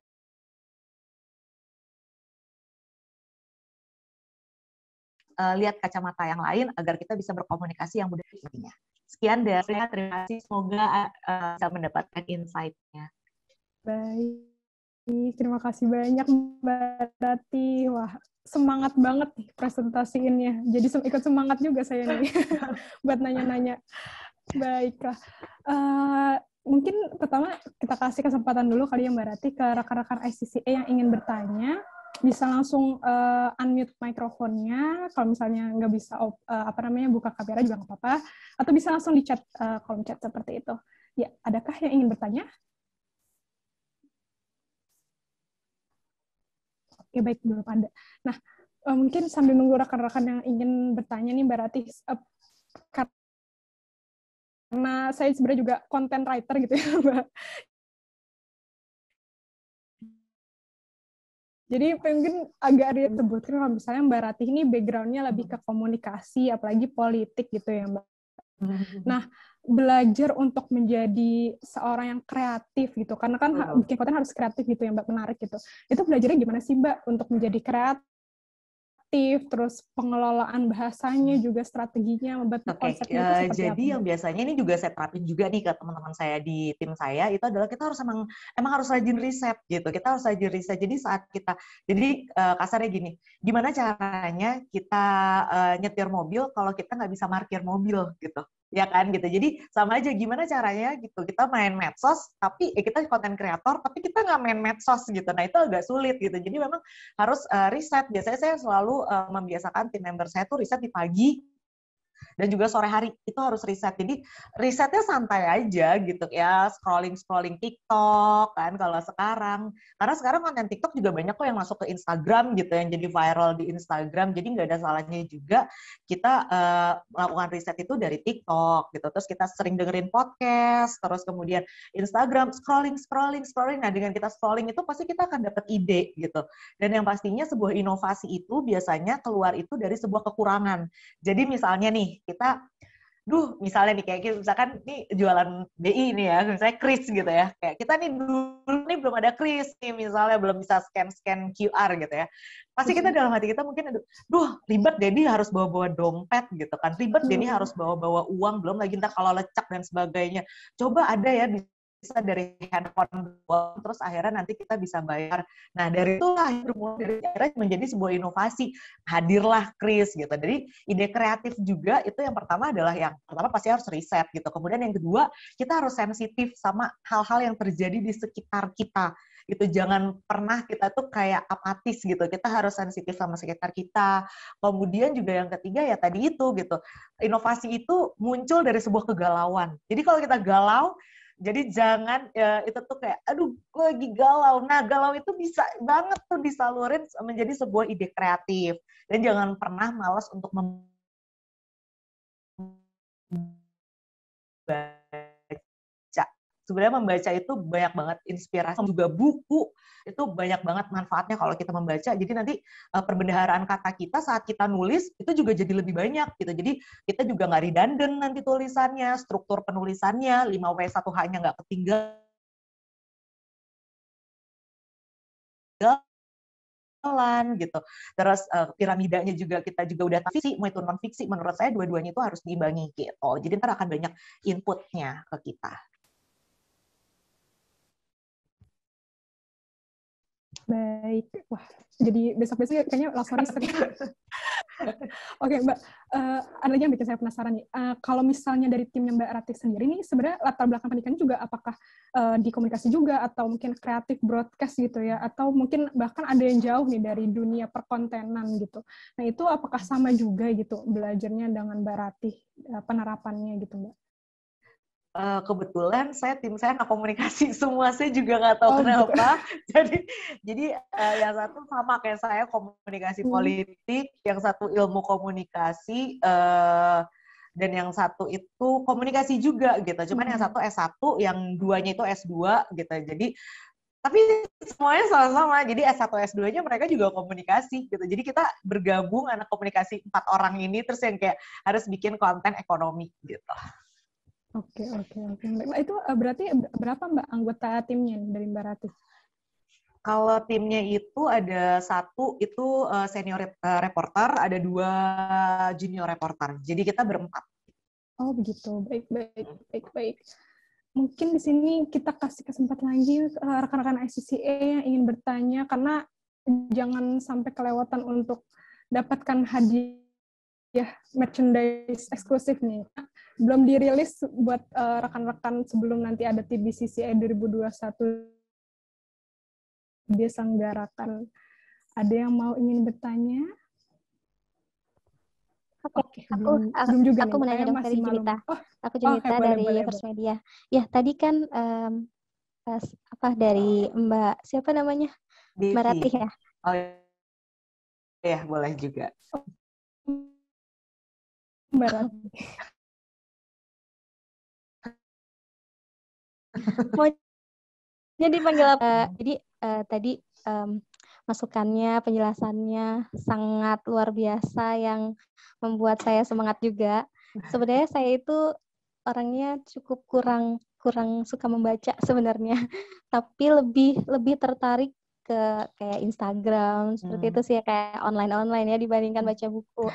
lihat kacamata yang lain agar kita bisa berkomunikasi yang mudah intinya. Sekian dari saya, terima kasih. Semoga bisa mendapatkan insight-nya. Baik, terima kasih banyak Mbak Rati. Wah, semangat banget nih presentasiinnya. Jadi ikut semangat juga saya nih buat nanya-nanya. Baiklah. Mungkin pertama kita kasih kesempatan dulu kali ya Mbak Rati ke rekan-rekan ICCA yang ingin bertanya. Bisa langsung unmute mikrofonnya, kalau misalnya nggak bisa buka kamera juga nggak apa-apa, atau bisa langsung di chat, kolom chat seperti itu. Ya, adakah yang ingin bertanya? Oke, baik, belum ada. Nah, mungkin sambil nunggu rekan-rekan yang ingin bertanya nih Mbak Rati, karena saya sebenarnya juga content writer gitu ya Mbak. Jadi mungkin agak disebutkan kalau misalnya Mbak Ratih ini background-nya lebih ke komunikasi, apalagi politik gitu ya Mbak. Nah, belajar untuk menjadi seorang yang kreatif gitu, karena kan bikin konten harus kreatif gitu ya Mbak, menarik gitu. Itu belajarnya gimana sih Mbak untuk menjadi kreatif, terus pengelolaan bahasanya juga strateginya, membentuk konsepnya itu seperti jadi apa? Yang biasanya ini juga saya terapin juga nih ke teman-teman saya di tim saya, itu adalah kita harus emang harus rajin riset gitu. Kita harus rajin riset. Jadi saat kita, kasarnya gini, gimana caranya kita nyetir mobil kalau kita nggak bisa parkir mobil gitu. Ya kan gitu. Jadi sama aja gimana caranya gitu. Kita main medsos tapi kita konten kreator tapi kita nggak main medsos gitu. Nah, itu agak sulit gitu. Jadi memang harus riset. Biasanya saya selalu membiasakan tim member saya tuh riset di pagi dan juga sore hari itu harus riset. Jadi risetnya santai aja gitu ya, scrolling TikTok kan kalau sekarang. Karena sekarang konten TikTok juga banyak kok yang masuk ke Instagram gitu, yang jadi viral di Instagram. Jadi nggak ada salahnya juga kita melakukan riset itu dari TikTok gitu. Terus kita sering dengerin podcast, terus kemudian Instagram scrolling. Nah, dengan kita scrolling itu pasti kita akan dapat ide gitu. Dan yang pastinya sebuah inovasi itu biasanya keluar itu dari sebuah kekurangan. Jadi misalnya nih, kita, misalnya nih, kayak misalkan nih jualan BI nih ya, misalnya kris gitu ya, kayak kita nih dulu nih belum ada kris nih, misalnya belum bisa scan QR gitu ya, pasti kita dalam hati kita mungkin, ribet jadi harus bawa-bawa dompet gitu kan, ribet jadi harus bawa-bawa uang, belum lagi ntar kalau lecak dan sebagainya. Coba ada ya bisa dari handphone doang, terus akhirnya nanti kita bisa bayar. Nah, dari itulah bermula dari akhirnya menjadi sebuah inovasi. Hadirlah Kris gitu. Jadi ide kreatif juga itu yang pertama adalah yang pertama pasti harus riset gitu. Kemudian yang kedua, kita harus sensitif sama hal-hal yang terjadi di sekitar kita. Gitu, jangan pernah kita tuh kayak apatis gitu. Kita harus sensitif sama sekitar kita. Kemudian juga yang ketiga ya tadi itu gitu. Inovasi itu muncul dari sebuah kegalauan. Jadi kalau kita galau, jadi jangan itu tuh kayak, aduh, gue lagi galau. Nah, galau itu bisa banget tuh disalurin menjadi sebuah ide kreatif. Dan jangan pernah malas untuk membaca. Sebenarnya membaca itu banyak banget inspirasi. Juga buku itu banyak banget manfaatnya kalau kita membaca. Jadi nanti perbendaharaan kata kita saat kita nulis itu juga jadi lebih banyak gitu. Jadi kita juga nggak redundant nanti tulisannya, struktur penulisannya, 5W1H-nya nggak ketinggalan gitu. Terus piramidanya juga kita juga udah fiksi, mau itu non fiksi. Menurut saya dua-duanya itu harus diimbangi gitu. Jadi ntar akan banyak inputnya ke kita. Baik, wah, jadi besok-besok kayaknya langsung riset. Oke, Mbak, ada lagi yang bikin saya penasaran nih. Kalau misalnya dari timnya Mbak Ratih sendiri nih, sebenarnya latar belakang pendidikannya juga apakah di komunikasi juga, atau mungkin kreatif broadcast gitu ya, atau mungkin bahkan ada yang jauh nih dari dunia perkontenan gitu. Nah, itu apakah sama juga gitu belajarnya dengan Mbak Ratih, penerapannya gitu, Mbak? Kebetulan tim saya nggak komunikasi semua, saya juga nggak tahu kenapa. Gitu. jadi yang satu sama kayak saya komunikasi politik, yang satu ilmu komunikasi, dan yang satu itu komunikasi juga gitu. Cuman yang satu S1, yang duanya itu S2 gitu. Jadi tapi semuanya sama-sama. Jadi S1 S2-nya mereka juga komunikasi gitu. Jadi kita bergabung anak komunikasi 4 orang ini terus yang kayak harus bikin konten ekonomi gitu. Oke. Nah, itu berarti berapa Mbak anggota timnya dari Mbak Ratih? Kalau timnya itu ada satu itu senior reporter, ada 2 junior reporter. Jadi kita berempat. Oh begitu, baik. Mungkin di sini kita kasih kesempatan lagi rekan-rekan ICCA yang ingin bertanya, karena jangan sampai kelewatan untuk dapatkan hadiah merchandise eksklusif nih. Belum dirilis buat rekan-rekan sebelum nanti ada TBCCA 2021 diselenggarakan. Ada yang ingin bertanya? Oke, aku mau nanya dong dari Junita. Aku Junita dari First Media. Ya, tadi kan dari Mbak siapa namanya? Mbak Ratih ya? Oh ya, boleh juga. Mbak Ratih. Mau jadi panggil apa? Jadi tadi masukannya, penjelasannya sangat luar biasa yang membuat saya semangat juga. Sebenarnya saya itu orangnya cukup kurang suka membaca sebenarnya, tapi lebih tertarik ke kayak Instagram seperti itu sih, kayak online ya dibandingkan baca buku.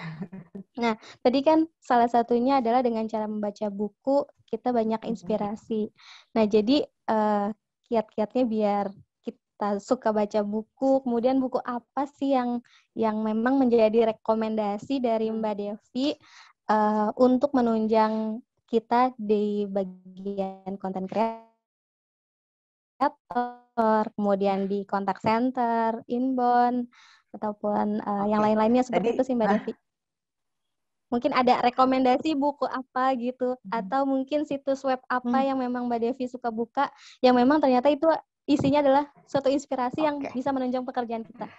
Nah, tadi kan salah satunya adalah dengan cara membaca buku kita banyak inspirasi. Nah, jadi kiat-kiatnya biar kita suka baca buku, kemudian buku apa sih yang memang menjadi rekomendasi dari Mbak Devi untuk menunjang kita di bagian konten kreator, kemudian di kontak center, inbound, ataupun yang lain-lainnya seperti itu sih Mbak Devi. Mungkin ada rekomendasi buku apa gitu, atau mungkin situs web apa yang memang Mbak Devi suka buka, yang memang ternyata itu isinya adalah suatu inspirasi yang bisa menunjang pekerjaan kita.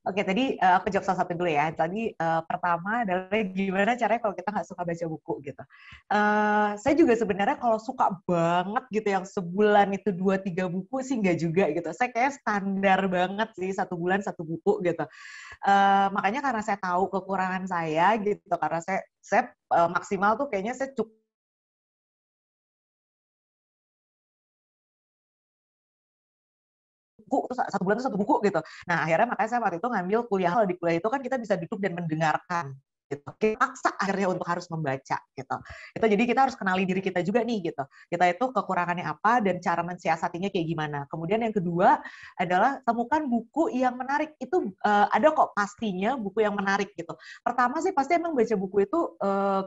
Oke, tadi aku jawab salah satu dulu ya. Tadi pertama adalah gimana caranya kalau kita nggak suka baca buku gitu. Saya juga sebenarnya kalau suka banget gitu yang sebulan itu 2-3 buku sih nggak juga gitu. Saya kayak standar banget sih 1 bulan 1 buku gitu. Makanya karena saya tahu kekurangan saya gitu, karena saya maksimal tuh kayaknya saya cukup buku, terus 1 bulan tuh 1 buku gitu. Nah, akhirnya makanya saya waktu itu ngambil kuliah. Kalau di kuliah itu kan kita bisa duduk dan mendengarkan. gitu. Kita paksa akhirnya untuk harus membaca gitu. Itu jadi kita harus kenali diri kita juga nih gitu. Kita itu kekurangannya apa dan cara mensiasatinya kayak gimana. Kemudian yang kedua adalah temukan buku yang menarik. Itu ada kok pastinya buku yang menarik gitu. Pertama sih pasti emang baca buku itu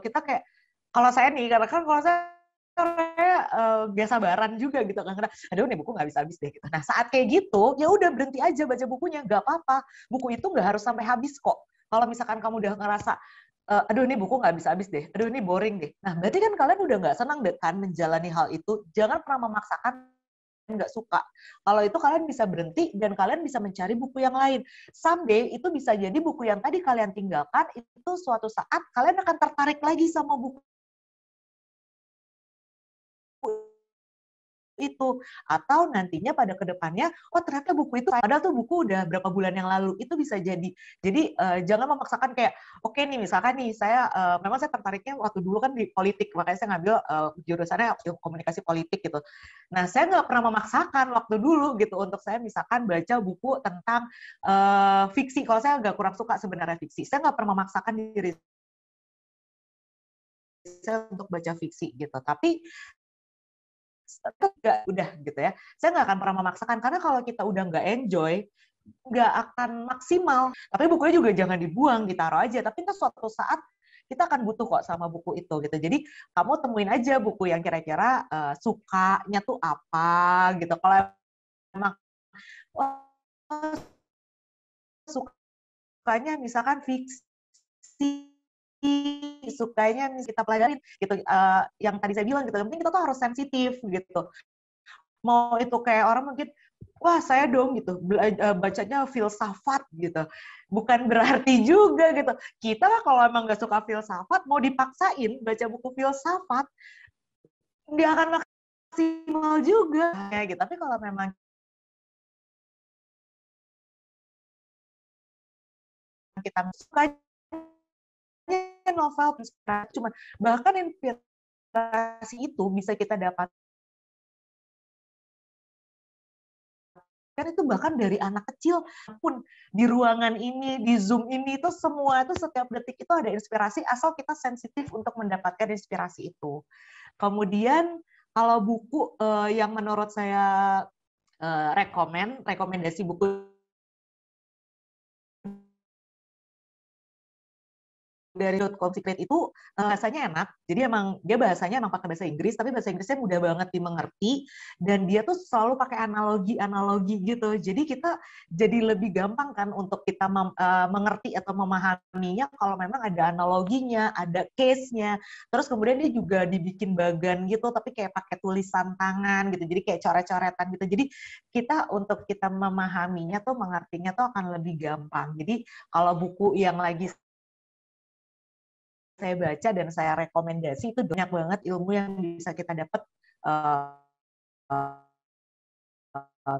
kita kayak kalau saya nih, karena kan kalau saya biasa baran juga gitu kan, karena aduh nih buku nggak bisa habis deh gitu. Nah saat kayak gitu ya udah berhenti aja baca bukunya, nggak apa-apa, buku itu nggak harus sampai habis kok. Kalau misalkan kamu udah ngerasa aduh ini buku nggak bisa habis deh, aduh ini boring deh, nah berarti kan kalian udah nggak senang deh kan menjalani hal itu. Jangan pernah memaksakan nggak suka. Kalau itu kalian bisa berhenti dan kalian bisa mencari buku yang lain. Someday itu bisa jadi buku yang tadi kalian tinggalkan itu suatu saat kalian akan tertarik lagi sama buku itu, atau nantinya pada kedepannya oh ternyata buku itu padahal tuh buku udah berapa bulan yang lalu, itu bisa jadi jangan memaksakan kayak oke nih misalkan nih saya memang saya tertariknya waktu dulu kan di politik, makanya saya ngambil jurusannya komunikasi politik gitu. Nah saya nggak pernah memaksakan waktu dulu gitu untuk saya misalkan baca buku tentang fiksi. Kalau saya agak kurang suka sebenarnya fiksi, saya nggak pernah memaksakan diri saya untuk baca fiksi gitu, tapi nggak udah gitu ya. Saya nggak akan pernah memaksakan, karena kalau kita udah nggak enjoy, nggak akan maksimal. Tapi bukunya juga jangan dibuang, ditaruh aja. Tapi itu suatu saat kita akan butuh kok sama buku itu gitu. Jadi kamu temuin aja buku yang kira-kira sukanya tuh apa gitu. Kalau emang sukanya misalkan fiksi, sukanya kita pelajarin gitu, yang tadi saya bilang gitu, yang penting kita tuh harus sensitif gitu. Mau itu kayak orang mungkin wah saya dong gitu bacanya filsafat gitu, bukan berarti juga gitu kita kalau emang nggak suka filsafat mau dipaksain baca buku filsafat nggak akan maksimal juga kayak gitu. Tapi kalau memang kita suka novel inspirasi, cuman bahkan inspirasi itu bisa kita dapat kan itu bahkan dari anak kecil pun di ruangan ini, di Zoom ini itu semua itu setiap detik itu ada inspirasi asal kita sensitif untuk mendapatkan inspirasi itu. Kemudian kalau buku yang menurut saya rekomendasi buku dari .com Secret itu bahasanya enak. Jadi emang dia bahasanya emang pakai bahasa Inggris, tapi bahasa Inggrisnya mudah banget dimengerti dan dia tuh selalu pakai analogi gitu. Jadi kita jadi lebih gampang kan untuk kita mengerti atau memahaminya kalau memang ada analoginya, ada case-nya. Terus kemudian dia juga dibikin bagan gitu, tapi kayak pakai tulisan tangan gitu. Jadi kayak coret-coretan gitu. Jadi kita untuk kita memahaminya tuh, mengertinya tuh akan lebih gampang. Jadi kalau buku yang lagi saya baca dan saya rekomendasi itu banyak banget ilmu yang bisa kita dapat,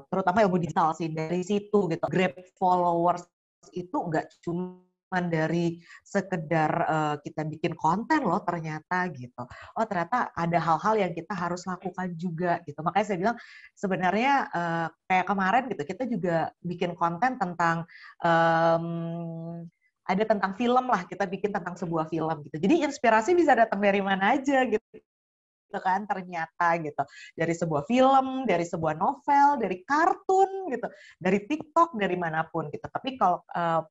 terutama ilmu digital sih dari situ gitu. Grab followers itu nggak cuma dari sekedar kita bikin konten loh ternyata gitu. Oh ternyata ada hal-hal yang kita harus lakukan juga gitu. Makanya saya bilang sebenarnya kayak kemarin gitu kita juga bikin konten tentang ada tentang film lah, kita bikin tentang sebuah film gitu. Jadi inspirasi bisa datang dari mana aja gitu kan ternyata gitu. Dari sebuah film, dari sebuah novel, dari kartun gitu, dari TikTok, dari manapun gitu. Tapi kalau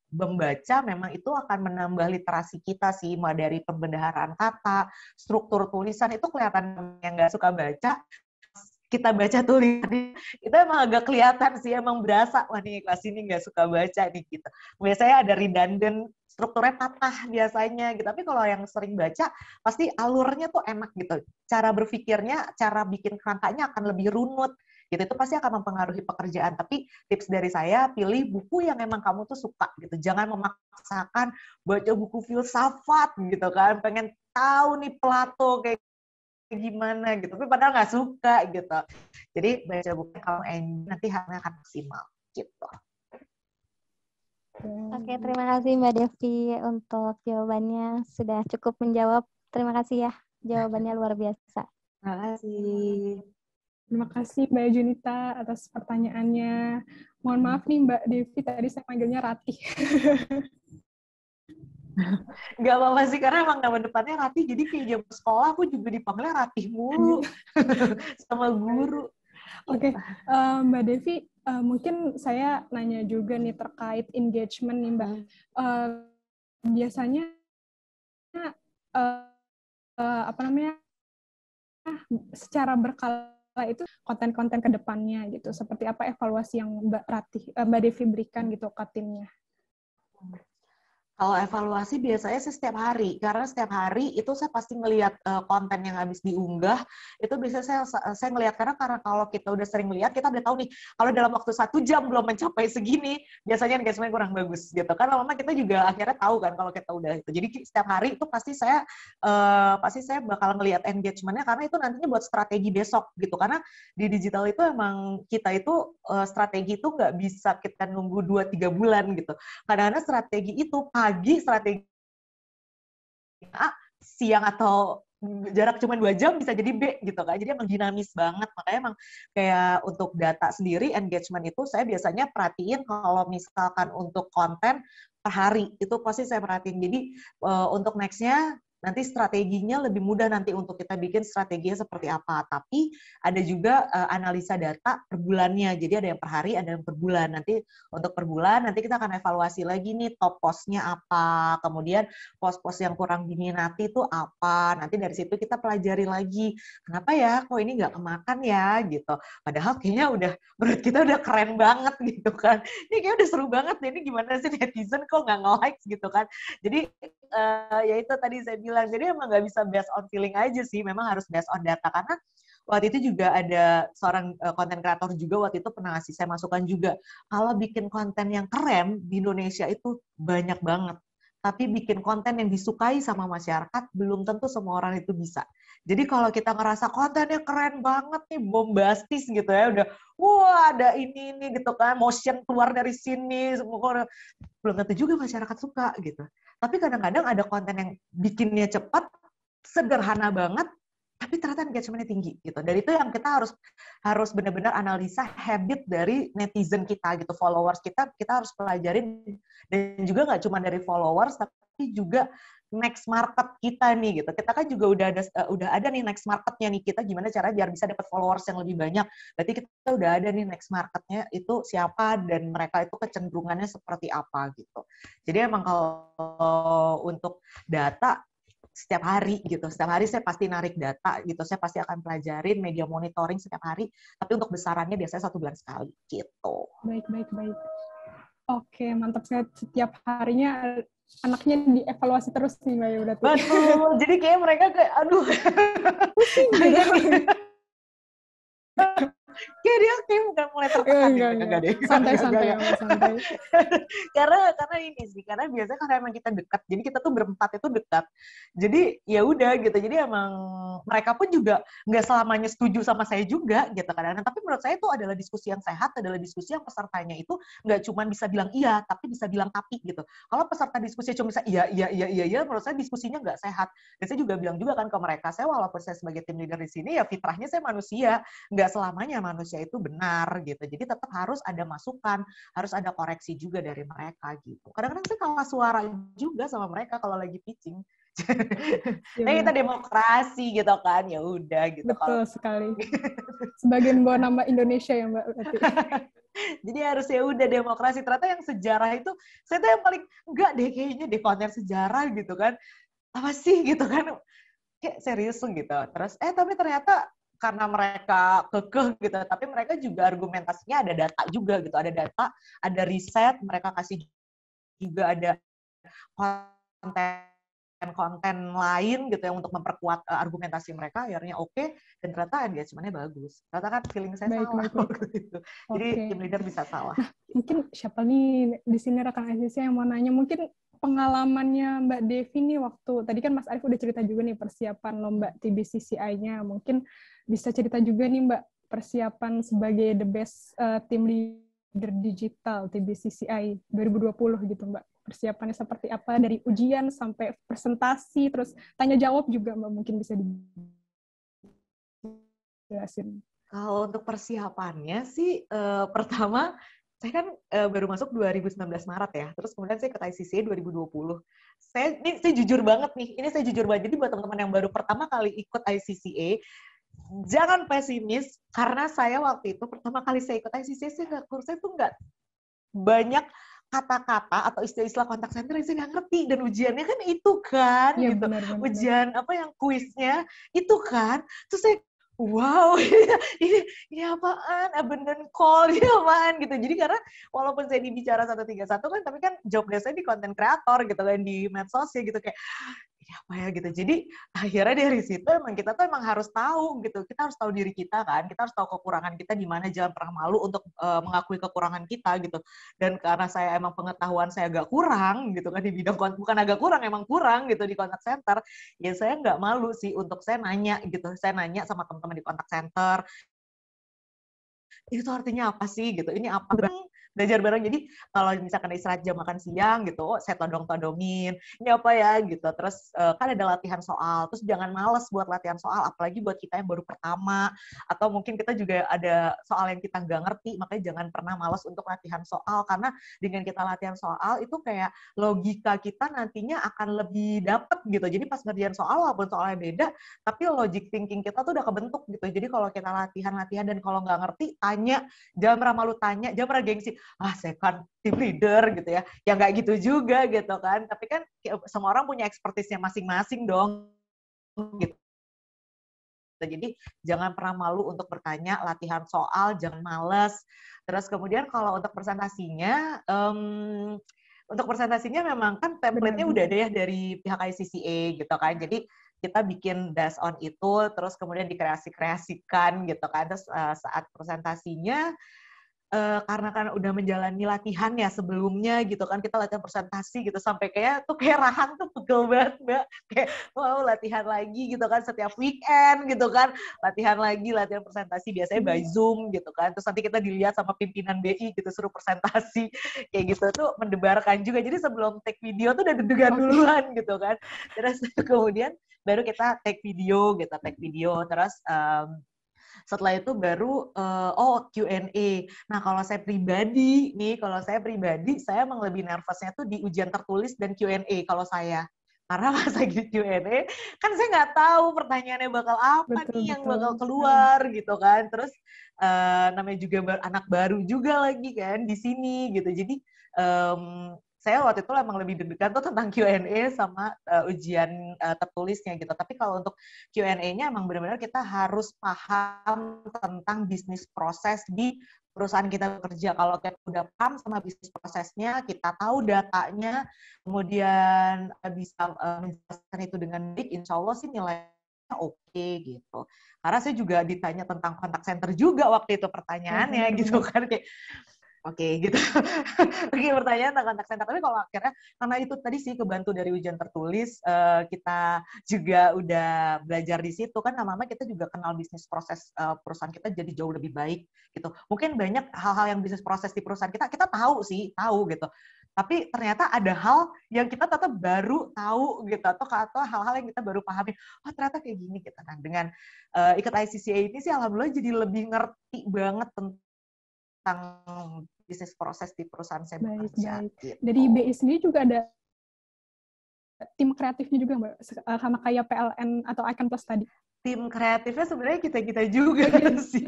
membaca memang itu akan menambah literasi kita sih, mulai dari pembendaharaan kata, struktur tulisan itu kelihatan yang nggak suka baca. Kita baca tulisan itu emang agak kelihatan sih, emang berasa wah nih kelas ini nggak suka baca nih gitu. Biasanya ada redundant, strukturnya patah biasanya gitu. Tapi kalau yang sering baca pasti alurnya tuh enak gitu. Cara berpikirnya, cara bikin kerangkanya akan lebih runut gitu. Itu pasti akan mempengaruhi pekerjaan. Tapi tips dari saya, pilih buku yang emang kamu tuh suka gitu. Jangan memaksakan baca buku filsafat gitu kan. Pengen tahu nih Plato kayak gimana gitu, tapi padahal nggak suka gitu. Jadi baca buku kamu enjoy, nanti hasilnya akan maksimal gitu. Oke, terima kasih Mbak Devi untuk jawabannya, sudah cukup menjawab. Terima kasih ya, jawabannya luar biasa. Terima kasih. Terima kasih Mbak Junita atas pertanyaannya. Mohon maaf nih Mbak Devi, tadi saya manggilnya Ratih. Nggak apa-apa sih, karena emang nama depannya Ratih, jadi kayak jam sekolah aku juga dipanggilnya Ratih mulu sama guru. Oke, Mbak Devi, mungkin saya nanya juga nih terkait engagement nih Mbak. Biasanya apa namanya, secara berkala itu konten-konten ke depannya gitu. Seperti apa evaluasi yang Mbak Devi berikan gitu ke timnya? Kalau evaluasi biasanya sih setiap hari, karena setiap hari itu saya pasti ngelihat konten yang habis diunggah, itu biasanya saya ngelihat, karena kalau kita udah sering lihat, kita udah tahu nih, kalau dalam waktu 1 jam belum mencapai segini, biasanya engagement kurang bagus gitu. Kan lama-lama kita juga akhirnya tahu kan kalau kita udah itu. Jadi setiap hari itu pasti saya bakal ngelihat engagementnya, karena itu nantinya buat strategi besok gitu. Karena di digital itu emang kita itu strategi itu nggak bisa kita nunggu 2-3 bulan gitu. Kadang-kadang strategi itu pagi strategi A, siang atau jarak cuma 2 jam bisa jadi B gitu kan. Jadi emang dinamis banget. Makanya emang kayak untuk data sendiri, engagement itu saya biasanya perhatiin kalau misalkan untuk konten per hari, itu pasti saya perhatiin. Jadi untuk next-nya nanti strateginya lebih mudah nanti untuk kita bikin strateginya seperti apa. Tapi ada juga analisa data per bulannya. Jadi ada yang per hari, ada yang per bulan. Nanti untuk per bulan, nanti kita akan evaluasi lagi nih top post-nya apa, kemudian post-post yang kurang diminati itu apa. Nanti dari situ kita pelajari lagi, kenapa ya kok ini nggak kemakan ya gitu. Padahal kayaknya menurut kita udah keren banget gitu kan. Ini kayak udah seru banget nih, ini gimana sih netizen kok nggak nge-likes gitu kan. Jadi ya itu tadi saya bilang, jadi emang nggak bisa based on feeling aja sih, memang harus based on data. Karena waktu itu juga ada seorang konten kreator juga waktu itu pernah ngasih saya masukan juga, kalau bikin konten yang keren di Indonesia itu banyak banget, tapi bikin konten yang disukai sama masyarakat belum tentu semua orang itu bisa. Jadi kalau kita ngerasa kontennya keren banget nih, bombastis gitu ya, udah wah ada ini gitu kan, motion keluar dari sini, belum tentu juga masyarakat suka gitu. Tapi kadang-kadang ada konten yang bikinnya cepat, sederhana banget, tapi ternyata engagement-nya tinggi gitu. Dan itu yang kita harus benar-benar analisa habit dari netizen kita gitu, followers kita harus pelajarin. Dan juga nggak cuma dari followers, tapi juga next market kita nih gitu. Kita kan juga udah ada nih next marketnya nih, kita gimana cara biar bisa dapat followers yang lebih banyak. Berarti kita udah ada nih next marketnya itu siapa dan mereka itu kecenderungannya seperti apa gitu. Jadi emang kalau untuk data setiap hari gitu, setiap hari saya pasti narik data gitu, saya pasti akan pelajarin media monitoring setiap hari, tapi untuk besarannya biasanya 1 bulan sekali gitu. Baik. Oke, mantap sekali. Setiap harinya anaknya dievaluasi terus nih Mbak ya berarti. Betul, jadi kayak mereka kayak aduh pusing gitu. Kayak dia kayak mulai tertekan enggak deh. Santai. karena ini sih, karena biasanya karena emang kita dekat, jadi kita tuh berempat itu dekat, jadi ya udah gitu, jadi emang mereka pun juga nggak selamanya setuju sama saya juga gitu kadang-kadang, tapi menurut saya itu adalah diskusi yang sehat, adalah diskusi yang pesertanya itu nggak cuma bisa bilang iya, tapi bisa bilang tapi gitu. Kalau peserta diskusi cuma bisa iya, menurut saya diskusinya nggak sehat. Dan saya juga bilang juga kan ke mereka, saya walaupun saya sebagai tim leader di sini ya fitrahnya saya manusia, nggak selamanya manusia itu benar gitu. Jadi tetap harus ada masukan, harus ada koreksi juga dari mereka gitu. Kadang-kadang saya kalah suara juga sama mereka kalau lagi pitching. Nah, kita demokrasi gitu kan, ya udah gitu. Betul sekali. Sebagian bawa nama Indonesia ya Mbak. Jadi harus ya udah demokrasi. Ternyata yang sejarah itu, saya tuh yang paling enggak deh kayaknya di konten sejarah gitu kan. Apa sih gitu kan? Kayak serius gitu. Terus tapi ternyata karena mereka kekeh gitu, tapi mereka juga argumentasinya ada data juga gitu, ada data, ada riset, mereka kasih juga ada konten lain gitu yang untuk memperkuat argumentasi mereka, akhirnya oke, dan ternyata engagementnya bagus. Ternyata kan feeling saya salah. Gitu. Jadi tim leader bisa salah. Nah, mungkin siapa nih di sini rekan ICC yang mau nanya, mungkin pengalamannya Mbak Devi nih waktu, tadi kan Mas Arief udah cerita juga nih persiapan lomba TBCCI-nya, mungkin bisa cerita juga nih Mbak persiapan sebagai the best team leader digital TBCCI 2020 gitu Mbak. Persiapannya seperti apa dari ujian sampai presentasi, terus tanya jawab juga Mbak, mungkin bisa dijelasin. Kalau untuk persiapannya sih pertama saya kan baru masuk 2019 Maret ya, terus kemudian saya ikut ICCA 2020. Saya jujur banget nih, ini saya jujur banget. Jadi buat teman-teman yang baru pertama kali ikut ICCA, jangan pesimis, karena saya waktu itu pertama kali saya ikut ICCA, saya tuh nggak banyak kata-kata atau istilah-istilah kontak center yang saya nggak ngerti, dan ujiannya kan itu kan, ya, gitu. Benar. Ujian apa yang kuisnya itu kan, terus saya wow, ini apaan? Abandon call, ini apaan gitu. Jadi karena walaupun saya di Bicara 131 kan, tapi kan job desk saya di content creator gitu kan, di medsos ya gitu, kayak ini apa ya gitu. Jadi akhirnya dari situ kita tuh harus tahu gitu. Kita harus tahu diri kita kan. Kita harus tahu kekurangan kita di mana, jangan pernah malu untuk mengakui kekurangan kita gitu. Dan karena saya emang pengetahuan saya agak kurang gitu kan di bidang, bukan agak kurang, emang kurang gitu di contact center. Ya saya nggak malu sih untuk saya nanya gitu. Saya nanya sama teman-teman di contact center, itu artinya apa sih gitu, ini apa, belajar bareng. Jadi kalau misalkan istirahat jam makan siang gitu, saya todong-todongin, ini apa ya gitu. Terus kan ada latihan soal, terus jangan males buat latihan soal, apalagi buat kita yang baru pertama, atau mungkin kita juga ada soal yang kita nggak ngerti, makanya jangan pernah males untuk latihan soal, karena dengan kita latihan soal itu kayak logika kita nantinya akan lebih dapet gitu. Jadi pas ngerjain soal, walaupun soalnya beda, tapi logic thinking kita tuh udah kebentuk gitu. Jadi kalau kita latihan dan kalau nggak ngerti, tanya, jangan pernah malu tanya, jangan pernah gengsi, saya kan team leader gitu ya. Ya nggak gitu juga gitu kan. Tapi kan semua orang punya expertise-nya masing-masing dong. Gitu. Jadi jangan pernah malu untuk bertanya, latihan soal, jangan males. Terus kemudian kalau untuk presentasinya, memang kan template-nya udah ada ya dari pihak ICCA gitu kan. Jadi kita bikin based on itu, terus kemudian dikreasi-kreasikan gitu kan. Terus saat presentasinya, karena kan udah menjalani latihan ya sebelumnya gitu kan, kita latihan presentasi gitu sampai kayak rahang tuh pegel banget Mbak, kayak wow latihan lagi gitu kan setiap weekend gitu kan, latihan presentasi biasanya by Zoom gitu kan, terus nanti kita dilihat sama pimpinan BI gitu suruh presentasi kayak gitu, tuh mendebarkan juga. Jadi sebelum take video tuh udah deg-degan duluan gitu kan, terus kemudian baru kita take video terus setelah itu baru Q&A. Nah, kalau saya pribadi, saya emang lebih nervousnya tuh di ujian tertulis dan Q&A kalau saya. Karena pas lagi Q&A, kan saya nggak tahu pertanyaannya bakal apa yang bakal keluar gitu kan. Terus namanya juga anak baru juga lagi kan di sini gitu. Jadi saya waktu itu emang lebih deg-degan tuh tentang Q&A sama ujian tertulisnya gitu. Tapi kalau untuk Q&A-nya emang benar-benar kita harus paham tentang bisnis proses di perusahaan kita bekerja. Kalau kita udah paham sama bisnis prosesnya, kita tahu datanya, kemudian bisa menjelaskan itu dengan baik, insya Allah sih nilainya oke gitu. Karena saya juga ditanya tentang kontak center juga waktu itu pertanyaannya gitu kan, kayak Oke, gitu. Oke, pertanyaan tentang kontak center. Tapi kalau akhirnya, karena itu tadi sih kebantu dari ujian tertulis, kita juga udah belajar di situ, kan lama-lama kita juga kenal bisnis proses perusahaan kita jadi jauh lebih baik, gitu. Mungkin banyak hal-hal yang bisnis proses di perusahaan kita tahu gitu. Tapi ternyata ada hal yang kita tetap baru tahu, gitu. Atau hal-hal yang kita baru pahami, oh ternyata kayak gini, gitu. Nah, dengan ikut ICCA ini sih, alhamdulillah jadi lebih ngerti banget tentang bisnis proses di perusahaan saya bekerja. Gitu. Dari BI sendiri juga ada tim kreatifnya juga Mbak, sama kayak PLN atau Icon Plus tadi. Tim kreatifnya sebenarnya kita juga sih.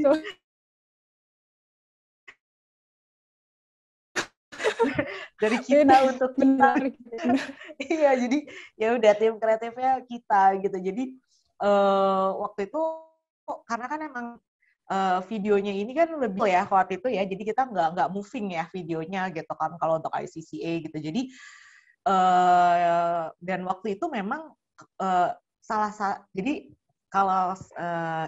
Dari kita untuk kita. Iya, jadi ya udah tim kreatifnya kita gitu. Jadi waktu itu karena kan emang videonya ini kan lebih ya waktu itu ya, jadi kita nggak moving ya videonya gitu kan kalau untuk ICCA gitu. Jadi dan waktu itu memang jadi kalau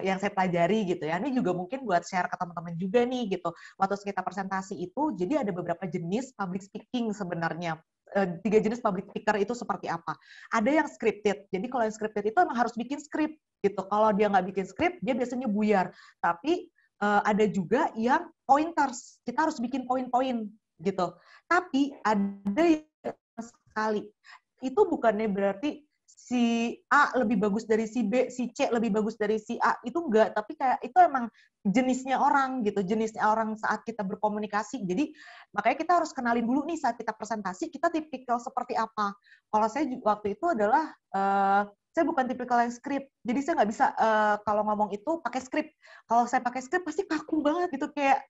yang saya pelajari gitu ya, ini juga mungkin buat share ke teman-teman juga nih gitu. Waktu kita presentasi itu, jadi ada beberapa jenis public speaking sebenarnya. 3 jenis public speaker itu seperti apa. Ada yang scripted. Jadi kalau yang scripted itu emang harus bikin skrip gitu. Kalau dia nggak bikin skrip, dia biasanya buyar. Tapi ada juga yang pointers. Kita harus bikin poin-poin gitu. Tapi ada yang sekali. Itu bukannya berarti si A lebih bagus dari si B, si C lebih bagus dari si A, itu enggak, tapi kayak itu emang jenisnya orang gitu, jenisnya orang saat kita berkomunikasi. Jadi makanya kita harus kenalin dulu nih saat kita presentasi, kita tipikal seperti apa. Kalau saya waktu itu adalah, saya bukan tipikal yang skrip, jadi saya nggak bisa kalau ngomong itu pakai skrip. Kalau saya pakai skrip pasti kaku banget gitu, kayak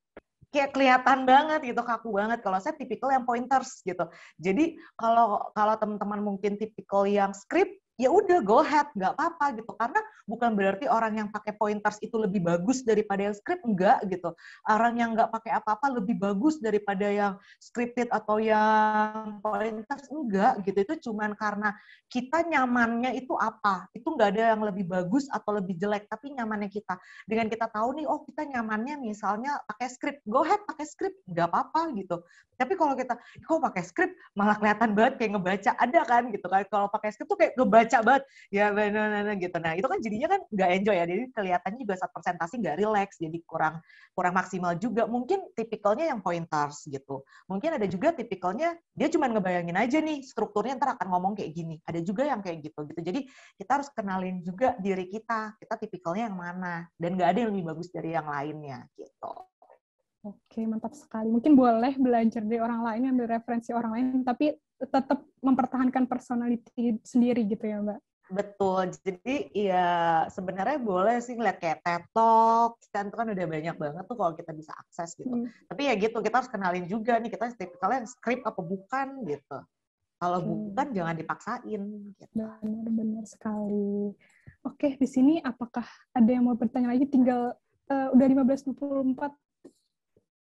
kelihatan banget gitu, kaku banget. Kalau saya tipikal yang pointers gitu. Jadi kalau teman-teman mungkin tipikal yang script, ya udah go ahead, nggak apa-apa gitu. Karena bukan berarti orang yang pakai pointers itu lebih bagus daripada yang script, enggak gitu. Orang yang nggak pakai apa-apa lebih bagus daripada yang scripted atau yang pointers, enggak gitu. Itu cuman karena kita nyamannya itu apa. Itu nggak ada yang lebih bagus atau lebih jelek, tapi nyamannya kita. Dengan kita tahu nih, oh kita nyamannya misalnya pakai script, go ahead pakai script, nggak apa-apa gitu. Tapi kalau kita, kok pakai script malah kelihatan banget kayak ngebaca, ada kan gitu kan. Kalau pakai script tuh kayak ngebaca banget, ya benar gitu. Nah itu kan jadinya kan nggak enjoy ya, jadi kelihatannya juga saat presentasi nggak relax, jadi kurang maksimal juga. Mungkin tipikalnya yang pointers gitu. Mungkin ada juga tipikalnya dia cuma ngebayangin aja nih strukturnya ntar akan ngomong kayak gini. Ada juga yang kayak gitu. Jadi kita harus kenalin juga diri kita tipikalnya yang mana, dan nggak ada yang lebih bagus dari yang lainnya gitu. Oke, mantap sekali. Mungkin boleh belajar dari orang lain, ambil referensi orang lain, tapi tetap mempertahankan personality sendiri gitu ya, Mbak? Betul. Jadi ya sebenarnya boleh sih ngeliat kayak TED Talk, kan itu kan udah banyak banget tuh kalau kita bisa akses gitu. Tapi ya gitu, kita harus kenalin juga nih, kita tipikalnya yang script apa bukan gitu. Kalau bukan, jangan dipaksain. Gitu. Benar-benar sekali. Oke, di sini apakah ada yang mau bertanya lagi? Tinggal udah 15.24.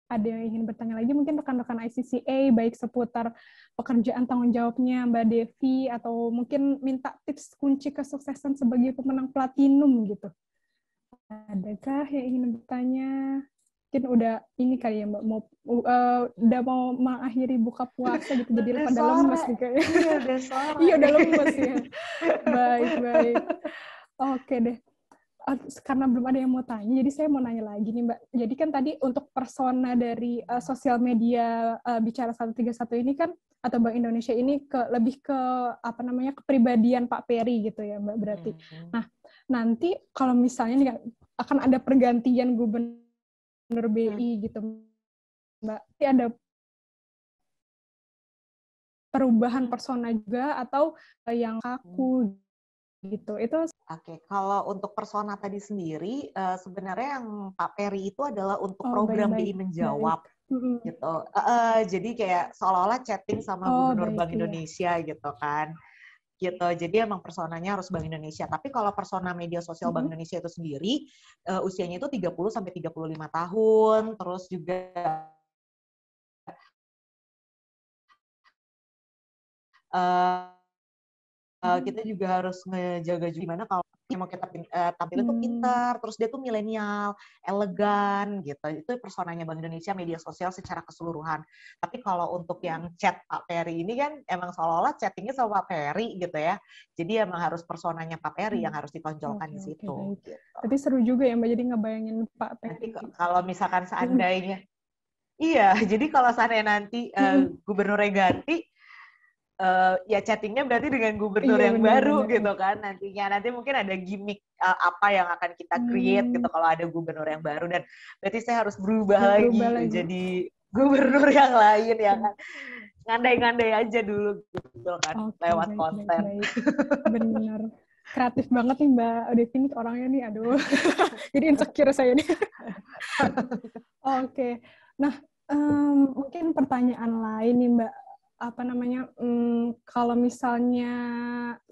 Ada yang ingin bertanya lagi, mungkin rekan-rekan ICCA, baik seputar pekerjaan tanggung jawabnya Mbak Devi, atau mungkin minta tips kunci kesuksesan sebagai pemenang platinum gitu. Adakah yang ingin bertanya? Mungkin udah ini kali ya Mbak, udah mau mengakhiri buka puasa gitu, jadi pada lemes nih kayaknya. Iya, udah sore. Iya, udah lemes ya. Baik. Oke deh. Karena belum ada yang mau tanya, jadi saya mau nanya lagi nih Mbak. Jadi kan tadi untuk persona dari sosial media Bicara 131 ini kan, atau Bank Indonesia ini lebih ke apa namanya, kepribadian Pak Peri gitu ya Mbak berarti. Nah, nanti kalau misalnya nih akan ada pergantian gubernur BI gitu Mbak, nanti ada perubahan persona juga atau yang kaku gitu. Itu Oke, kalau untuk persona tadi sendiri, sebenarnya yang Pak Peri itu adalah untuk program BI Menjawab, gitu. Jadi kayak seolah-olah chatting sama Gubernur Bank Indonesia gitu kan. Gitu. Jadi emang personanya harus Bank Indonesia. Tapi kalau persona media sosial Bank Indonesia itu sendiri, usianya itu 30-35 tahun, terus juga kita juga harus ngejaga juga gimana kalau yang mau kita tampilin tuh pintar, terus dia tuh milenial, elegan gitu. Itu personanya Bank Indonesia media sosial secara keseluruhan. Tapi kalau untuk yang chat Pak Peri ini kan emang seolah-olah chattingnya sama Pak Peri gitu ya. Jadi emang harus personanya Pak Peri yang harus ditonjolkan di situ. Gitu. Tapi seru juga ya Mbak, jadi ngebayangin Pak Peri. Nanti kalau misalkan seandainya, iya, jadi kalau seandainya nanti gubernurnya ganti, ya chattingnya berarti dengan gubernur yang baru gitu kan nantinya. Nanti mungkin ada gimmick apa yang akan kita create gitu kalau ada gubernur yang baru, dan berarti saya harus berubah lagi jadi gubernur yang lain ya kan. Ngandai-ngandai aja dulu gitu kan, lewat konten. Benar. Kreatif banget nih Mbak Devi nih orangnya nih, aduh. Jadi insecure saya nih. Oke. Nah, mungkin pertanyaan lain nih Mbak. Apa namanya, kalau misalnya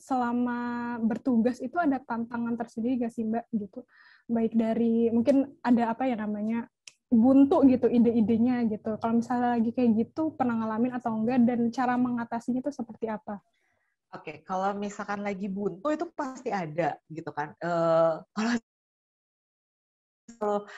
selama bertugas itu ada tantangan tersendiri nggak sih Mbak gitu, baik dari mungkin ada apa ya namanya buntu gitu ide-idenya gitu, kalau misalnya lagi kayak gitu pernah ngalamin atau enggak, dan cara mengatasinya itu seperti apa? Oke, kalau misalkan lagi buntu itu pasti ada gitu kan. Kalau selalu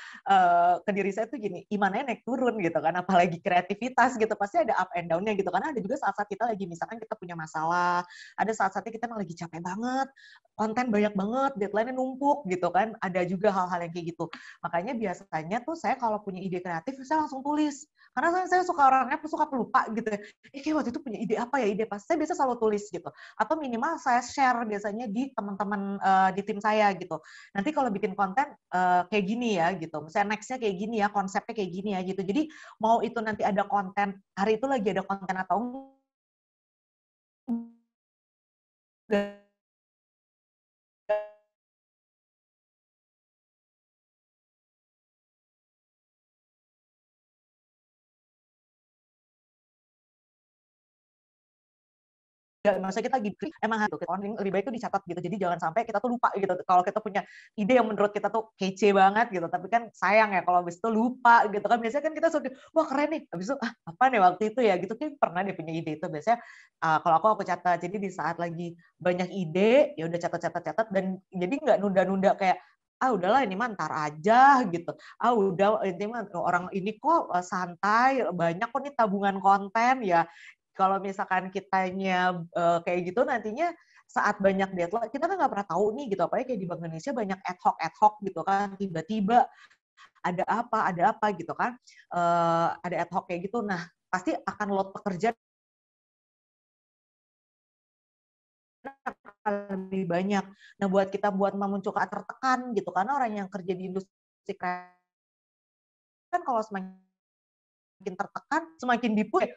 ke diri saya tuh gini, imannya naik turun gitu kan, apalagi kreativitas gitu, pasti ada up and down-nya gitu, karena ada juga saat-saat kita lagi, misalkan kita punya masalah, ada saat-saatnya kita emang lagi capek banget, konten banyak banget, deadline-nya numpuk gitu kan, ada juga hal-hal yang kayak gitu. Makanya biasanya tuh saya kalau punya ide kreatif, saya langsung tulis. Karena saya suka orangnya suka pelupa gitu ya. Kayak waktu itu punya ide apa ya, ide pas. Saya biasa selalu tulis gitu. Atau minimal saya share biasanya di teman-teman di tim saya gitu. Nanti kalau bikin konten kayak gini ya gitu. Misalnya next-nya kayak gini ya, konsepnya kayak gini ya gitu. Jadi mau itu nanti ada konten, hari itu lagi ada konten atau enggak, maksudnya kita lagi emang lebih baik itu dicatat gitu, jadi jangan sampai kita tuh lupa gitu kalau kita punya ide yang menurut kita tuh kece banget gitu, tapi kan sayang ya kalau habis itu lupa gitu kan. Biasanya kan kita suka wah keren nih, habis itu apa nih waktu itu ya gitu, kan pernah dia punya ide itu. Biasanya kalau aku catat, jadi di saat lagi banyak ide ya udah catat dan jadi nggak nunda-nunda kayak udahlah ini mah ntar aja gitu, udah ini mah orang ini kok santai, banyak kok nih tabungan konten ya. Kalau misalkan kitanya kayak gitu, nantinya saat banyak deadline, kita kan nggak pernah tahu nih gitu, apalagi kayak di Bank Indonesia banyak ad hoc gitu kan, tiba-tiba ada apa gitu kan, ada ad hoc kayak gitu, nah pasti akan load pekerjaan lebih banyak. Nah buat kita buat memunculkan tertekan gitu, karena orang yang kerja di industri kreatif kan kalau semakin tertekan, semakin dipush,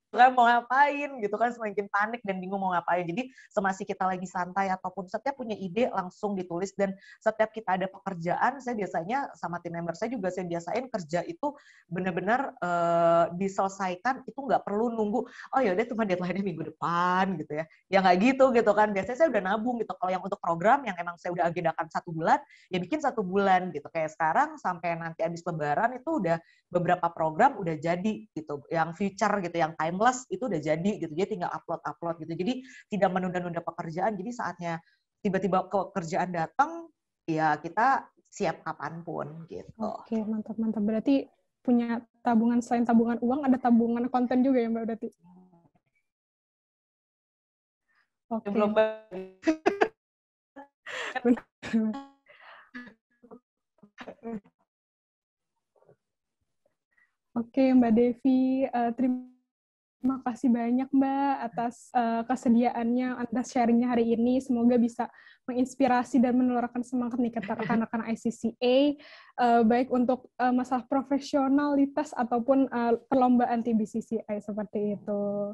saya mau ngapain gitu kan, semakin panik dan bingung mau ngapain. Jadi semasa kita lagi santai ataupun setiap punya ide langsung ditulis, dan setiap kita ada pekerjaan, saya biasanya sama tim member saya juga saya biasain kerja itu benar-benar diselesaikan, itu nggak perlu nunggu, oh ya udah cuma deadline-nya minggu depan gitu ya. Ya nggak gitu kan. Biasanya saya udah nabung gitu. Kalau yang untuk program yang emang saya udah agendakan 1 bulan, ya bikin 1 bulan gitu. Kayak sekarang sampai nanti habis Lebaran itu udah beberapa program udah jadi gitu, yang future gitu, yang timeless itu udah jadi gitu, jadi tinggal upload gitu, jadi tidak menunda-nunda pekerjaan. Jadi saatnya tiba-tiba pekerjaan datang, ya kita siap kapanpun gitu. Oke, mantap. Berarti punya tabungan, selain tabungan uang, ada tabungan konten juga ya Mbak berarti? Oke. Belum. Oke, Mbak Devi, terima kasih banyak Mbak atas kesediaannya, atas sharingnya hari ini. Semoga bisa menginspirasi dan menularkan semangat nih ke rekan-rekan ICCA, baik untuk masalah profesionalitas ataupun perlombaan TBCCI seperti itu.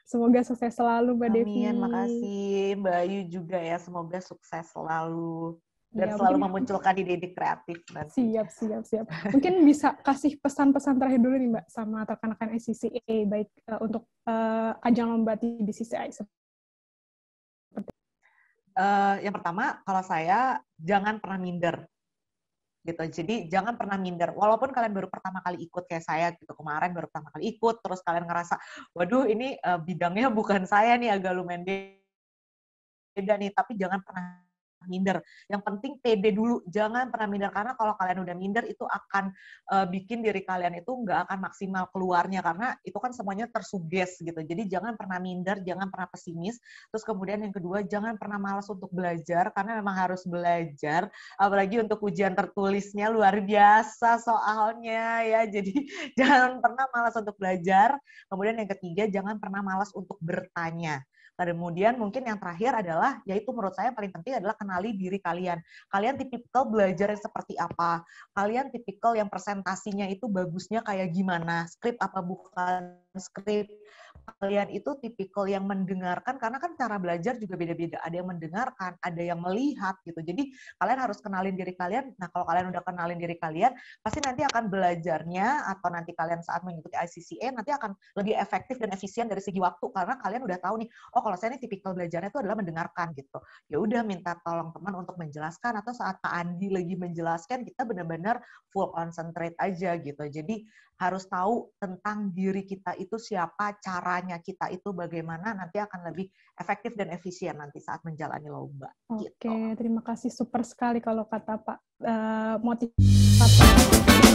Semoga sukses selalu Mbak Devi. Amin, makasih Mbak Ayu juga ya, semoga sukses selalu. Dan Ya, selalu memunculkan ide-ide kreatif nanti. Siap. Mungkin bisa kasih pesan-pesan terakhir dulu nih Mbak sama rekan-rekan ICCA, baik untuk ajang lomba TBCCI. Yang pertama, kalau saya jangan pernah minder. Gitu. Jadi jangan pernah minder. Walaupun kalian baru pertama kali ikut kayak saya gitu, kemarin baru pertama kali ikut, terus kalian ngerasa, waduh ini bidangnya bukan saya nih, agak lumayan beda nih, tapi jangan pernah minder. Yang penting pede dulu, jangan pernah minder, karena kalau kalian udah minder itu akan bikin diri kalian itu nggak akan maksimal keluarnya, karena itu kan semuanya tersuges gitu. Jadi jangan pernah minder, jangan pernah pesimis. Terus kemudian yang kedua, jangan pernah malas untuk belajar, karena memang harus belajar, apalagi untuk ujian tertulisnya luar biasa soalnya ya. Jadi jangan pernah malas untuk belajar. Kemudian yang ketiga, jangan pernah malas untuk bertanya. Kemudian mungkin yang terakhir adalah, yaitu menurut saya yang paling penting adalah kenali diri kalian. Kalian tipikal belajar yang seperti apa? Kalian tipikal yang presentasinya itu bagusnya kayak gimana? Skrip apa bukan skrip? Kalian itu tipikal yang mendengarkan, karena kan cara belajar juga beda-beda. Ada yang mendengarkan, ada yang melihat gitu. Jadi kalian harus kenalin diri kalian. Nah kalau kalian udah kenalin diri kalian, pasti nanti akan belajarnya, atau nanti kalian saat mengikuti ICCA nanti akan lebih efektif dan efisien dari segi waktu, karena kalian udah tahu nih, oh kalau saya ini tipikal belajarnya itu adalah mendengarkan gitu. Ya udah minta tolong teman untuk menjelaskan, atau saat Kak Andi lagi menjelaskan kita benar-benar full concentrate aja gitu. Jadi harus tahu tentang diri kita itu siapa, caranya kita itu bagaimana, nanti akan lebih efektif dan efisien nanti saat menjalani lomba. Oke, Gitu. terima kasih, super sekali kalau kata Pak motivator.